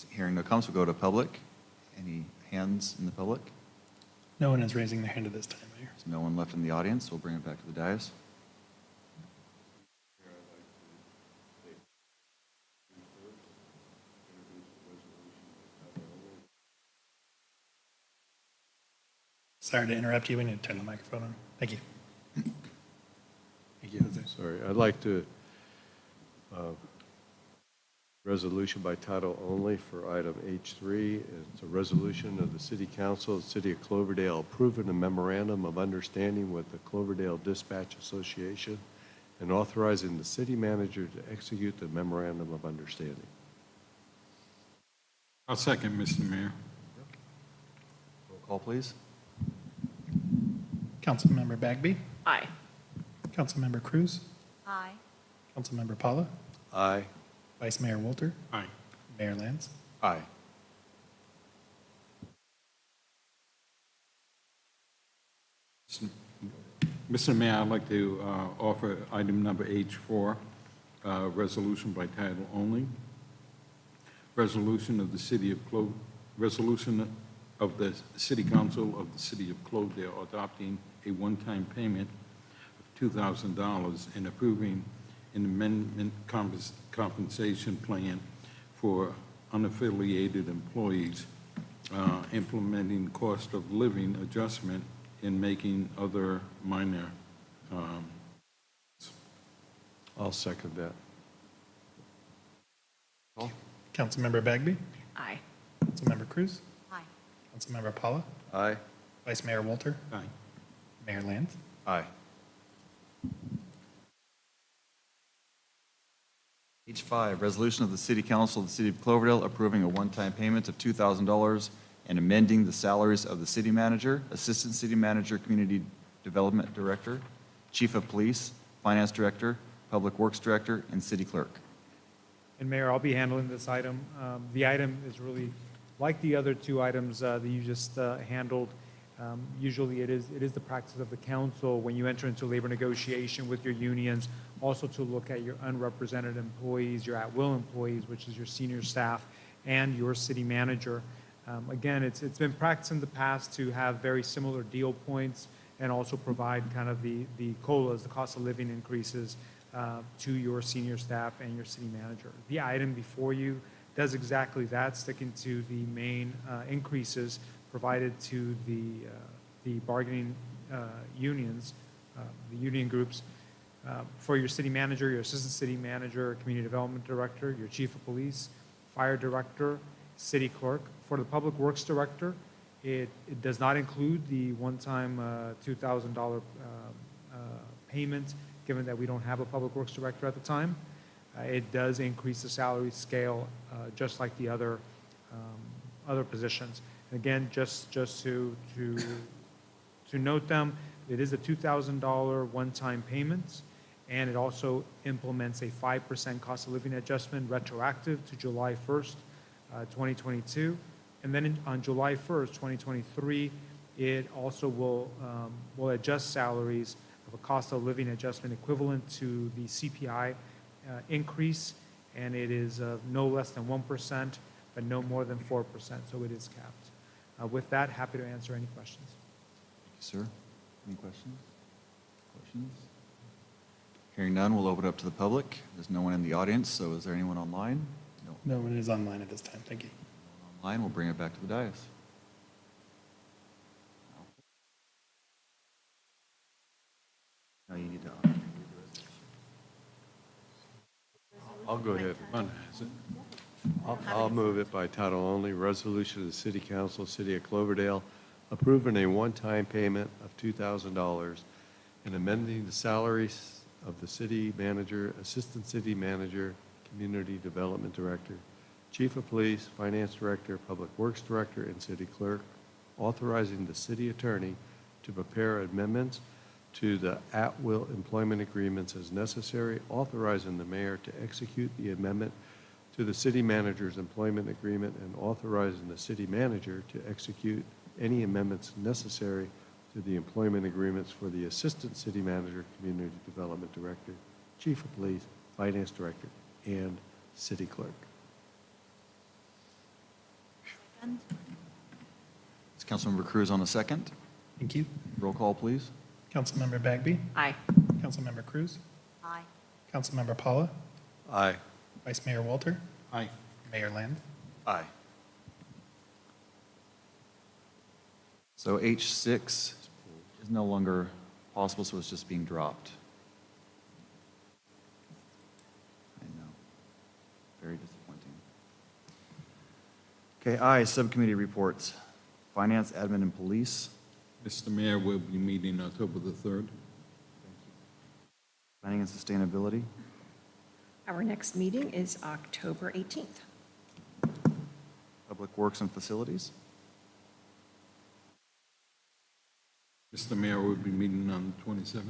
Hearing no comments, we'll go to public. Any hands in the public? No one is raising their hand at this time, Mayor. There's no one left in the audience. We'll bring it back to the dais. Sorry to interrupt you. We need to turn the microphone on. Thank you. Thank you, Jose. Sorry, I'd like to, resolution by title only for item H3. It's a resolution of the City Council of the City of Cloverdale approving a memorandum of understanding with the Cloverdale Dispatch Association and authorizing the city manager to execute the memorandum of understanding. I'll second, Mr. Mayor. Roll call, please. Councilmember Bagby. Aye. Councilmember Cruz. Aye. Councilmember Paula. Aye. Vice Mayor Wolter. Aye. Mayor Lance. Aye. Mr. Mayor, I'd like to offer item number H4, resolution by title only. Resolution of the City Council of the City of Cloverdale adopting a one-time payment of $2,000 and approving an amendment compensation plan for unaffiliated employees, implementing cost of living adjustment and making other minor. I'll second that. Councilmember Bagby? Aye. Councilmember Cruz? Aye. Councilmember Paula? Aye. Vice Mayor Walter? Aye. Mayor Land? Aye. H5, resolution of the City Council of the City of Cloverdale approving a one-time payment of $2,000 and amending the salaries of the city manager, assistant city manager, community development director, chief of police, finance director, public works director, and city clerk. And Mayor, I'll be handling this item. The item is really like the other two items that you just handled. Usually it is the practice of the council when you enter into labor negotiation with your unions, also to look at your unrepresented employees, your at-will employees, which is your senior staff, and your city manager. Again, it's been practiced in the past to have very similar deal points and also provide kind of the COLAs, the cost of living increases, to your senior staff and your city manager. The item before you does exactly that, sticking to the main increases provided to the bargaining unions, the union groups, for your city manager, your assistant city manager, community development director, your chief of police, fire director, city clerk. For the public works director, it does not include the one-time $2,000 payment, given that we don't have a public works director at the time. It does increase the salary scale, just like the other positions. Again, just to note them, it is a $2,000 one-time payment, and it also implements a 5% cost of living adjustment retroactive to July 1st, 2022. And then on July 1st, 2023, it also will adjust salaries of a cost of living adjustment equivalent to the CPI increase, and it is no less than 1%, but no more than 4%, so it is capped. With that, happy to answer any questions. Thank you, sir. Any questions? Questions? Hearing none, we'll open it up to the public. There's no one in the audience, so is there anyone online? No. No one is online at this time. Thank you. Online, we'll bring it back to the dais. No, you need to. I'll go ahead. I'll move it by title only. Resolution of the City Council, City of Cloverdale, approving a one-time payment of $2,000 and amending the salaries of the city manager, assistant city manager, community development director, chief of police, finance director, public works director, and city clerk, authorizing the city attorney to prepare amendments to the at-will employment agreements as necessary, authorizing the mayor to execute the amendment to the city manager's employment agreement, and authorizing the city manager to execute any amendments necessary to the employment agreements for the assistant city manager, community development director, chief of police, finance director, and city clerk. Is Councilmember Cruz on the second? Thank you. Roll call, please. Councilmember Bagby? Aye. Councilmember Cruz? Aye. Councilmember Paula? Aye. Vice Mayor Walter? Aye. Mayor Land? Aye. So H6 is no longer possible, so it's just being dropped. I know. Very disappointing. Okay, I, subcommittee reports. Finance, admin, and police. Mr. Mayor, we'll be meeting October the 3rd. Planning and sustainability. Our next meeting is October 18th. Public works and facilities. Mr. Mayor, we'll be meeting on the 27th.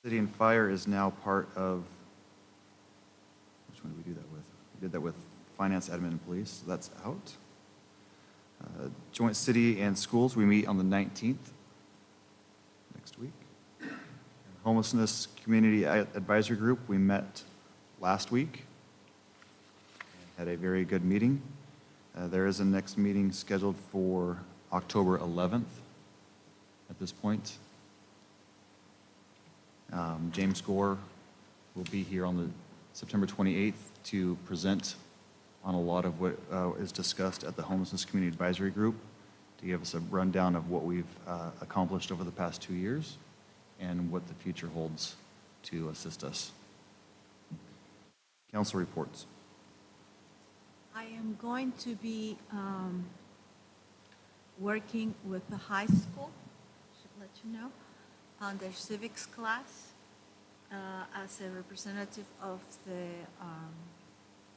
City and fire is now part of, which one did we do that with? We did that with finance, admin, and police, so that's out. Joint city and schools, we meet on the 19th, next week. Homelessness Community Advisory Group, we met last week. Had a very good meeting. There is a next meeting scheduled for October 11th at this point. James Gore will be here on the September 28th to present on a lot of what is discussed at the Homelessness Community Advisory Group, to give us a rundown of what we've accomplished over the past 2 years and what the future holds to assist us. Council reports. I am going to be working with the high school, should let you know, on their civics class as a representative of the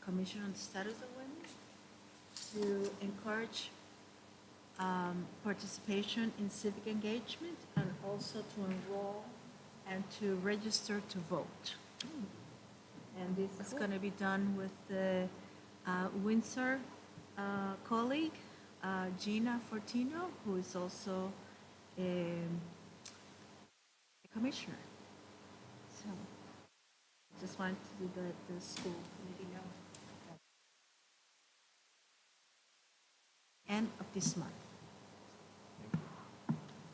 Commission on the Status of Women to encourage participation in civic engagement and also to enroll and to register to vote. And this is going to be done with the Windsor colleague, Gina Fortino, who is also a commissioner. So just wanted to do the school committee know. End of this month.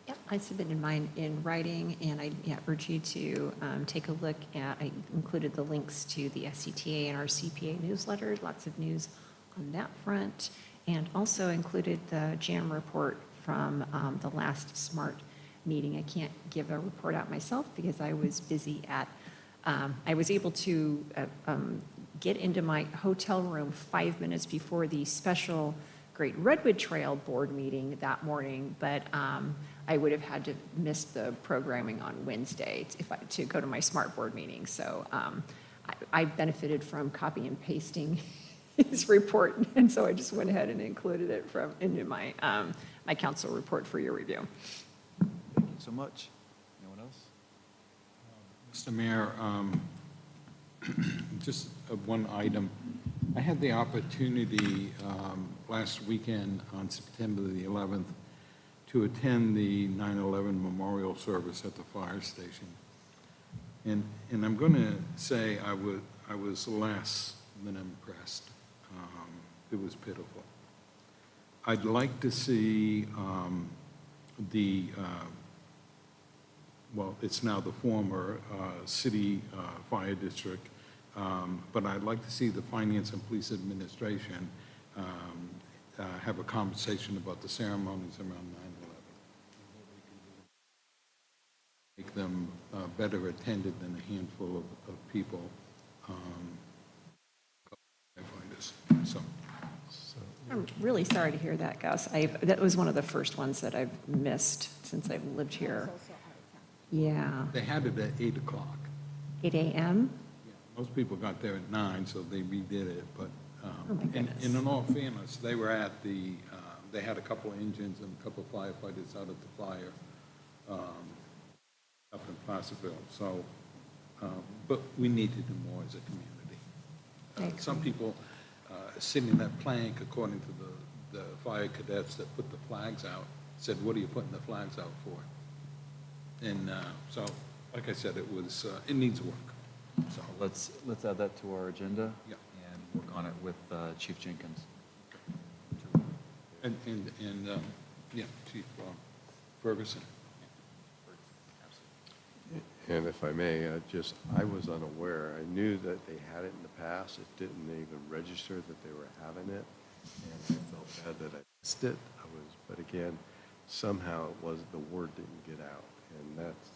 Yep, I submitted mine in writing, and I urge you to take a look at, I included the links to the SCTA and our CPA newsletter, lots of news on that front, and also included the JAM report from the last SMART meeting. I can't give a report out myself because I was busy at, I was able to get into my hotel room 5 minutes before the special Great Redwood Trail board meeting that morning, but I would have had to miss the programming on Wednesday to go to my SMART board meeting. So I benefited from copy and pasting his report, and so I just went ahead and included it into my my council report for your review. Thank you so much. Anyone else? Mr. Mayor, just one item. I had the opportunity last weekend on September the 11th to attend the 9/11 memorial service at the fire station. And I'm going to say I was less than impressed. It was pitiful. I'd like to see well, it's now the former city fire district, but I'd like to see the Finance and Police Administration have a conversation about the ceremonies around 9/11. Make them better attended than a handful of people. So. I'm really sorry to hear that, Gus. That was one of the first ones that I've missed since I've lived here. Yeah. They had it at 8 o'clock. 8 a.m.? Yeah, most people got there at 9, so they redid it. But Oh, my goodness. in all fairness, they were at the, they had a couple of engines and a couple of firefighters out at the fire up in Placerville. So, but we need to do more as a community. Some people sitting in that plank, according to the fire cadets that put the flags out, said, "What are you putting the flags out for?" And so, like I said, it needs work. So let's add that to our agenda. Yeah. And work on it with Chief Jenkins. And yeah, Chief Ferguson. And if I may, I was unaware. I knew that they had it in the past. It didn't even register that they were having it. And I felt bad that I missed it. But again, somehow it was, the word didn't get out. And that's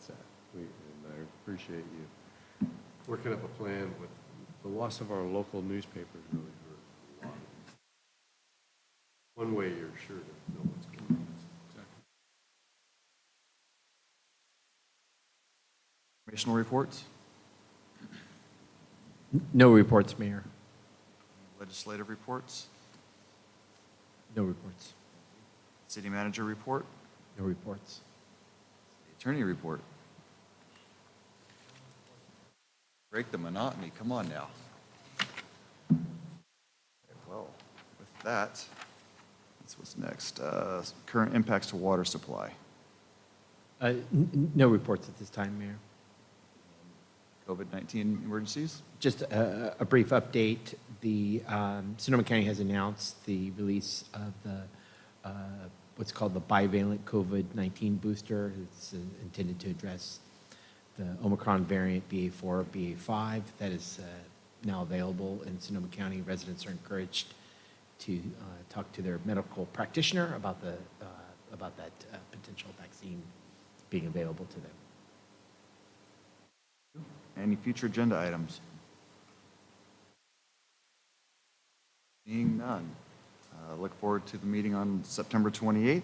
that. And I appreciate you working up a plan with the loss of our local newspapers really hurt a lot. One way you're sure to know what's going on. Informational reports, No reports, Mayor. legislative reports, No reports. city manager report, No reports. attorney report. Break the monotony, come on now. Okay, well, with that, that's what's next. Current impacts to water supply. No reports at this time, Mayor. COVID-19 emergencies? Just a brief update. The Sonoma County has announced the release of the what's called the bivalent COVID-19 booster. It's intended to address the Omicron variant BA4, BA5 that is now available in Sonoma County. Residents are encouraged to talk to their medical practitioner about that potential vaccine being available to them. Any future agenda items? Seeing none. Look forward to the meeting on September 28th,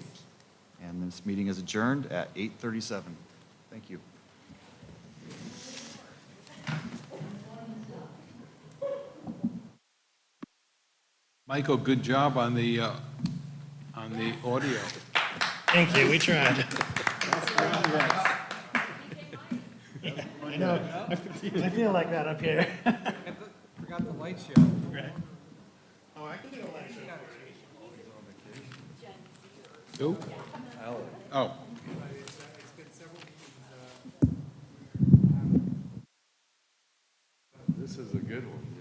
and this meeting is adjourned at 8:37. Thank you. Michael, good job on the audio. Thank you, we tried. I know, I feel like that up here. Forgot the light show. Right. Oh, I can do a light show. Who? Oh. This is a good one.